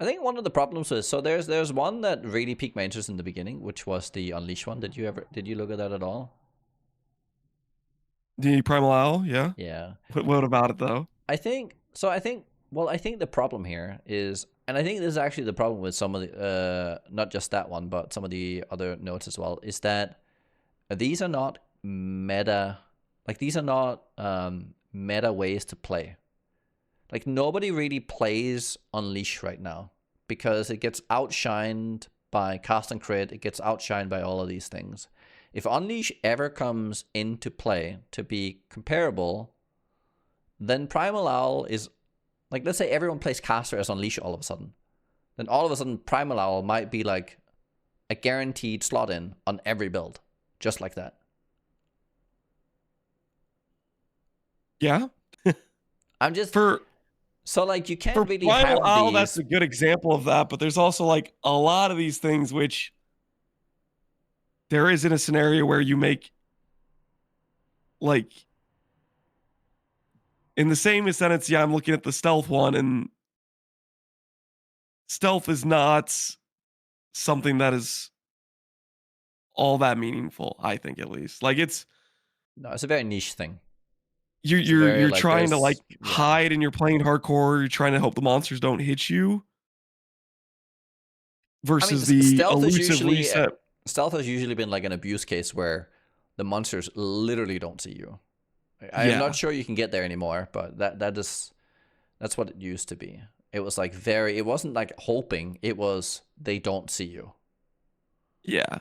A: I think one of the problems is so there's one that really piqued my interest in the beginning, which was the Unleash one. Did you look at that at all?
B: The Primal Owl, yeah.
A: Yeah.
B: What about it though?
A: I think so. I think the problem here is, and I think this is actually the problem with some of the not just that one, but some of the other notes as well, is that these are not meta, like these are not meta ways to play. Like nobody really plays Unleash right now because it gets outshined by Cast and Crit. It gets outshined by all of these things. If Unleash ever comes into play to be comparable, then Primal Owl is like, let's say everyone plays Caster as Unleash all of a sudden. Then all of a sudden Primal Owl might be like a guaranteed slot in on every build. Just like that.
B: Yeah.
A: I'm just
B: For
A: so like you
B: for
A: can't really
B: Primal
A: have
B: Owl, that's
A: these.
B: a good example of that, but there's also like a lot of these things which there isn't a scenario where you make like in the same sentence, yeah, I'm looking at the stealth one, and stealth is not something that is all that meaningful, I think at least. Like
A: No, it's a very niche thing.
B: you're
A: It's a
B: you're
A: very
B: you're
A: like
B: trying to like
A: there's yeah.
B: hide and you're playing hardcore, you're trying to hope the monsters don't hit you
A: I mean,
B: versus the
A: stealth is
B: elusive
A: usually
B: reset.
A: stealth has usually been like an abuse case where the monsters literally don't see you. I'm not
B: Yeah.
A: sure you can get there anymore, but that's what it used to be. It was like very. It wasn't like hoping. It was they don't see you.
B: Yeah.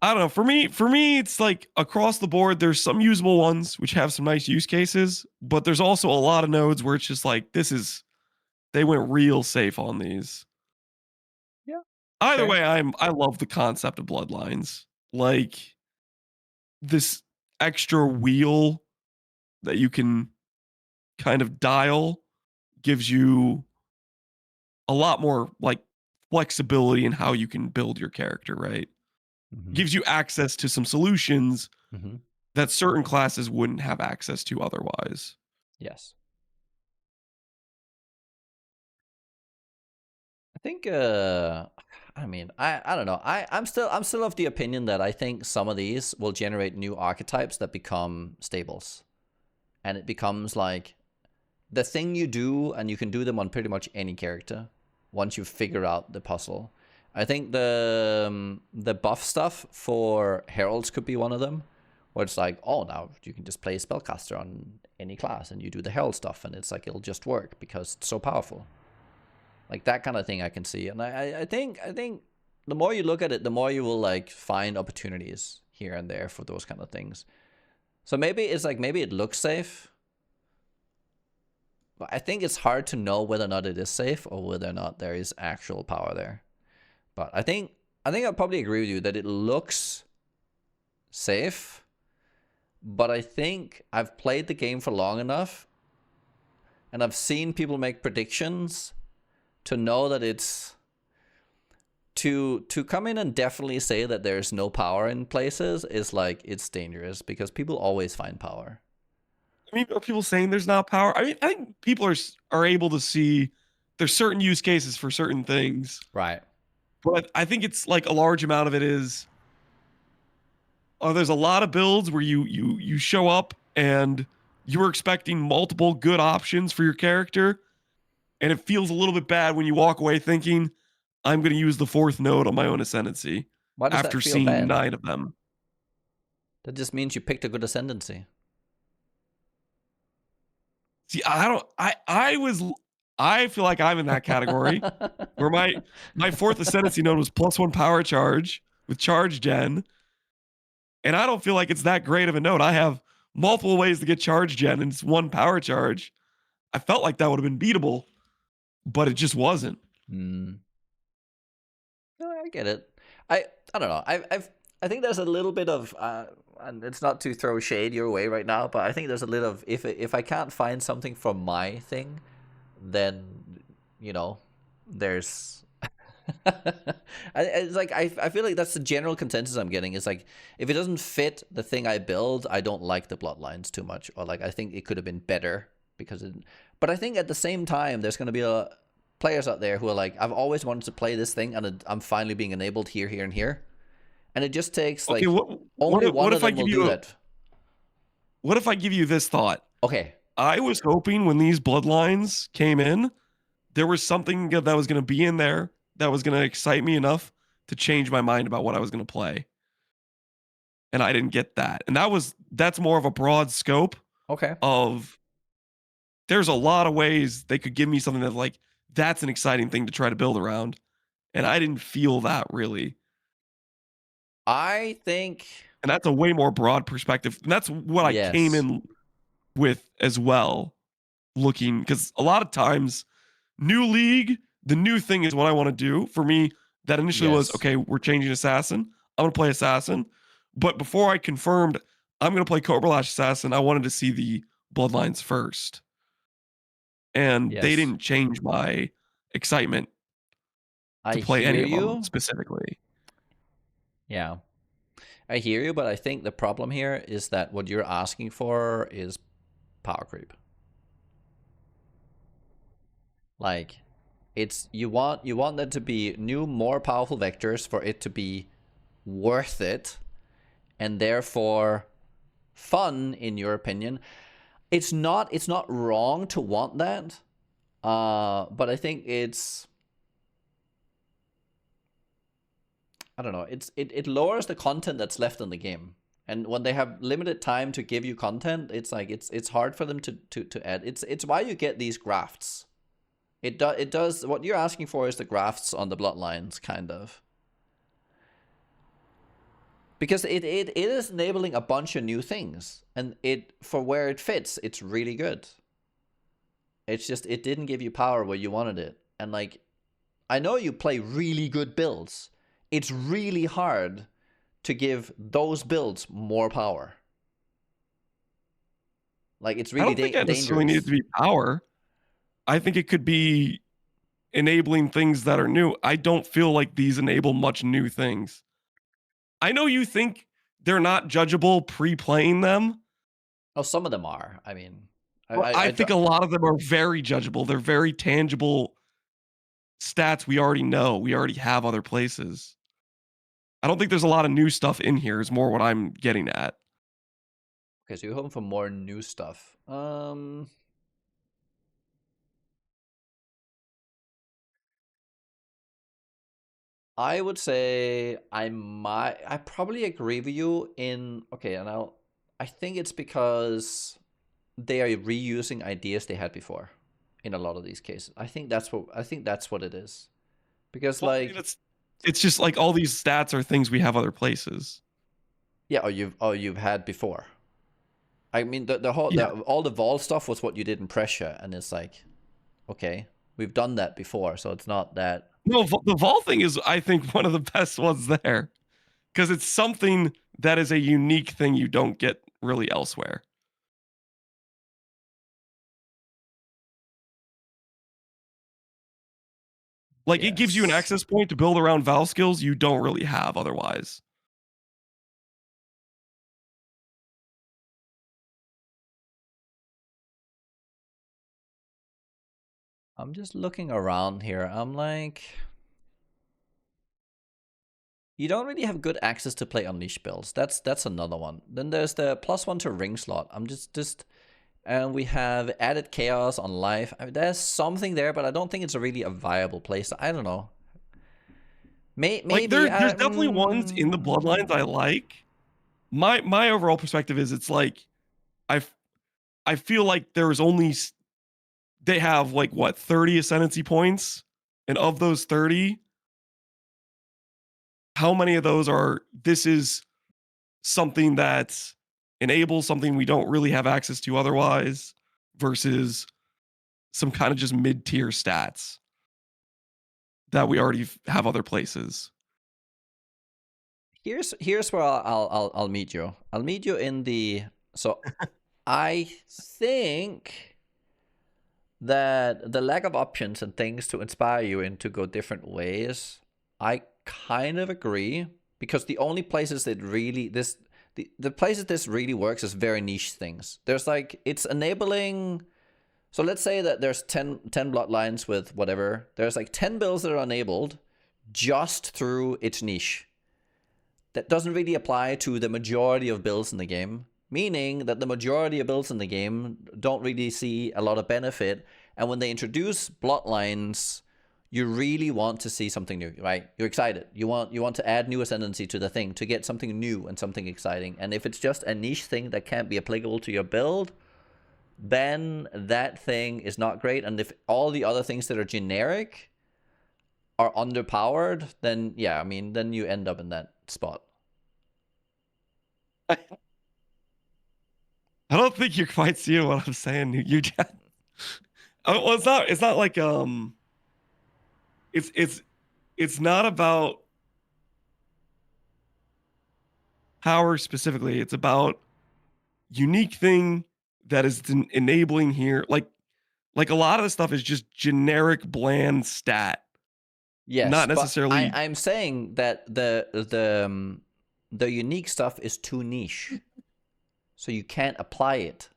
B: I don't know. For me, it's like across the board, there's some usable ones which have some nice use cases, but there's also a lot of nodes where it's just like they went real safe on these.
A: Yeah,
B: Either
A: fair.
B: way, I love the concept of bloodlines. Like this extra wheel that you can kind of dial gives you a lot more like flexibility in how you can build your character, right?
A: Mm-hmm.
B: Gives you access to some solutions
A: Mm-hmm.
B: that certain classes wouldn't have access to otherwise.
A: Yes. I think I mean I don't know. I'm still of the opinion that I think some of these will generate new archetypes that become stables. And it becomes like the thing you do, and you can do them on pretty much any character once you figure out the puzzle. I think the buff stuff for heralds could be one of them, where it's like, oh, now you can just play a spellcaster on any class and you do the herald stuff, and it's like it'll just work because it's so powerful. Like that kind of thing I can see, and I think the more you look at it, the more you will like find opportunities here and there for those kind of things. So maybe it's like maybe it looks safe, but I think it's hard to know whether or not it is safe or whether or not there is actual power there. But I think I'll probably agree with you that it looks safe, but I think I've played the game for long enough and I've seen people make predictions to know that it's to come in and definitely say that there's no power in places is like it's dangerous because people always find power.
B: I mean, are people saying there's not power? I mean, I think people are able to see there's certain use cases for certain things.
A: Right.
B: But I think it's like a large amount of it is there's a lot of builds where you show up and you're expecting multiple good options for your character, and it feels a little bit bad when you walk away thinking, I'm going to use the fourth node on my own ascendancy
A: Why does that
B: after
A: feel
B: seeing
A: bad?
B: 9 of them.
A: That just means you picked a good ascendancy.
B: See, I feel like I'm in that category where my fourth ascendancy node was +1 power charge with charge gen, and I don't feel like it's that great of a node. I have multiple ways to get charge gen, and it's 1 power charge. I felt like that would have been beatable, but it just wasn't.
A: No, I get it. I don't know. I think there's a little bit of and it's not to throw shade your way right now, but I think there's a little of if I can't find something from my thing, then you know, there's it's like I feel like that's the general consensus I'm getting. It's like if it doesn't fit the thing I build, I don't like the bloodlines too much, or like I think it could have been better because it. But I think at the same time, there's going to be players out there who are like, I've always wanted to play this thing, and I'm finally being enabled here, here, and here, and it just takes
B: Okay,
A: like only one
B: what
A: of
B: if I
A: them will
B: give
A: do
B: you
A: that.
B: what if I give you this thought?
A: Okay.
B: I was hoping when these bloodlines came in, there was something that was going to be in there that was going to excite me enough to change my mind about what I was going to play. And I didn't get that. And that's more of a broad scope
A: Okay.
B: of there's a lot of ways they could give me something that like that's an exciting thing to try to build around. And I didn't feel that really.
A: I think.
B: And that's a way more broad perspective. And that's what I came
A: Yes.
B: in with as well, looking because a lot of times new league, the new thing is what I want to do. For me, that initially was,
A: Yes.
B: okay, we're changing Assassin. I'm going to play Assassin. But before I confirmed I'm going to play Cobra Lash Assassin, I wanted to see the Bloodlines first. And they
A: Yes.
B: didn't change my excitement
A: I
B: to play any
A: hear
B: of them
A: you.
B: specifically.
A: Yeah. I hear you, but I think the problem here is that what you're asking for is power creep. Like, it's you want there to be new, more powerful vectors for it to be worth it, and therefore fun, in your opinion. It's not wrong to want that, but I think it's. I don't know. It lowers the content that's left in the game, and when they have limited time to give you content, it's like it's hard for them to add. It's why you get these grafts. It does what you're asking for is the grafts on the bloodlines, kind of, because it is enabling a bunch of new things, and it for where it fits, it's really good. It's just it didn't give you power where you wanted it, and like I know you play really good builds. It's really hard to give those builds more power. Like it's
B: I
A: really
B: don't think that necessarily needed
A: dangerous.
B: to be power. I think it could be enabling things that are new. I don't feel like these enable much new things. I know you think they're not judgeable pre-playing them,
A: Oh, some of them are. I mean,
B: but I
A: I
B: think
A: don't.
B: a lot of them are very judgeable. They're very tangible stats we already know. We already have other places. I don't think there's a lot of new stuff in here, is more what I'm getting at.
A: Okay, so you're hoping for more new stuff. I would say I probably agree with you in okay, and I think it's because they are reusing ideas they had before in a lot of these cases. I think that's what it is. Because
B: Well, I mean,
A: like
B: it's just like all these stats are things we have other places.
A: yeah, or you've had before. I mean the whole
B: Yeah.
A: all the Vol stuff was what you did in pressure, and it's like, okay, we've done that before, so it's not that.
B: No, the Vol thing is, I think, one of the best ones there because it's something that is a unique thing you don't get really elsewhere. Like it gives you an
A: Yes.
B: access point to build around Val skills you don't really have otherwise.
A: I'm just looking around here. I'm like, you don't really have good access to play Unleash builds. That's another one. Then there's the +1 to ring slot. I'm just and we have added chaos on life. I mean, there's something there, but I don't think it's really a viable place. I don't know.
B: Like
A: Maybe
B: there's definitely ones in the bloodlines I like. My overall perspective is it's like I I feel like there's only they have like what 30 ascendancy points, and of those 30, how many of those are this is something that enables something we don't really have access to otherwise versus some kind of just mid-tier stats that we already have other places.
A: Here's where I'll meet you. I'll meet you in the so I think that the lack of options and things to inspire you and to go different ways, I kind of agree, because the only places that really the places this really works is very niche things. There's like it's enabling. So let's say that there's 10 bloodlines with whatever. There's like 10 builds that are enabled just through its niche. That doesn't really apply to the majority of builds in the game, meaning that the majority of builds in the game don't really see a lot of benefit. And when they introduce bloodlines, you really want to see something new, right? You're excited. You want to add new ascendancy to the thing, to get something new and something exciting. And if it's just a niche thing that can't be applicable to your build, then that thing is not great. And if all the other things that are generic are underpowered, then yeah, I mean, then you end up in that spot.
B: I don't think you're quite seeing what I'm saying. You just, well, it's not like it's not about power specifically. It's about unique thing that is enabling here. Like a lot of the stuff is just generic bland stat,
A: Yes,
B: not
A: but
B: necessarily.
A: I'm saying that the unique stuff is too niche, so you can't apply it.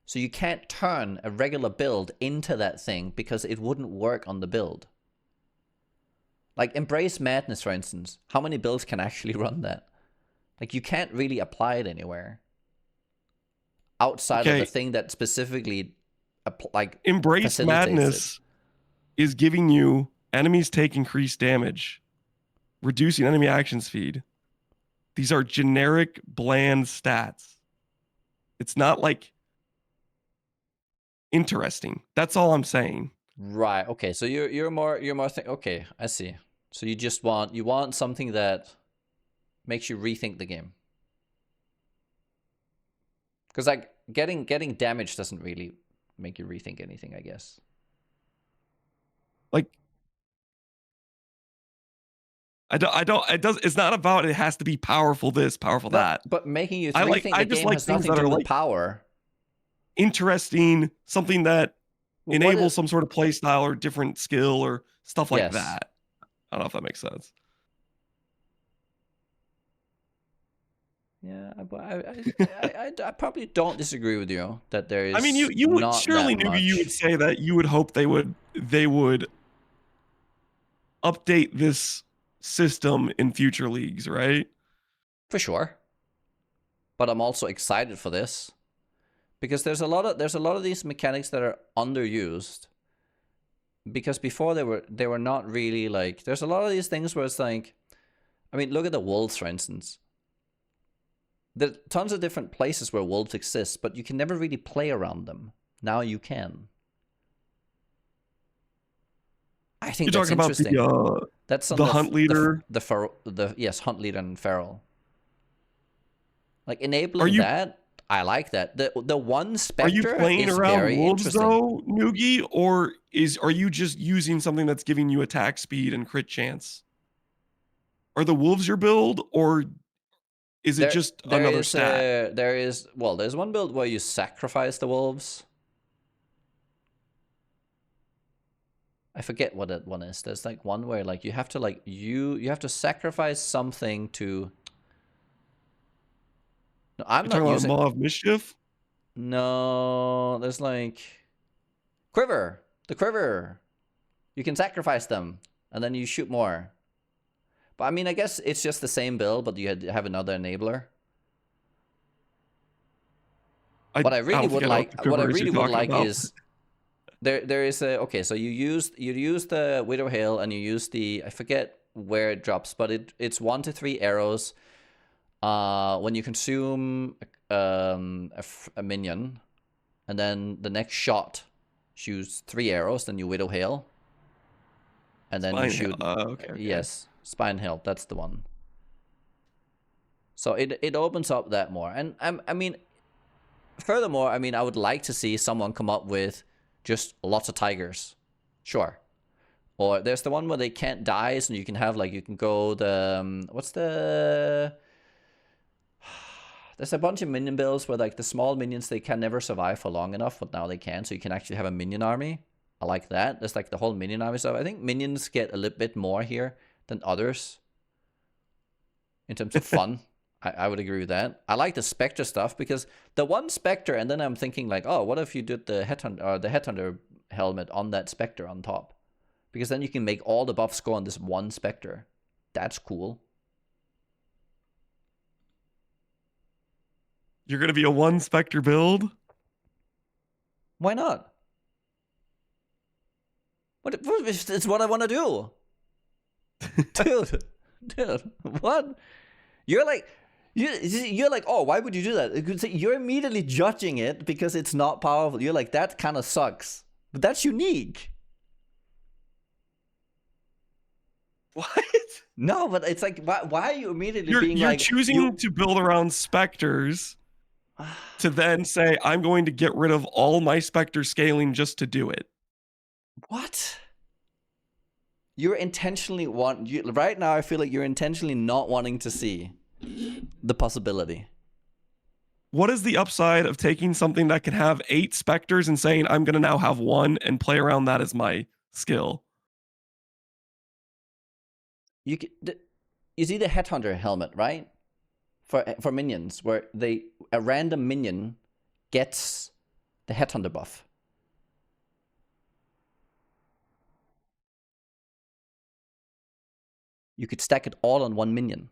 A: So you can't turn a regular build into that thing because it wouldn't work on the build. Like Embrace Madness, for instance, how many builds can actually run that? Like you can't really apply it anywhere outside of the
B: Okay,
A: thing that specifically like
B: Embrace
A: facilitates it.
B: Madness is giving you enemies take increased damage, reducing enemy action speed. These are generic, bland stats. It's not like interesting. That's all I'm saying.
A: Right. Okay. So you're more okay, I see. So you just want something that makes you rethink the game. Because like getting damage doesn't really make you rethink anything, I guess.
B: Like it does it's not about it has to be powerful this, powerful
A: But
B: that.
A: making you rethink
B: I
A: the
B: just
A: game
B: like
A: has
B: things
A: nothing
B: that
A: to
B: are
A: do with
B: like
A: power.
B: interesting, something that
A: What
B: enables
A: is,
B: some sort of play style or different skill or stuff like
A: yes.
B: that. I don't know if that makes sense.
A: Yeah, I probably don't disagree with you that there is
B: I mean, you would
A: not
B: surely,
A: that
B: Nugi, you would
A: much.
B: say that you would hope they would update this system in future leagues, right?
A: For sure. But I'm also excited for this because there's a lot of these mechanics that are underused. Because before they were not really like, there's a lot of these things where it's like, I mean, look at the wolves, for instance. There's tons of different places where wolves exist, but you can never really play around them. Now you can. I think
B: You're
A: that's
B: talking about
A: interesting. That's on
B: the hunt leader.
A: yes, hunt leader and feral. Like
B: Are
A: enabling
B: you
A: that, I like that. The one
B: Are you
A: specter
B: playing
A: is
B: around
A: very
B: wolves
A: interesting.
B: though, Nugi, or are you just using something that's giving you attack speed and crit chance? Are the wolves your build, or is it just another stat?
A: There's one build where you sacrifice the wolves. I forget what that one is. There's like one where like you have to like you have to sacrifice something to. No, I'm
B: You're
A: not
B: talking about
A: using.
B: Maw of Mischief?
A: No, there's like quiver. The quiver. You can sacrifice them and then you shoot more. But I mean, I guess it's just the same build, but you have another enabler.
B: I
A: What I really
B: don't think
A: would
B: I know what
A: like,
B: the quiver is you're talking about.
A: is there is a okay. So you use the Widow Hail and you use the, I forget where it drops, but it's 1 to 3 arrows. When you consume a minion, and then the next shot shoots 3 arrows, then you Widow Hail, and then you shoot.
B: Okay.
A: Yes, Spine Hail. That's the one. So it opens up that more, and I mean, furthermore, I mean, I would like to see someone come up with just lots of tigers, sure. Or there's the one where they can't die, so you can have like you can go the what's the there's a bunch of minion builds where like the small minions they can never survive for long enough, but now they can, so you can actually have a minion army. I like that. There's like the whole minion army stuff. I think minions get a little bit more here than others in terms of fun. I would agree with that. I like the Spectre stuff because the one Spectre, and then I'm thinking like, oh, what if you did the Headhunter helmet on that Spectre on top? Because then you can make all the buffs go on this one Spectre. That's cool.
B: You're gonna be a 1 Spectre build?
A: Why not? It's what I want to do. Dude, what? You're like, you're like, oh, why would you do that? You're immediately judging it because it's not powerful. You're like, that kind of sucks. But that's unique.
B: What?
A: No, but it's like, why are you immediately being
B: You're
A: like...
B: choosing to build around Spectres to then say, I'm going to get rid of all my Spectre scaling just to do it.
A: What? You're intentionally right now I feel like you're intentionally not wanting to see the possibility.
B: What is the upside of taking something that can have 8 Spectres and saying, I'm going to now have 1 and play around that as my skill?
A: You see the Headhunter helmet, right? For minions, where a random minion gets the Headhunter buff. You could stack it all on one minion.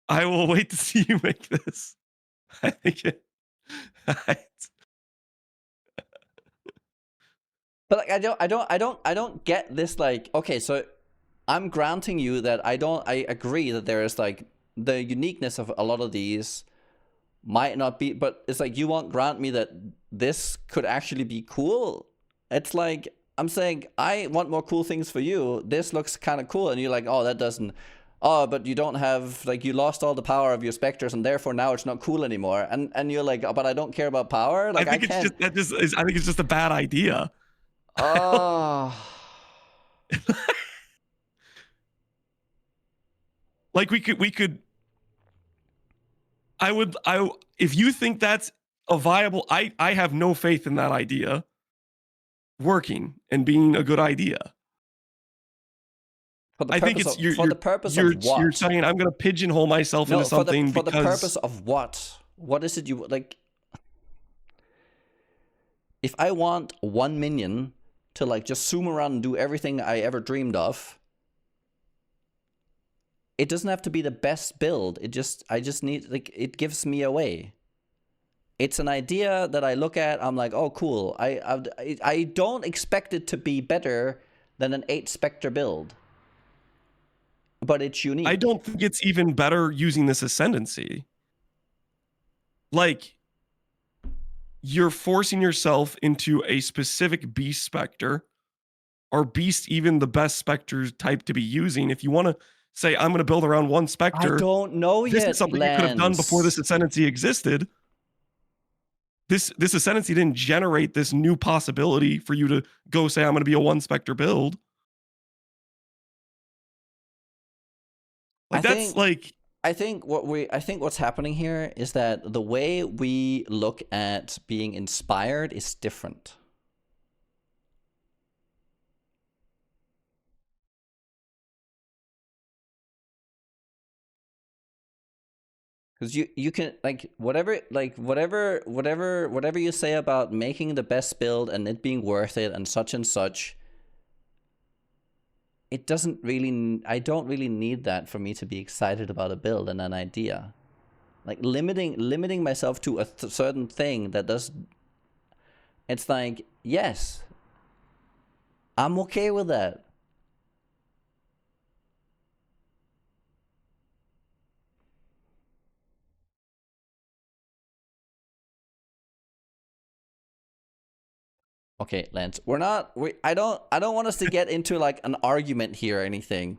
B: I will wait to see you make this. I think it.
A: But like, I don't get this. Like, okay, so I'm granting you that I agree that there is like the uniqueness of a lot of these might not be, but it's like you won't grant me that this could actually be cool. It's like I'm saying I want more cool things for you. This looks kind of cool, and you're like, oh, that doesn't. Oh, but you don't have, like, you lost all the power of your specters, and therefore now it's not cool anymore. And you're like, oh, but I don't care about power. Like,
B: I think
A: can't.
B: I think it's just a bad idea.
A: Oh.
B: Like we could if you think that's a viable, I have no faith in that idea working and being a good idea.
A: For the
B: I think
A: purpose
B: it's
A: of for the purpose of
B: you're
A: what?
B: saying I'm going to pigeonhole myself into
A: No,
B: something
A: for the purpose
B: because
A: of what? What is it you like? If I want 1 minion to like just zoom around and do everything I ever dreamed of, it doesn't have to be the best build. I just need, like, it gives me away. It's an idea that I look at, I'm like, oh, cool. I don't expect it to be better than an 8 Spectre build. But it's unique.
B: I don't think it's even better using this ascendancy. Like, you're forcing yourself into a specific beast specter, or beast even the best specter type to be using. If you want to say, I'm going to build around one specter,
A: I don't know
B: this
A: yet,
B: is something you could have done before this ascendancy existed. This ascendancy didn't generate this new possibility for you to go say, I'm going to be a 1 specter build. Like,
A: I think what's happening here is that the way we look at being inspired is different. Because you can, like, whatever you say about making the best build and it being worth it and such, it doesn't really, I don't really need that for me to be excited about a build and an idea. Like, limiting myself to a certain thing that does, it's like, yes, I'm okay with that. Okay, Lance, I don't want us to get into like an argument here or anything.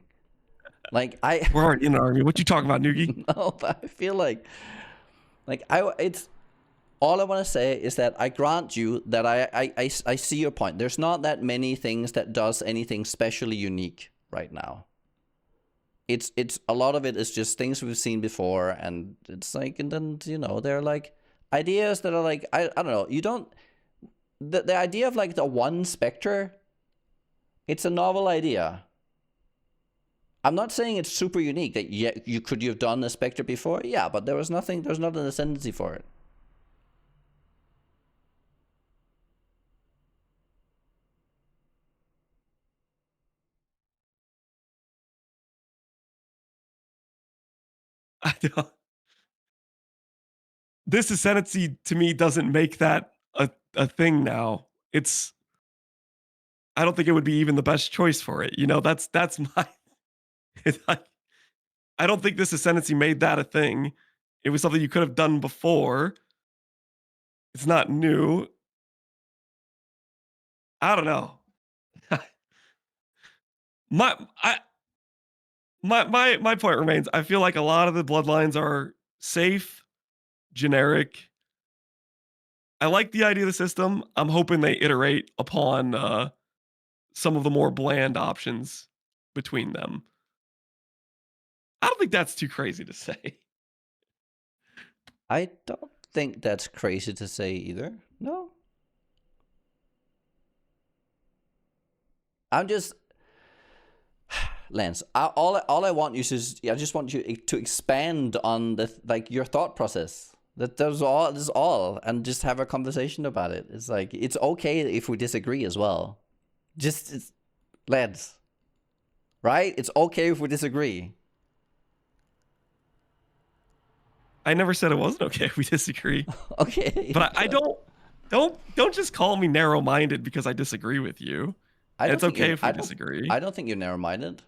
A: Like,
B: we're already in an argument. What you talking about, Nugi?
A: No, but I feel like it's all I want to say is that I grant you that I see your point. There's not that many things that does anything specially unique right now. It's a lot of it is just things we've seen before, and it's like, and then, you know, they're like ideas that are like, I don't know, you don't, the idea of like the 1 Spectre, it's a novel idea. I'm not saying it's super unique. That you could have done a Spectre before, yeah, but there's not an ascendancy for it.
B: I don't. This ascendancy to me doesn't make that a thing now. I don't think it would be even the best choice for it. You know, that's my. I don't think this ascendancy made that a thing. It was something you could have done before. It's not new. I don't know. my point remains. I feel like a lot of the bloodlines are safe, generic. I like the idea of the system. I'm hoping they iterate upon some of the more bland options between them. I don't think that's too crazy to say.
A: I don't think that's crazy to say either. No. I'm just, Lance, all I want you to, I just want you to expand on the, like, your thought process. This is all, and just have a conversation about it. It's like, it's okay if we disagree as well. Lance, right? It's okay if we disagree.
B: I never said it wasn't okay if we disagree.
A: Okay.
B: But I don't just call me narrow-minded because I disagree with you. It's okay if we disagree.
A: I don't think you're narrow-minded.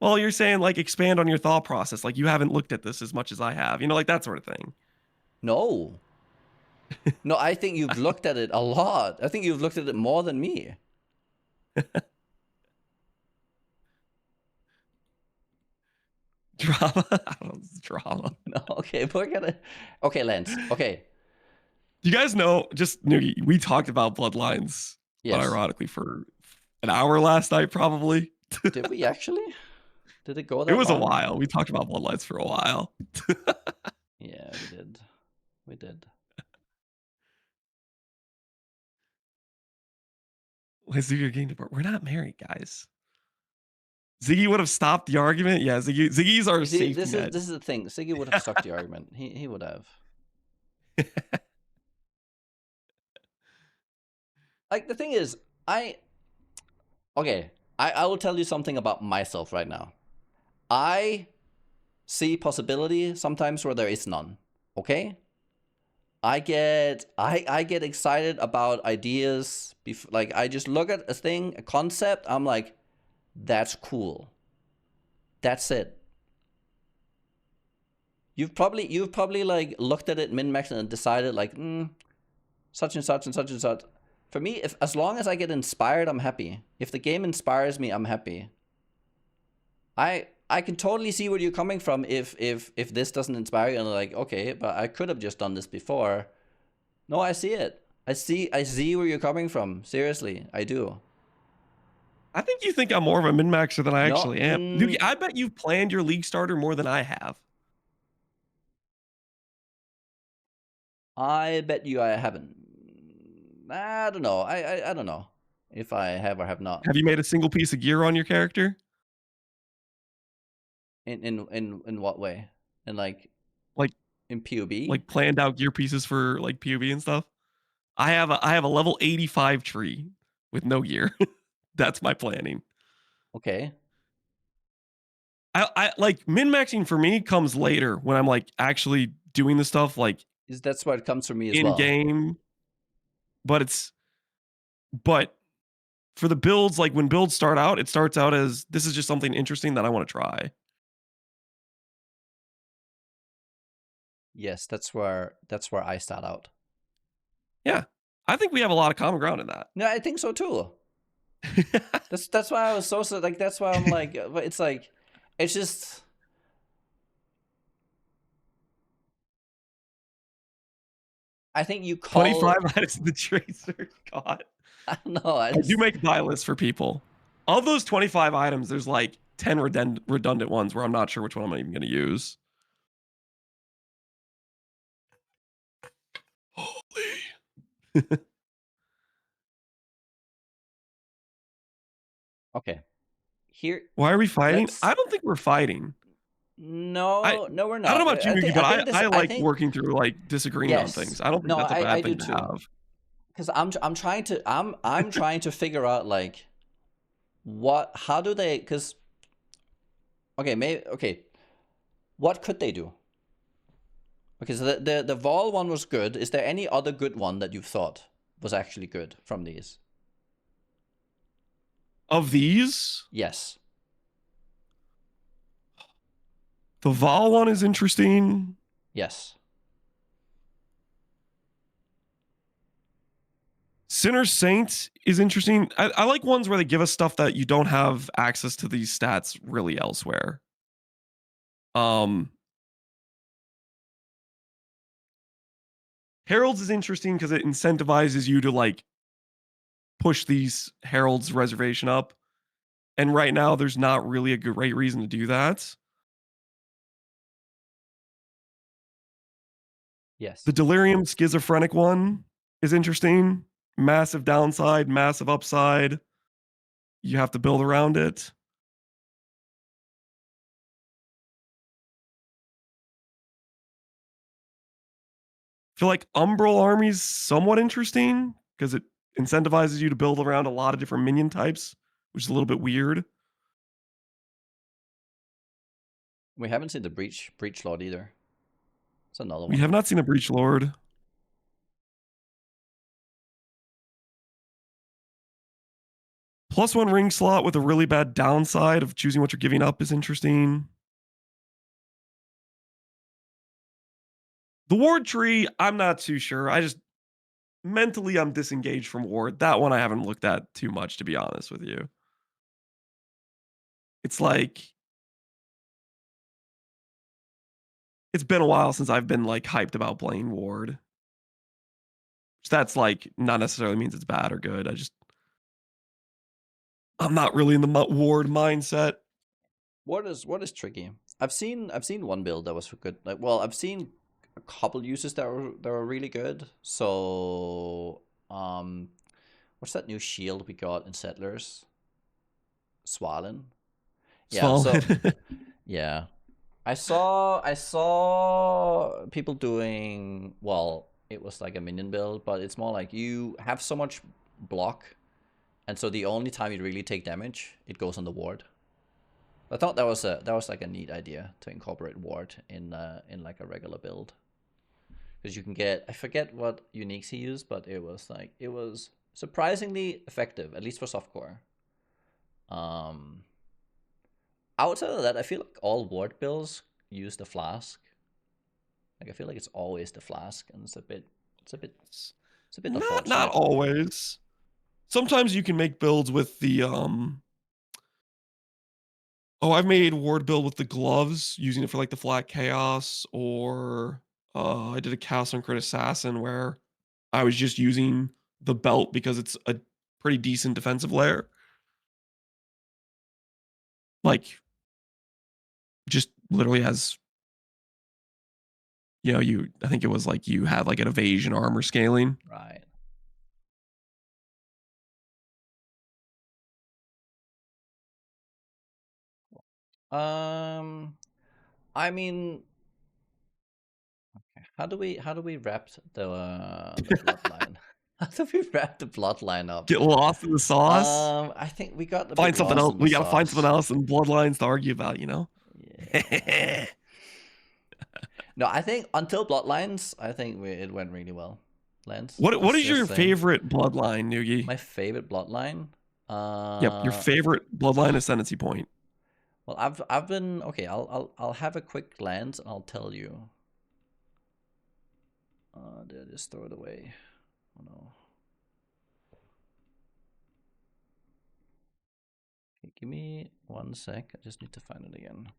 B: Well, you're saying, like, expand on your thought process. Like, you haven't looked at this as much as I have. You know, like that sort of thing.
A: No. No, I think you've looked at it a lot. I think you've looked at it more than me.
B: Drama? I don't know, drama.
A: No, okay, okay, Lance. Okay.
B: You guys know, just Nugi, we talked about bloodlines,
A: Yes.
B: ironically, for an hour last night, probably.
A: Did we actually? Did it go that
B: It was
A: long?
B: a while. We talked about bloodlines for a while.
A: Yeah, we did. We did.
B: Let's do your game depart. We're not married, guys. Ziggy would have stopped the argument. Yeah, Ziggy's our
A: You see,
B: safety net.
A: this is the thing. Ziggy would have stuck the argument. He would have. Like, the thing is, okay, I will tell you something about myself right now. I see possibility sometimes where there is none. Okay? I get excited about ideas. Like, I just look at a thing, a concept, I'm like, that's cool. That's it. You've probably like looked at it, min-maxed, and decided like, such and such and such and such. For me, as long as I get inspired, I'm happy. If the game inspires me, I'm happy. I can totally see where you're coming from if this doesn't inspire you and like, okay, but I could have just done this before. No, I see it. I see where you're coming from. Seriously, I do.
B: I think you think I'm more of a min-maxer than I
A: No,
B: actually am. I bet you've planned your league starter more than I have.
A: I bet you I haven't. I don't know. I don't know if I have or have not.
B: Have you made a single piece of gear on your character?
A: In what way? In like in PoE?
B: Like planned out gear pieces for like PoE and stuff? I have a level 85 tree with no gear. That's my planning.
A: Okay.
B: I like min-maxing for me comes later when I'm like actually doing the stuff like
A: That's where it comes from me as
B: in
A: well.
B: game. But for the builds, like when builds start out, it starts out as this is just something interesting that I want to try.
A: Yes, that's where I start out.
B: Yeah. I think we have a lot of common ground in that.
A: No, I think so too. That's why I was so like, that's why I'm like, it's like, it's just, I think you call
B: 25 items in the tracer. God.
A: I don't know.
B: I do make buy lists for people. Of those 25 items, there's like 10 redundant ones where I'm not sure which one I'm even going to use. Holy.
A: Okay. Here.
B: Why are we fighting? I don't think we're fighting.
A: No, no, we're not.
B: I don't know about you, Nugi, but I like working through like disagreeing on things. I don't think that's a bad thing to have.
A: Because I'm trying to figure out like how do they, because okay, what could they do? Okay, so the Vol one was good. Is there any other good one that you've thought was actually good from these?
B: Of these?
A: Yes.
B: The Vol one is interesting.
A: Yes.
B: Sinner Saint is interesting. I like ones where they give us stuff that you don't have access to these stats really elsewhere. Heralds is interesting because it incentivizes you to like push these Heralds reservation up. And right now, there's not really a great reason to do that.
A: Yes.
B: The Delirium Schizophrenic one is interesting. Massive downside, massive upside. You have to build around it. I feel like Umbral Army's somewhat interesting because it incentivizes you to build around a lot of different minion types, which is a little bit weird.
A: We haven't seen the Breach Lord either. It's another one.
B: We have not seen a Breach Lord. +1 ring slot with a really bad downside of choosing what you're giving up is interesting. The Ward tree, I'm not too sure. Mentally, I'm disengaged from Ward. That one I haven't looked at too much, to be honest with you. It's like, it's been a while since I've been like hyped about playing Ward. That's like not necessarily means it's bad or good. I'm not really in the Ward mindset.
A: What is tricky? I've seen one build that was good. Like, well, I've seen a couple uses that were really good. So what's that new shield we got in Settlers? Swollen. Yeah, so
B: Solid.
A: yeah. I saw people doing, well, it was like a minion build, but it's more like you have so much block, and so the only time you really take damage, it goes on the ward. I thought that was like a neat idea to incorporate ward in like a regular build. Because you can get, I forget what uniques he used, but it was surprisingly effective, at least for softcore. Outside of that, I feel like all ward builds use the flask. Like I feel like it's always the flask, and it's a bit
B: Not
A: unfortunate.
B: always. Sometimes you can make builds with the Oh, I've made ward build with the gloves, using it for like the flat chaos, or I did a chaos on crit assassin where I was just using the belt because it's a pretty decent defensive layer. Like, just literally has, I think it was like you had like an evasion armor scaling.
A: Right. I mean, how do we wrap the bloodline? How do we wrap the bloodline up?
B: Get lost in the sauce.
A: I think we got a bit
B: Find something
A: lost
B: else.
A: in the
B: We gotta find something
A: sauce.
B: else in bloodlines to argue about,
A: Yeah. No, I think until bloodlines, I think it went really well. Lance,
B: What
A: let's
B: is your
A: just say
B: favorite bloodline, Nugi?
A: my favorite bloodline.
B: Yep, your favorite bloodline ascendancy point.
A: Well, I've been okay. I'll have a quick glance and I'll tell you. Did I just throw it away? Oh no. Okay, give me 1 sec. I just need to find it again.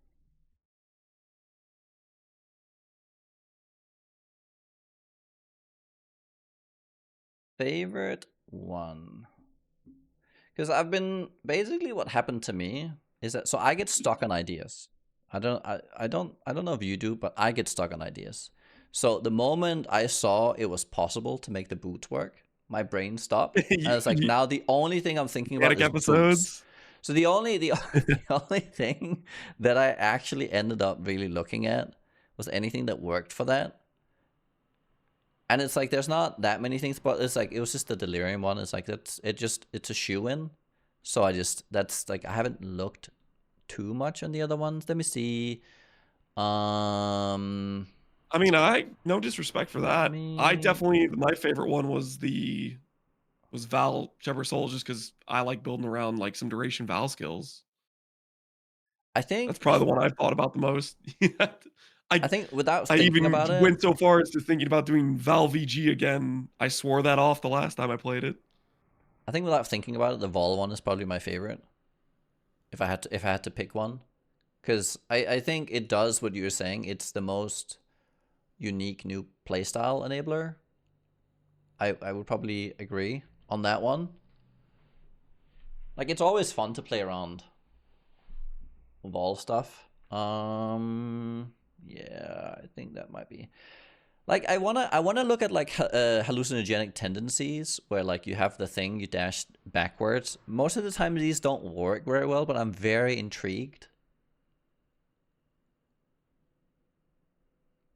A: Favorite one. Because I've been basically what happened to me is that so I get stuck on ideas. I don't know if you do, but I get stuck on ideas. So the moment I saw it was possible to make the boots work, my brain stopped. And it's like now the only thing I'm thinking about
B: Panic
A: is boots.
B: episodes.
A: So the only thing that I actually ended up really looking at was anything that worked for that. And it's like there's not that many things, but it's like it was just the delirium one. It's like it's a shoe in. So that's like I haven't looked too much on the other ones. Let me see.
B: I mean, no disrespect for that. I definitely, my favorite one was Val Shepherd Soul, just because I like building around like some duration Val skills.
A: I think
B: That's probably the one I've thought about the most.
A: I think without
B: I
A: thinking
B: even
A: about it,
B: went so far as to thinking about doing Val VG again. I swore that off the last time I played it.
A: I think without thinking about it, the Vol one is probably my favorite. If I had to pick one, because I think it does what you're saying. It's the most unique new playstyle enabler. I would probably agree on that one. Like it's always fun to play around Vol stuff. Yeah, I think that might be. Like I wanna look at like hallucinogenic tendencies where like you have the thing you dash backwards. Most of the time these don't work very well, but I'm very intrigued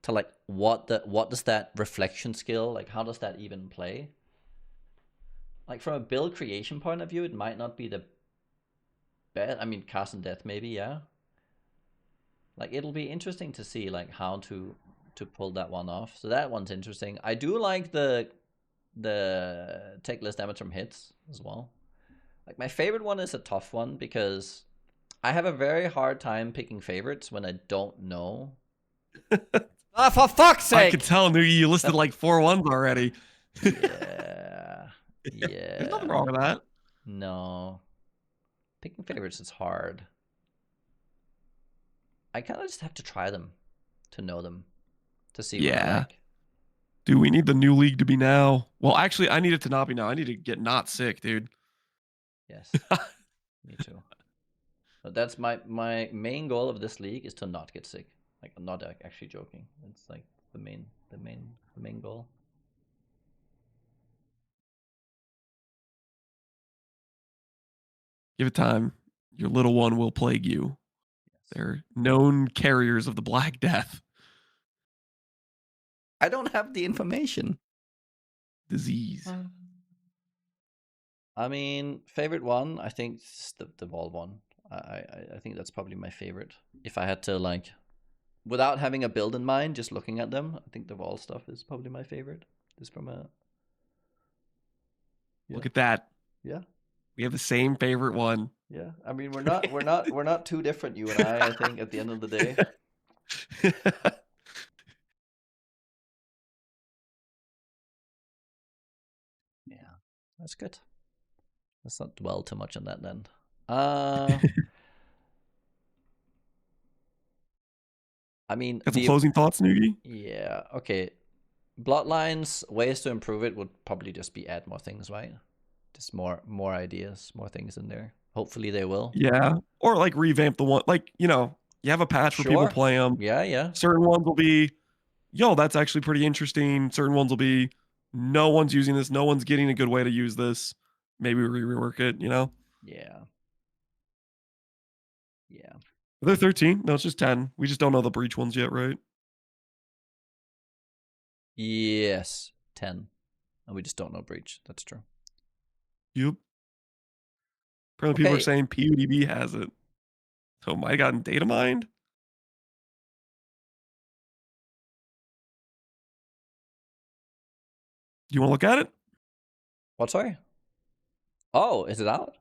A: to like what does that reflection skill, like how does that even play? Like from a build creation point of view, it might not be the best. I mean, cast and death maybe, yeah. Like it'll be interesting to see like how to pull that one off. So that one's interesting. I do like the take less damage from hits as well. Like my favorite one is a tough one because I have a very hard time picking favorites when I don't know. Ah, for fuck's
B: I could
A: sake!
B: tell, Nugi, you listed like 4 ones already.
A: Yeah.
B: There's nothing
A: Yeah.
B: wrong with that.
A: No. Picking favorites is hard. I kind of just have to try them to know them, to see what I
B: Yeah.
A: like.
B: Dude, we need the new league to be now. Well, actually, I need it to not be now. I need to get not sick, dude.
A: Yes. Me too. But that's my main goal of this league is to not get sick. Like I'm not actually joking. It's like the main goal.
B: Give it time. Your little one will plague you. They're known carriers of the Black Death
A: I don't have the information.
B: disease.
A: I mean, favorite one, I think it's the Vol one. I think that's probably my favorite. If I had to, like, without having a build in mind, just looking at them, I think the Vol stuff is probably my favorite. Just from a... Yeah.
B: Look at that.
A: Yeah.
B: We have the same favorite one.
A: Yeah. I mean, we're not too different, you and I think, at the end of the day. Yeah. That's good. Let's not dwell too much on that then. I mean,
B: Got some closing thoughts, Nugi?
A: Yeah, okay. Bloodlines, ways to improve it would probably just be add more things, right? Just more ideas, more things in there. Hopefully they will.
B: Yeah. Or like revamp the one. Like, you know, you have a patch where people play them.
A: Yeah.
B: Certain ones will be, yo, that's actually pretty interesting. Certain ones will be, no one's using this. No one's getting a good way to use this. Maybe we rework it, you know?
A: Yeah.
B: Are there 13? No, it's just 10. We just don't know the breach ones yet, right?
A: Yes, 10. And we just don't know breach. That's true.
B: Yep. Apparently people are saying PUDB has it. So might have gotten data mined? You want to look at it?
A: What, sorry? Oh, is it out?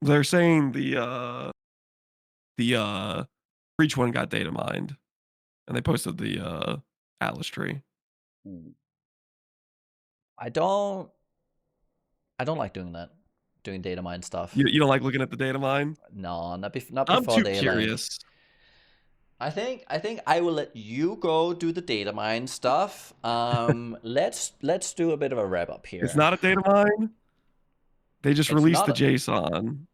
B: They're saying the breach one got data mined. And they posted the Atlas tree.
A: I don't like doing that. Doing data mine stuff.
B: You don't like looking at the data mine?
A: No, not before
B: I'm too
A: they
B: curious.
A: I think I will let you go do the data mine stuff. Let's do a bit of a wrap up here.
B: It's not a data mine. They just released the JSON.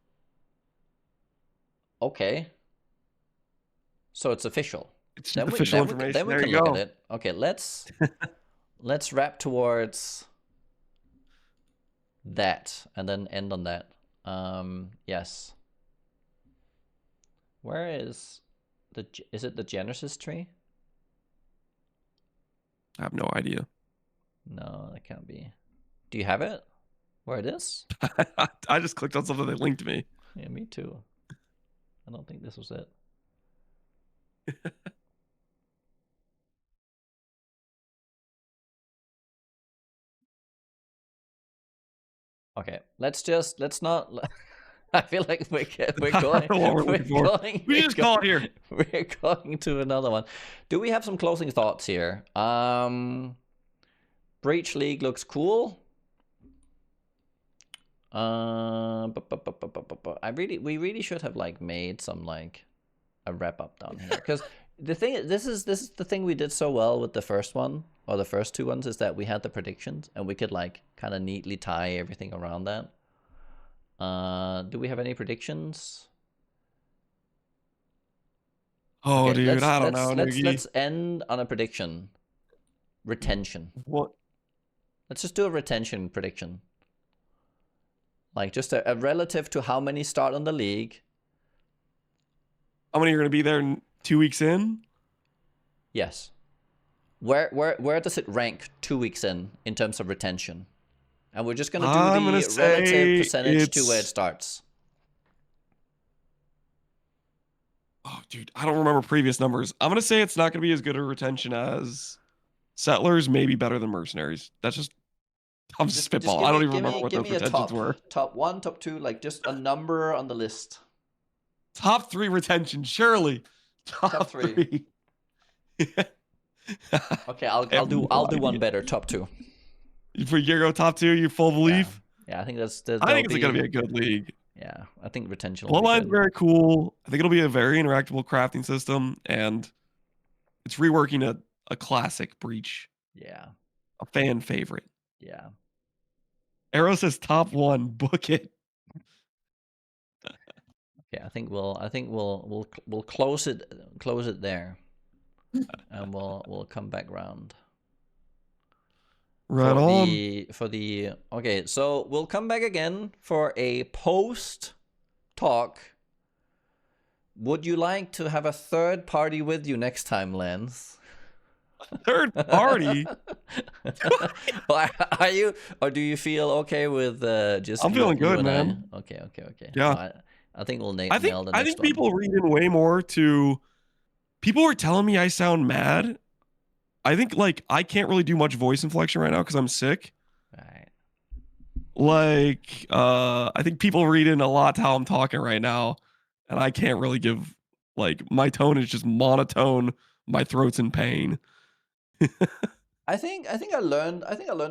A: Okay. So it's official.
B: It's just official information.
A: Then we can look at it. Okay, let's wrap towards that and then end on that. Yes. Where is it the Genesis tree?
B: I have no idea.
A: No, that can't be. Do you have it? Where it is?
B: I just clicked on something that linked me.
A: Yeah, me too. I don't think this was it. Okay, let's not. I feel like we're going.
B: We just call it here.
A: We're going to another one. Do we have some closing thoughts here? Breach League looks cool. We really should have like made some like a wrap up down here, because the thing, this is the thing we did so well with the first one, or the first two ones, is that we had the predictions and we could like kind of neatly tie everything around that. Do we have any predictions?
B: Oh, okay, dude, I don't know.
A: Let's end on a prediction. Retention.
B: What?
A: Let's just do a retention prediction. Like just a relative to how many start on the league.
B: How many are going to be there 2 weeks in?
A: Yes. Where does it rank 2 weeks in terms of retention? And we're just going to do the relative percentage to where it starts.
B: Oh, dude, I don't remember previous numbers. I'm going to say it's not going to be as good a retention as Settlers, maybe better than Mercenaries. That's just, I'm just spitball. I don't even remember what those retentions were.
A: Top 1, top 2, like just a number on the list.
B: Top 3 retention, surely. Top 3.
A: Okay, I'll do one better. Top 2.
B: For Euro top 2, you full belief?
A: Yeah, I think that's.
B: I think it's going to be a good league.
A: Yeah, I think retention.
B: Bloodline's very cool. I think it'll be a very interactable crafting system, and it's reworking a classic breach.
A: Yeah.
B: A fan favorite.
A: Yeah.
B: Arrow says top 1. Book it.
A: Okay, I think we'll close it there. and we'll come back round.
B: Right on.
A: Okay, so we'll come back again for a post talk. Would you like to have a third party with you next time, Lance?
B: Third party.
A: Are you, or do you feel okay with just
B: I'm
A: you,
B: feeling good,
A: and
B: man.
A: I? Okay.
B: Yeah.
A: No, I think we'll nail
B: I
A: the
B: think
A: next one.
B: people read in way more to. People are telling me I sound mad. I think like I can't really do much voice inflection right now because I'm sick.
A: Right.
B: Like I think people read in a lot to how I'm talking right now, and I can't really give like my tone is just monotone. My throat's in pain.
A: I think I learned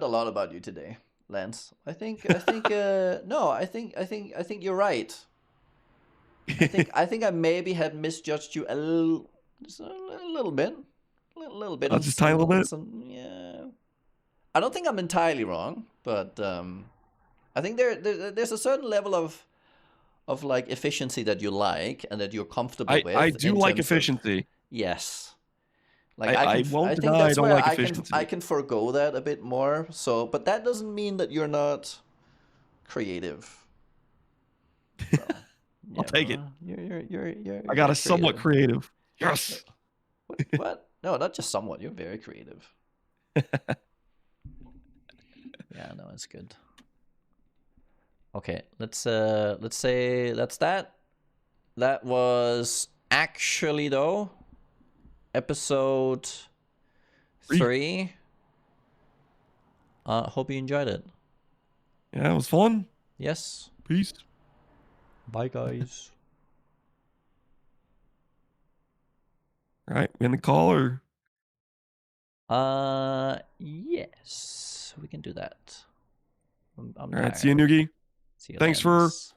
A: a lot about you today, Lance. I think no, I think you're right. I think I maybe had misjudged you just a little bit,
B: Oh, just tiny little bit.
A: yeah. I don't think I'm entirely wrong, but I think there's a certain level of like efficiency that you like and that you're comfortable with.
B: I do
A: in
B: like
A: terms of-
B: efficiency.
A: yes. Like
B: I won't
A: I think
B: deny I
A: that's
B: don't
A: where
B: like
A: I
B: efficiency.
A: can forgo that a bit more. So, but that doesn't mean that you're not creative. So,
B: I'll take it.
A: You're
B: I got
A: very
B: a somewhat creative. Yes.
A: What? No, not just somewhat. You're very creative. Yeah, no, it's good. Okay, let's say that's that. That was actually though episode 3. Hope you enjoyed it.
B: Yeah, it was fun.
A: Yes.
B: Peace.
A: Bye, guys.
B: All right, in the call or
A: Yes, we can do that. I'm
B: all
A: tired.
B: right. See you, Nugi.
A: See you,
B: Thanks
A: Lance.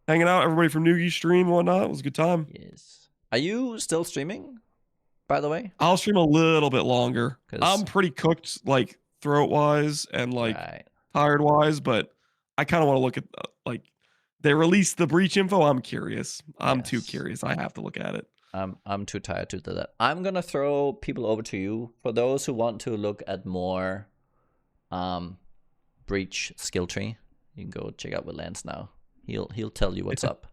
B: for hanging out, everybody from Nugi stream and whatnot. It was a good time.
A: Yes. Are you still streaming, by the way?
B: I'll stream a little bit longer.
A: 'Cause-
B: I'm pretty cooked, like throat wise and like
A: right.
B: tired wise, but I kind of want to look at like they released the breach info. I'm curious. I'm too
A: Yes.
B: curious. I have to look at it.
A: I'm too tired to do that. I'm gonna throw people over to you for those who want to look at more breach skill tree. You can go check out with Lance now. He'll tell you what's up.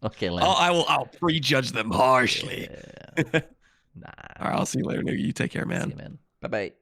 A: Okay, Lance.
B: I'll prejudge them harshly.
A: Yeah. Nah.
B: All right, I'll see you later, nigga. You take care, man.
A: See you, man. Bye bye.